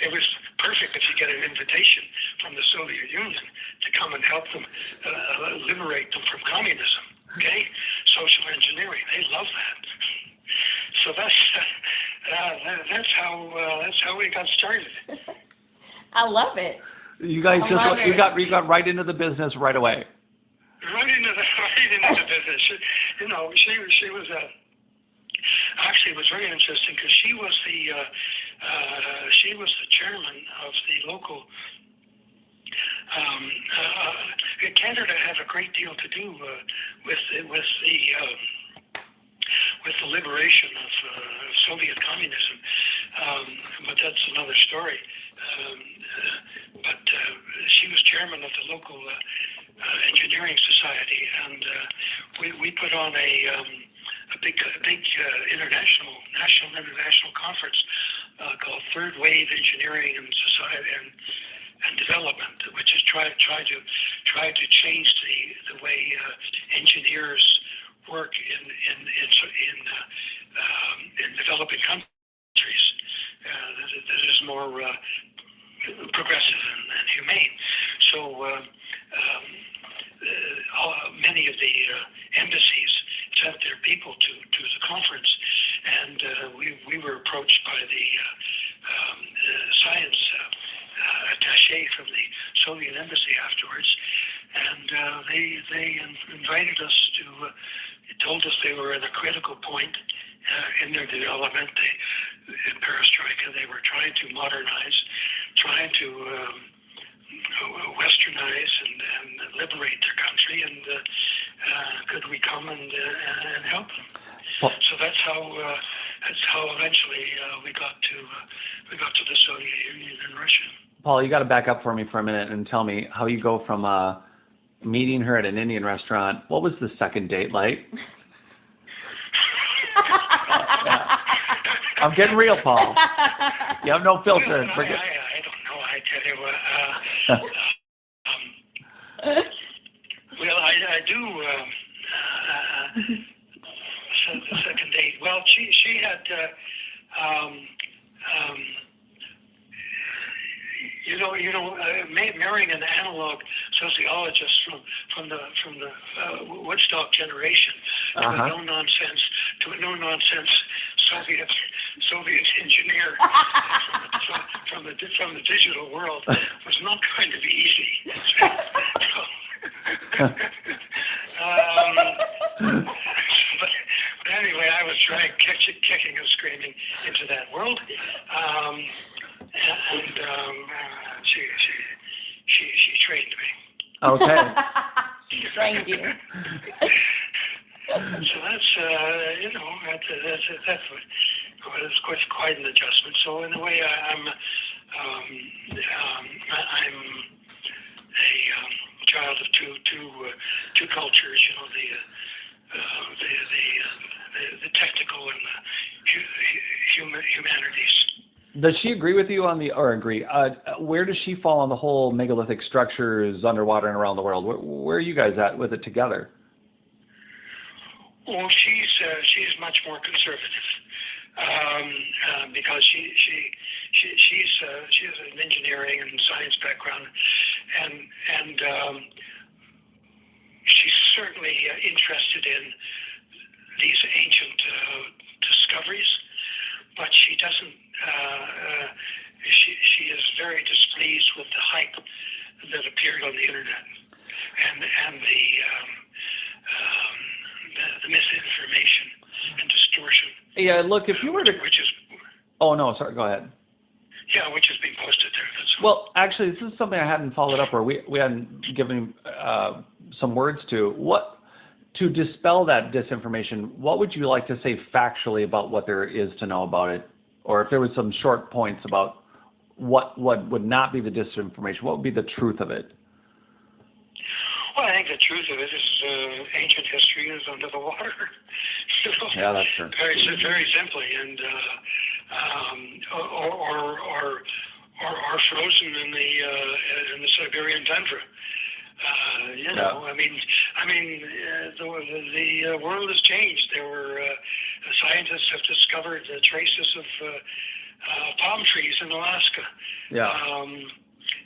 C: It was perfect if you get an invitation from the Soviet Union to come and help them liberate them from communism. Okay, social engineering. They love that. So that's how we got started.
D: I love it.
E: You guys you got right into the business right away.
C: Right into the business. She was actually, it was very interesting because she was the chairman of the local. Canada had a great deal to do with the liberation of Soviet communism, but that's another story. But she was chairman of the local engineering society, and we put on a big international conference called Third Wave Engineering and Society and Development, which is try to change the way engineers work in developing countries that is more progressive and humane. So many of the embassies sent their people to the conference, and we were approached by the science attaché from the Soviet embassy afterwards, and they invited us to. Told us they were at a critical point in their development. In perestroika, they were trying to modernize, trying to westernize and liberate their country, and could we come and help them? So that's how eventually we got to the Soviet Union and Russia.
E: Paul, you got to back up for me for a minute and tell me how you go from meeting her at an Indian restaurant. What was the second date like? I'm getting real, Paul. You have no filter.
C: I don't know. I tell you what. Well, I do. The second date. Well, she had. Marrying an analog sociologist from the Woodstock generation to a no nonsense Soviet engineer from the digital world was not going to be easy. But anyway, I was dragged kicking and screaming into that world. And she trained me.
E: Okay.
D: She trained you.
C: So that's that's quite an adjustment. So in a way, I'm a child of two cultures. The technical and the humanities.
E: Does she agree with you where does she fall on the whole megalithic structures underwater and around the world? Where are you guys at with it together?
C: Well, she's much more conservative because she has an engineering and science background, and she's certainly interested in these ancient discoveries, but she doesn't. She is very displeased with the hype that appeared on the internet and the misinformation and distortion.
E: Yeah, look, if you were to.
C: Which is.
E: Oh no, sorry. Go ahead.
C: Yeah, which is being posted there. That's
E: Well, actually, this is something I hadn't followed up, or we hadn't given some words to. To dispel that disinformation, what would you like to say factually about what there is to know about it? Or if there was some short points about what would not be the disinformation, what would be the truth of it?
C: Well, I think the truth of it is ancient history is under the water.
E: Yeah, that's true.
C: Very simply, and or frozen in the Siberian tundra. The world has changed. There were scientists have discovered traces of palm trees in Alaska.
E: Yeah.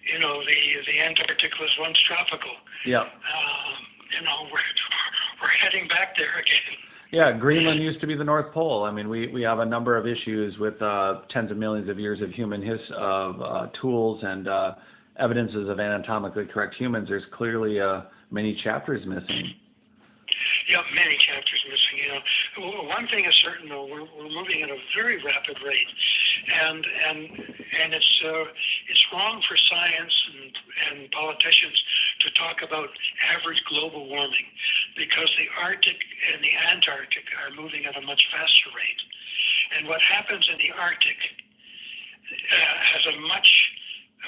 C: The Antarctic was once tropical.
E: Yeah.
C: We're heading back there again.
E: Yeah, Greenland used to be the North Pole. I mean, we have a number of issues with tens of millions of years of human tools and evidences of anatomically correct humans. There's clearly many chapters missing.
C: Yeah, many chapters missing. One thing is certain though, we're moving at a very rapid rate, and it's wrong for science and politicians to talk about average global warming, because the Arctic and the Antarctic are moving at a much faster rate, and what happens in the Arctic has a much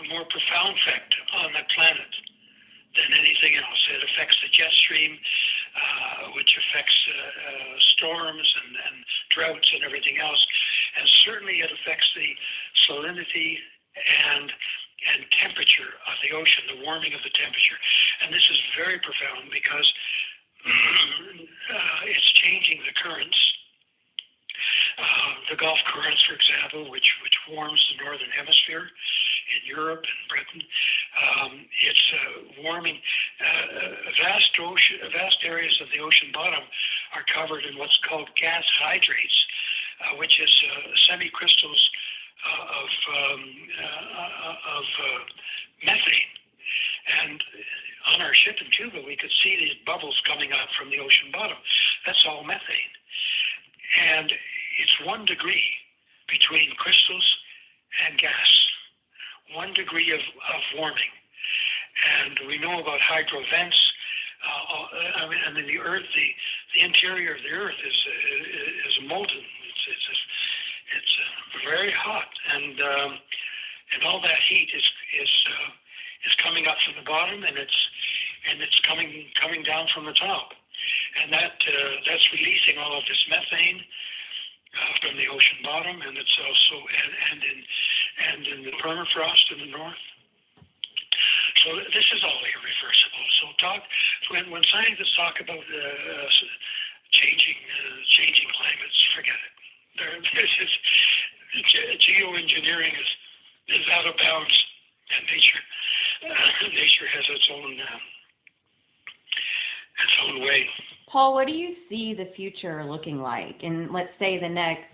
C: more profound effect on the planet than anything else. It affects the jet stream, which affects storms and droughts and everything else. And certainly it affects the salinity and temperature of the ocean, the warming of the temperature. And this is very profound because it's changing the currents. The Gulf currents, for example, which warms the northern hemisphere in Europe and Britain, it's warming. Vast areas of the ocean bottom are covered in what's called gas hydrates, which is semi-crystals of methane. And on our ship in Cuba, we could see these bubbles coming out from the ocean bottom. That's all methane. And it's 1 degree between crystals and gas, 1 degree of warming. And we know about hydro vents. The Earth, the interior of the Earth is molten. It's very hot, and all that heat is coming up from the bottom, and it's coming down from the top, and that's releasing all of this methane from the ocean bottom, and it's also and in the permafrost in the north. So this is all irreversible. So when scientists talk about changing climates, forget it. This is geoengineering is out of bounds, and nature has its own way.
D: Paul, what do you see the future looking like in, let's say, the next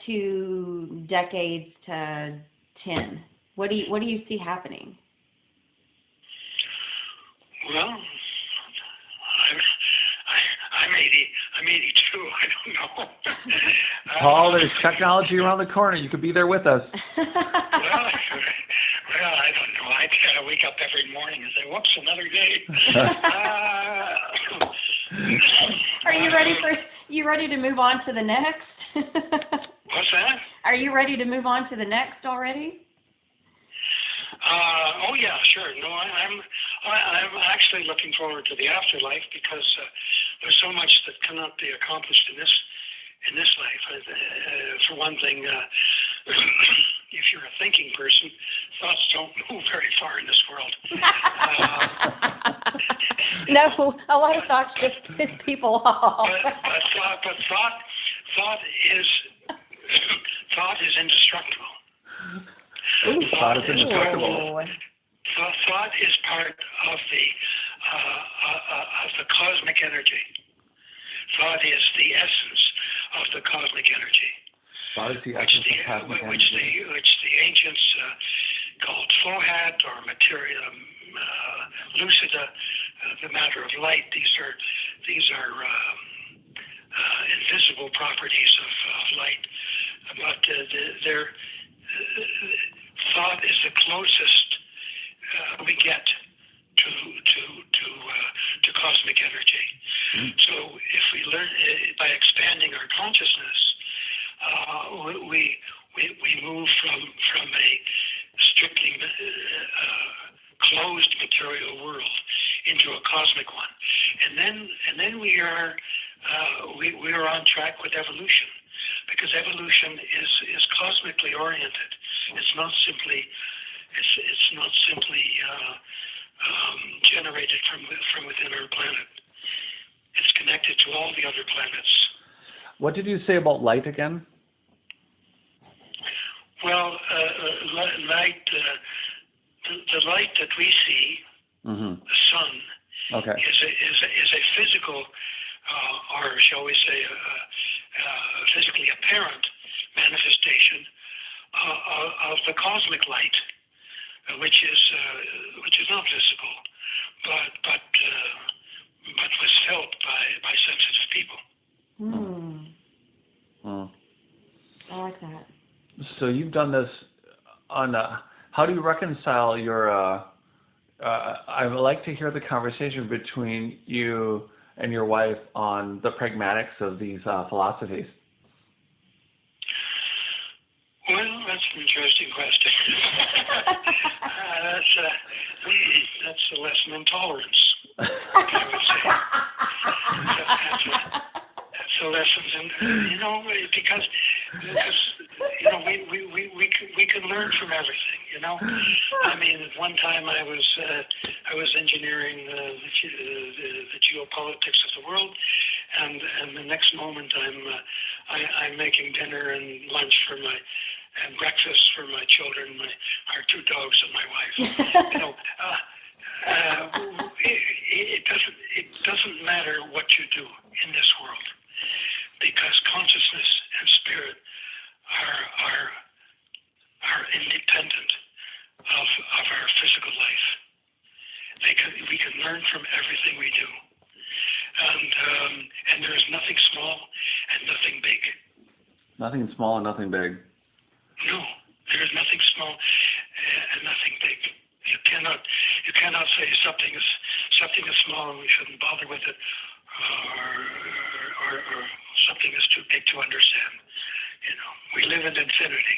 D: 2 decades to 10? What do you see happening?
C: Well, I'm 82. I don't know.
E: Paul, there's technology around the corner. You could be there with us.
C: Well, I don't know. I wake up every morning and say, "Whoops, another day."
D: Are you ready to move on to the next?
C: What's that?
D: Are you ready to move on to the next already?
C: Oh yeah, sure. No, I'm actually looking forward to the afterlife, because there's so much that cannot be accomplished in this life. For one thing, if you're a thinking person, thoughts don't move very far in this world.
D: No, a lot of thoughts just piss people off.
C: But thought is indestructible.
E: Ooh, thought is indestructible.
C: Thought is part of the cosmic energy. Thought is the essence of the cosmic energy.
E: Thought is the essence of cosmic energy.
C: Which the ancients called flohat, or materia lucida, the matter of light. These are invisible properties of light, but thought is the closest we get to cosmic energy. So if we learn by expanding our consciousness, we move from a strictly closed material world into a cosmic one, and then we are on track with evolution, because evolution is cosmically oriented. It's not simply generated from within our planet. It's connected to all the other planets.
E: What did you say about light again?
C: Well, light, the light that we see, the sun,
E: Okay.
C: is a physical, or shall we say, physically apparent manifestation of the cosmic light, which is not visible, but was felt by sensitive people.
D: I like that.
E: So you've done this on how do you reconcile your I would like to hear the conversation between you and your wife on the pragmatics of these philosophies.
C: Well, that's an interesting question. That's a lesson in tolerance, I would say. That's a lesson in, because we can learn from everything. I mean, at one time I was engineering the geopolitics of the world, and the next moment I'm making dinner and lunch and breakfast for my children, our two dogs, and my wife. It doesn't matter what you do in this world, because consciousness and spirit are independent of our physical life. We can learn from everything we do, and there is nothing small and nothing big.
E: Nothing small and nothing big.
C: No, there is nothing small and nothing big. You cannot say something is small and we shouldn't bother with it, or something is too big to understand. We live in infinity.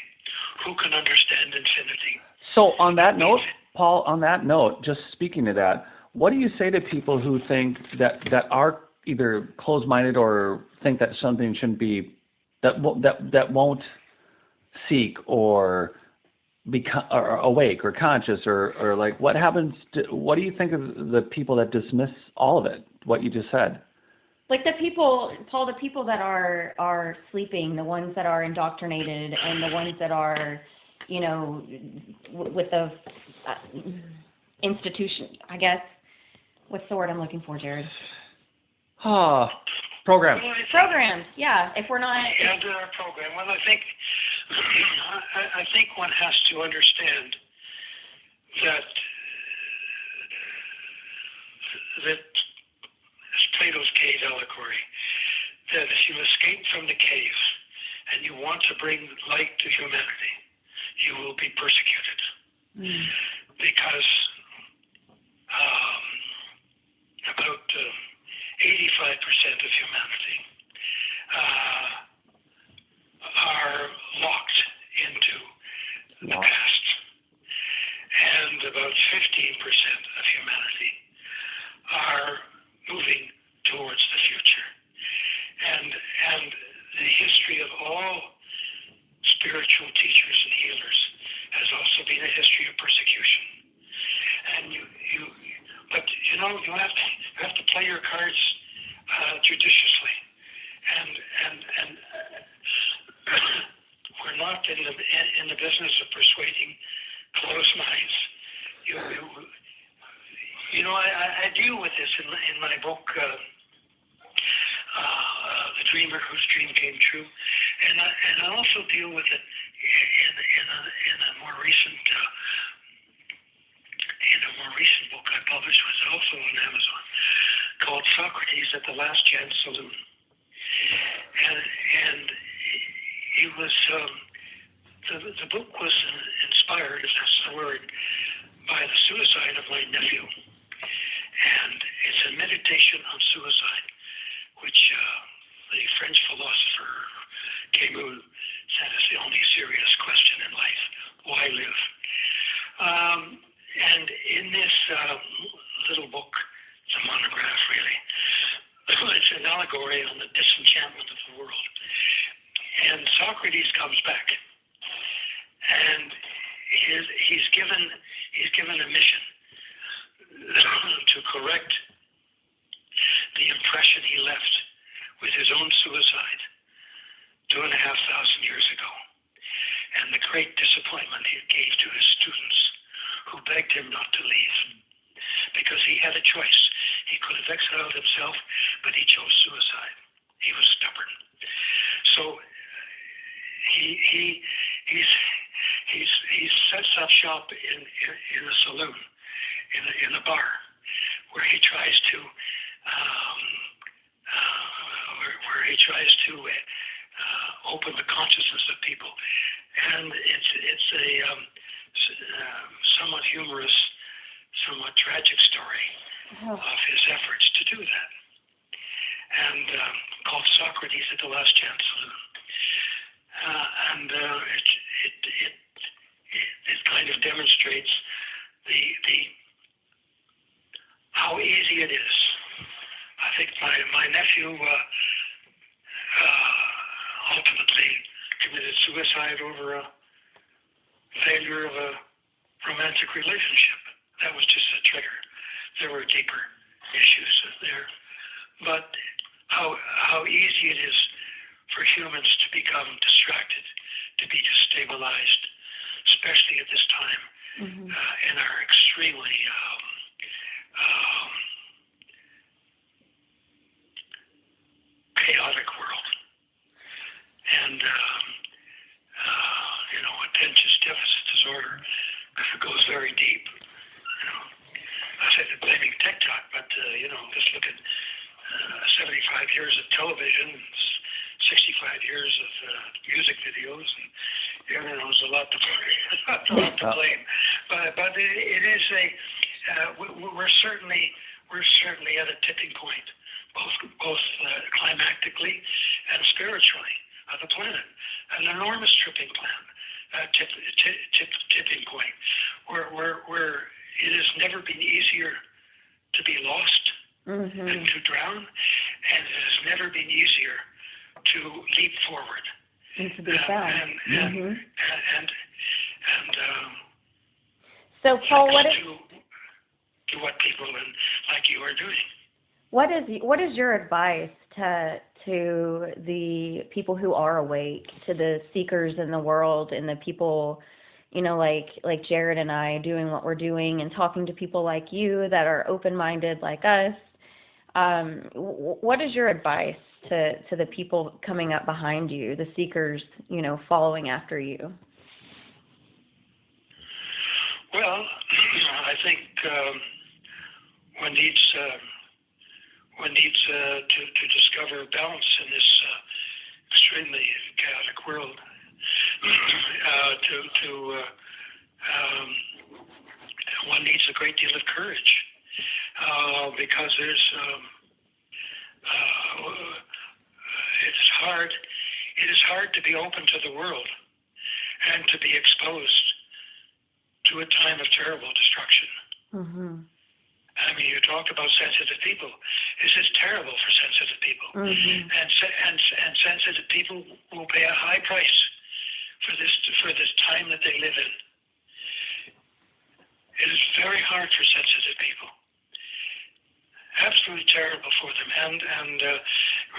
C: Who can understand infinity?
E: So on that note, Paul, just speaking to that, what do you say to people who think that are either closed-minded or think that something shouldn't be, that won't seek or become or awake or conscious or like, what do you think of the people that dismiss all of it, what you just said?
D: Like the people, Paul, the people that are sleeping, the ones that are indoctrinated, and the ones that are, with the institution, I guess. What's the word I'm looking for, Jared?
E: Programs.
D: Programs, yeah. If we're not...
C: Yeah, there are programs. Well, I think one has to understand that Plato's cave allegory, that if you escape from the cave and you want to bring light to humanity, you will be persecuted. Because about 85% of humanity are locked into the past, and about 15% of humanity are moving towards the future. And the history of all spiritual teachers and healers has also been a history of persecution. And you have to play your cards judiciously. And we're not in the business of persuading closed minds. I deal with this in my book, The Dreamer Whose Dream Came True, and I also deal with it in a more recent book I published, was also on Amazon, called Socrates at the Last Chance Saloon. And it was the book was inspired inspired, if that's the word, by the suicide of my nephew. And it's a meditation on suicide, which the French philosopher Camus said is the only serious question in life: why live? And in this little book, it's a monograph really, it's an allegory on the disenchantment of the world. And Socrates comes back, and he's given a mission to correct the impression he left with his own suicide 2,500 years ago, and the great disappointment he gave to his students, who begged him not to leave, because he had a choice. He could have exiled himself, but he chose suicide. He was stubborn. So he sets up shop in a saloon, in a bar, where he tries to open the consciousness of people, and it's a somewhat humorous, somewhat tragic story of his efforts to do that, and called Socrates at the Last Chance Saloon. It kind of demonstrates the how easy it is. I think my nephew ultimately committed suicide over a failure of a romantic relationship. That was just a trigger. There were deeper issues there, but how easy it is for humans to become distracted, to be destabilized, especially at this time in our extremely chaotic world. And attention deficit disorder goes very deep. I said they're blaming TikTok, but just look at 75 years of television, 65 years of music videos, and there's a lot to blame. But it is we're certainly at a tipping point, both climactically and spiritually, of the planet. An enormous tipping point, where it has never been easier to be lost and to drown, and it has never been easier to leap forward
D: and to be found.
C: So,
D: Paul,
C: do what people like you are doing.
D: What is your advice to the people who are awake, to the seekers in the world, and the people, like Jared and I, doing what we're doing and talking to people like you that are open-minded like us? What is your advice to the people coming up behind you, the seekers, following after you?
C: Well, I think one needs to discover balance in this extremely chaotic world. One needs a great deal of courage, because it is hard to be open to the world and to be exposed to a time of terrible destruction. I mean, you talk about sensitive people. This is terrible for sensitive people, and sensitive people will pay a high price for this time that they live in. It is very hard for sensitive people. Absolutely terrible for them, and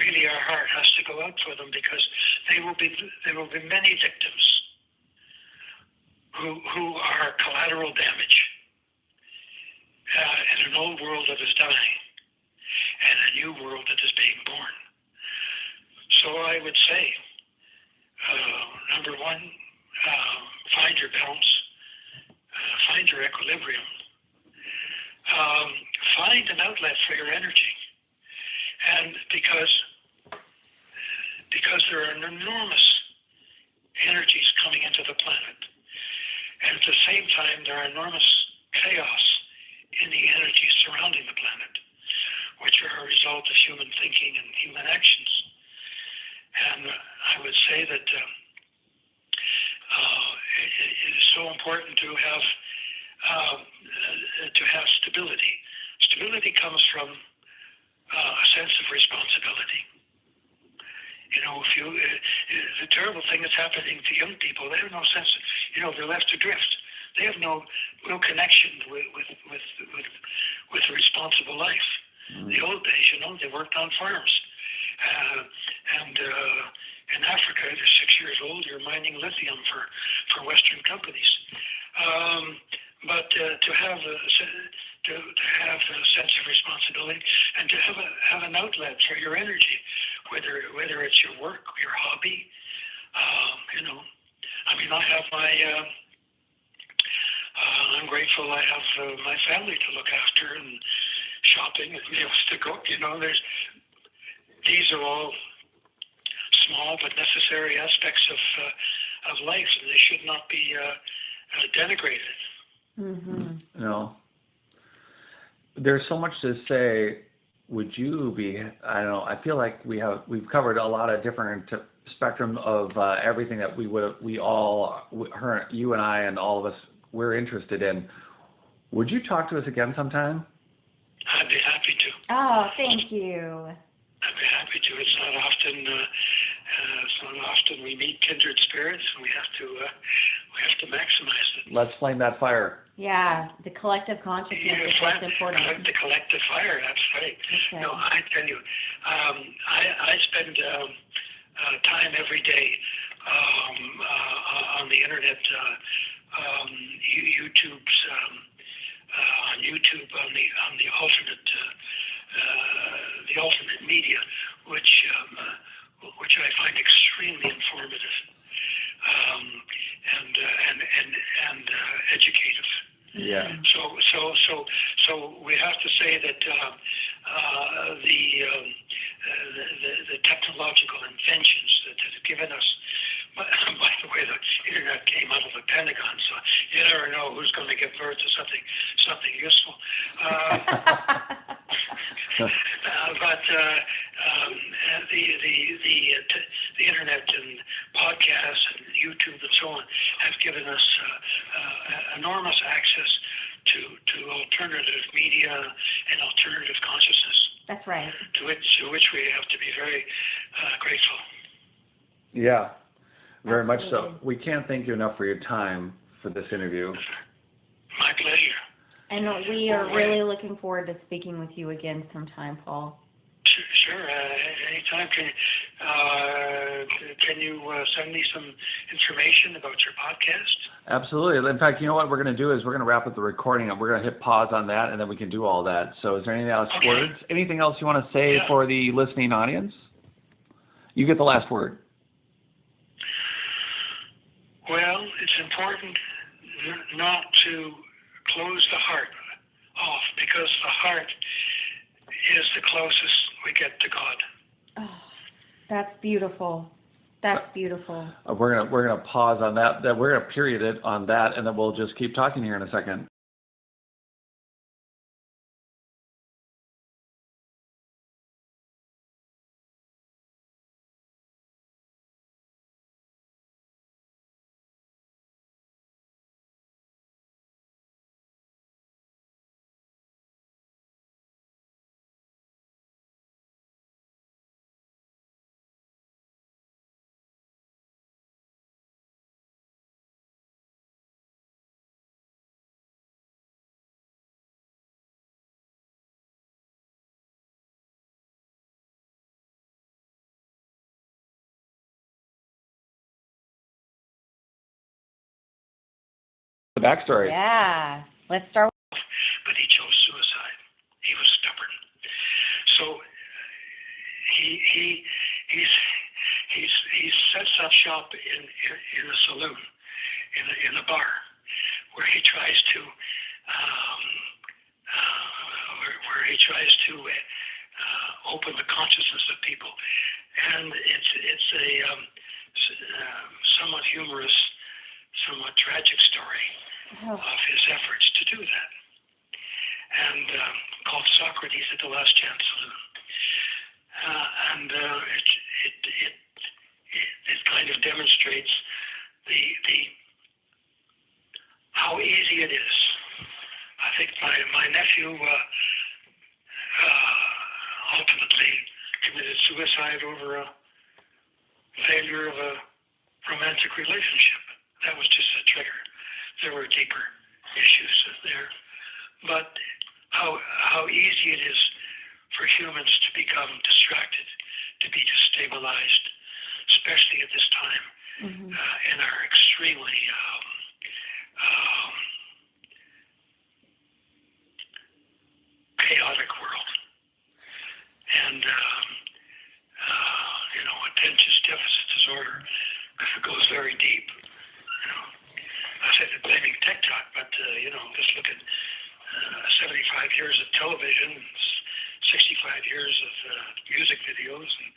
C: really our heart has to go out for them, because there will be many victims who are collateral damage in an old world that is dying and a new world that is being born. So I would say, number one, find your balance, find your equilibrium, find an outlet for your energy, and because there are enormous energies coming into the planet, And at the same time, there are enormous chaos in the energies surrounding the planet, which are a result of human thinking and human actions. And I would say that it is so important to have stability. Stability comes from a sense of responsibility. The terrible thing that's happening to young people, they have no sense. They're left adrift. They have no connection with a responsible life. The old days, they worked on farms, and in Africa, they're 6 years old. You're mining lithium for Western companies. But to have a sense of responsibility and to have an outlet for your energy, whether it's your work, your hobby, I have I'm grateful I have my family to look after and shopping and meals to cook. These are all small but necessary aspects of life, and they should not be denigrated.
E: No. There's so much to say. Would you be? I don't know. I feel like we've covered a lot of different spectrum of everything that you and I and all of us, we're interested in. Would you talk to us again sometime?
C: I'd be happy to.
D: Oh, thank you.
C: I'd be happy to. It's not often we meet kindred spirits, and we have to maximize it.
E: Let's flame that fire.
D: Yeah, the collective consciousness is what's important.
C: The collective fire. That's right.
D: Okay.
C: No, I tell you, I spend time every day on the internet, YouTube's on YouTube on the alternate media, which I find extremely informative and educative.
E: Yeah.
C: So we have to say that the technological inventions that have given us. By the way, the internet came out of the Pentagon, so you never know who's going to give birth to something useful. But the internet and podcasts and YouTube and so on have given us enormous access to alternative media and alternative consciousness.
D: That's right.
C: To which we have to be very grateful.
E: Yeah, very much so.
D: Absolutely.
E: We can't thank you enough for your time for this interview.
C: My pleasure.
D: And we are really looking forward to speaking with you again sometime, Paul.
C: Sure. Anytime. Can you send me some information about your podcast?
E: Absolutely. In fact, you know what we're going to do is we're going to wrap up the recording and we're going to hit pause on that, and then we can do all that. So is there anything else?
C: Okay.
E: Words? Anything else you want to say for the listening audience? You get the last word.
C: Well, it's important not to close the heart off, because the heart is the closest we get to God.
D: Oh, that's beautiful. That's beautiful.
E: We're gonna pause on that. We're gonna period it on that, and then we'll just keep talking here in a second. The backstory.
D: Yeah. Let's start.
C: But he chose suicide. He was stubborn. So he sets up shop in a saloon, in a bar, where he tries to open the consciousness of people, and it's a somewhat humorous, somewhat tragic story. the Last Chance Saloon. And it kind of demonstrates the how easy it is. I think my nephew ultimately committed suicide over a failure of a romantic relationship. That was just a trigger. There were deeper issues there. But how easy it is for humans to become distracted, to be destabilized, especially at this time in our extremely chaotic world. And, attention deficit disorder, because it goes very deep. I said they're blaming TikTok, but, just look at 75 years of television, 65 years of music videos, and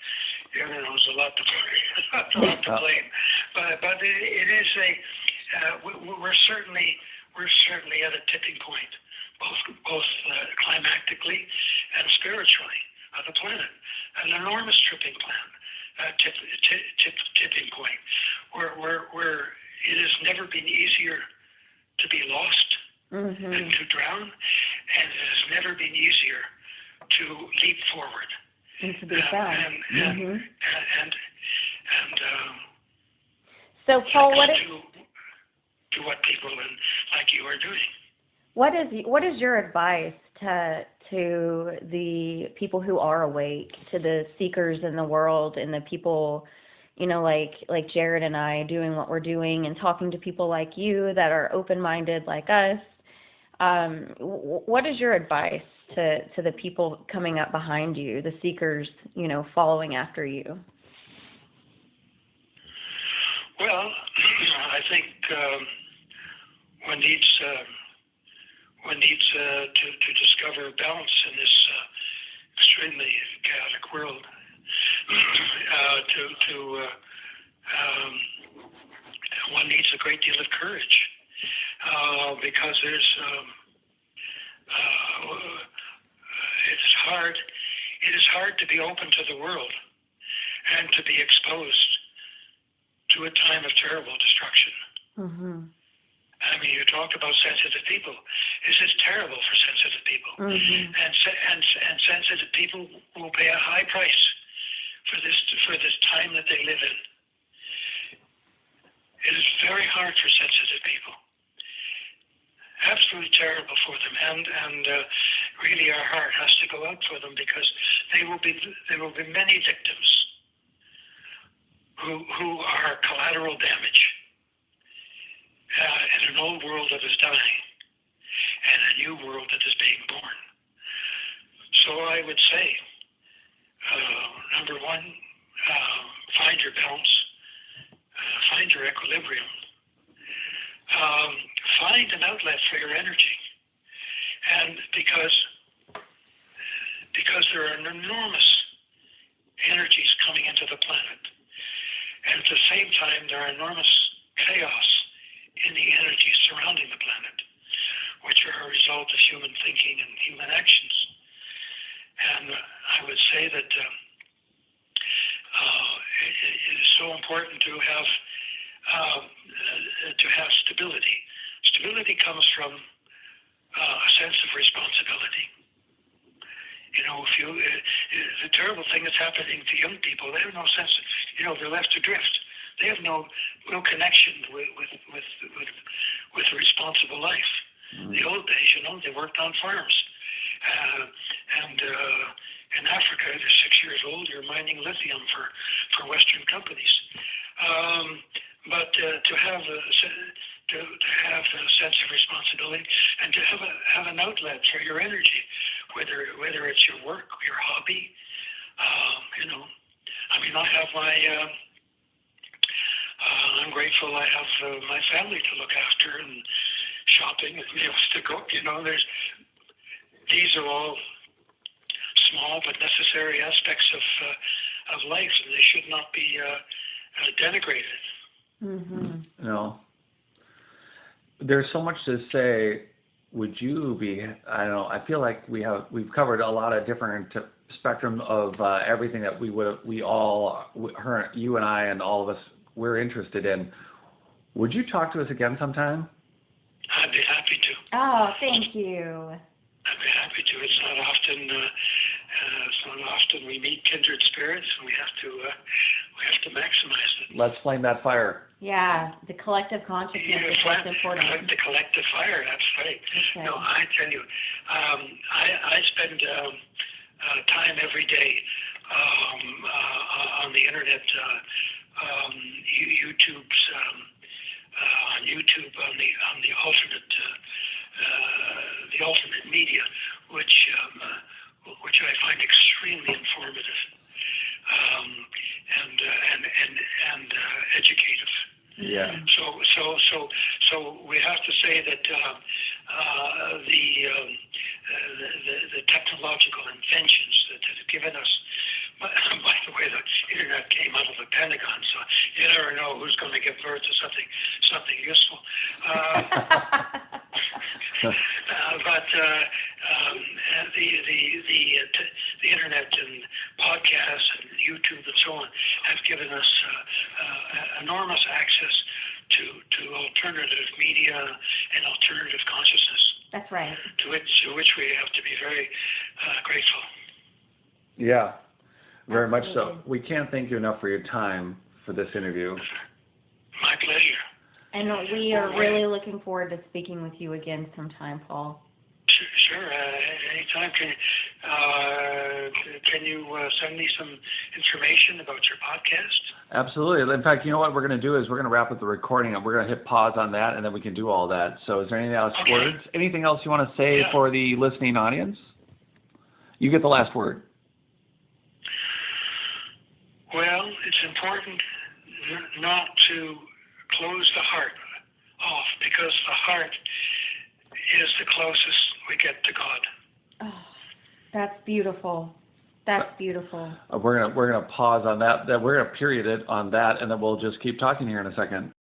C: there's a lot to blame. But it is we're certainly at a tipping point, both climactically and spiritually of the planet. An enormous tipping point where it has never been easier to be lost and to drown, and it has never been easier to leap forward
D: and to be found.
C: And
D: so, Paul,
C: do what people like you are doing.
D: What is your advice to the people who are awake, to the seekers in the world, and the people, like Jared and I, doing what we're doing and talking to people like you that are open-minded like us? What is your advice to the people coming up behind you, the seekers, following after you?
C: Well, I think one needs to discover balance in this extremely chaotic world. One needs a great deal of courage because there's it is hard to be open to the world and to be exposed to a time of terrible destruction. I mean, you talk about sensitive people. This is terrible for sensitive people, and sensitive people will pay a high price for this time that they live in. It is very hard for sensitive people. Absolutely terrible for them, and really our heart has to go out for them, because there will be many victims who are collateral damage in an old world that is dying and a new world that is being born. So I would say, number one, find your balance, find your equilibrium, find an outlet for your energy, and because there are enormous energies coming into the planet, and at the same time there are enormous chaos in the energies surrounding the planet, which are a result of human thinking and human actions. And I would say that it is so important to have stability. Stability comes from a sense of responsibility. The terrible thing that's happening to young people, they have no sense. They're left adrift. They have no connection with a responsible life. The old days, they worked on farms, and in Africa, they're 6 years old. You're mining lithium for Western companies. But to have a sense of responsibility and to have an outlet for your energy, whether it's your work, your hobby, I have my. I'm grateful I have my family to look after, and shopping and meals to cook. These are all small but necessary aspects of life, and they should not be denigrated.
E: There's so much to say would you be? I don't know. I feel like we've covered a lot of different spectrum of everything that you and I and all of us, we're interested in. Would you talk to us again sometime?
C: I'd be happy to.
D: Oh, thank you.
C: I'd be happy to. It's not often we meet kindred spirits, and we have to maximize it.
E: Let's flame that fire.
D: Yeah, the collective consciousness is what's important.
C: The collective fire. That's right.
D: Okay.
C: No, I tell you, I spend time every day on the internet, YouTube's on YouTube on the alternate media, which I find extremely informative and educative.
E: Yeah.
C: So we have to say that the technological inventions that have given us. By the way, the internet came out of the Pentagon, so you never know who's going to give birth to something useful. But the internet and podcasts and YouTube and so on have given us enormous access to alternative media and alternative consciousness.
D: That's right.
C: To which we have to be very grateful.
E: Yeah, very much so.
D: Absolutely.
E: We can't thank you enough for your time for this interview.
C: My pleasure.
D: And we are really looking forward to speaking with you again sometime, Paul.
C: Sure. Anytime. Can you send me some information about your podcast?
E: Absolutely. In fact, you know what we're going to do is we're going to wrap up the recording and we're going to hit pause on that, and then we can do all that. So is there anything else, words? Anything else you want to say for the listening audience? You get the last word.
C: Well, it's important not to close the heart off, because the heart is the closest we get to God.
D: Oh, that's beautiful. That's beautiful.
E: We're gonna pause on that. We're gonna period it on that, and then we'll just keep talking here in a second.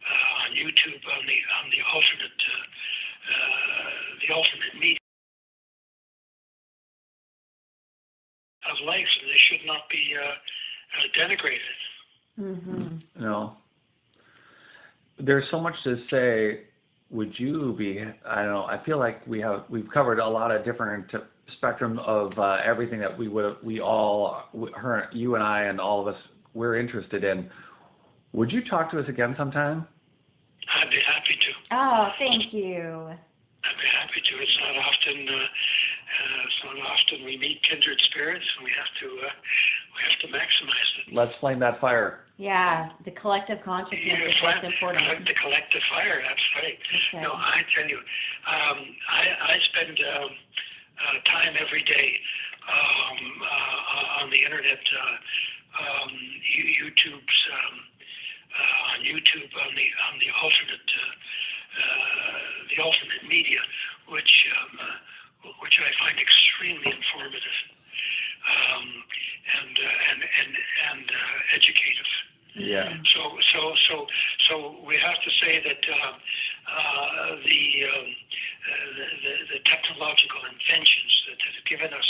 C: On YouTube on the alternate media of life, and they should not be denigrated.
D: Mm-hmm.
E: You know, there's so much to say. Would you be? I don't know. I feel like we've covered a lot of different spectrum of everything that you and I and all of us, we're interested in. Would you talk to us again sometime?
C: I'd be happy to.
D: Oh, thank you.
C: I'd be happy to. It's not often we meet kindred spirits, and we have to maximize it.
E: Let's flame that fire.
D: Yeah, the collective consciousness is what's important.
C: The collective fire. That's right.
D: Okay.
C: No, I tell you, I spend time every day on the internet, YouTube's on YouTube on the alternate media, which I find extremely informative and educative.
E: Yeah.
C: So we have to say that the technological inventions that have given us.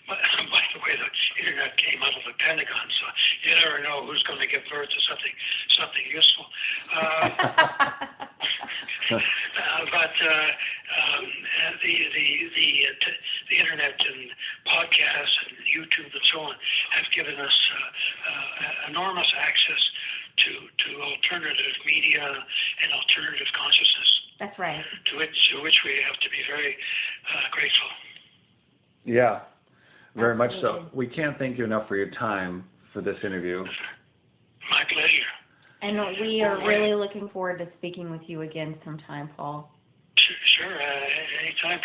C: By the way, the internet came out of the Pentagon, so you never know who's going to give birth to something useful. But the internet and podcasts and YouTube and so on have given us enormous access to alternative media and alternative consciousness.
D: That's right.
C: To which we have to be very grateful.
E: Yeah, very much so.
D: Absolutely.
E: We can't thank you enough for your time for this interview.
C: My pleasure.
D: And we are really looking forward to speaking with you again sometime, Paul.
C: Sure. Anytime.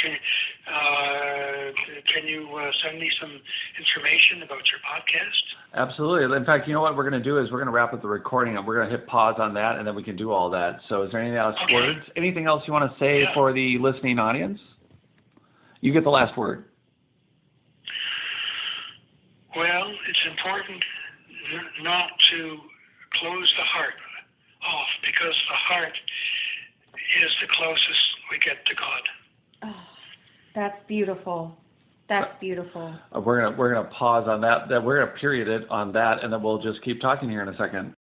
C: Can you send me some information about your podcast?
E: Absolutely. In fact, you know what we're going to do is we're going to wrap up the recording and we're going to hit pause on that, and then we can do all that. So is there anything else?
C: Okay.
E: Words? Anything else you want to say for the listening audience? You get the last word.
C: Well, it's important not to close the heart off, because the heart is the closest we get to God.
D: Oh, that's beautiful. That's beautiful.
E: We're gonna pause on that. We're gonna period it on that, and then we'll just keep talking here in a second.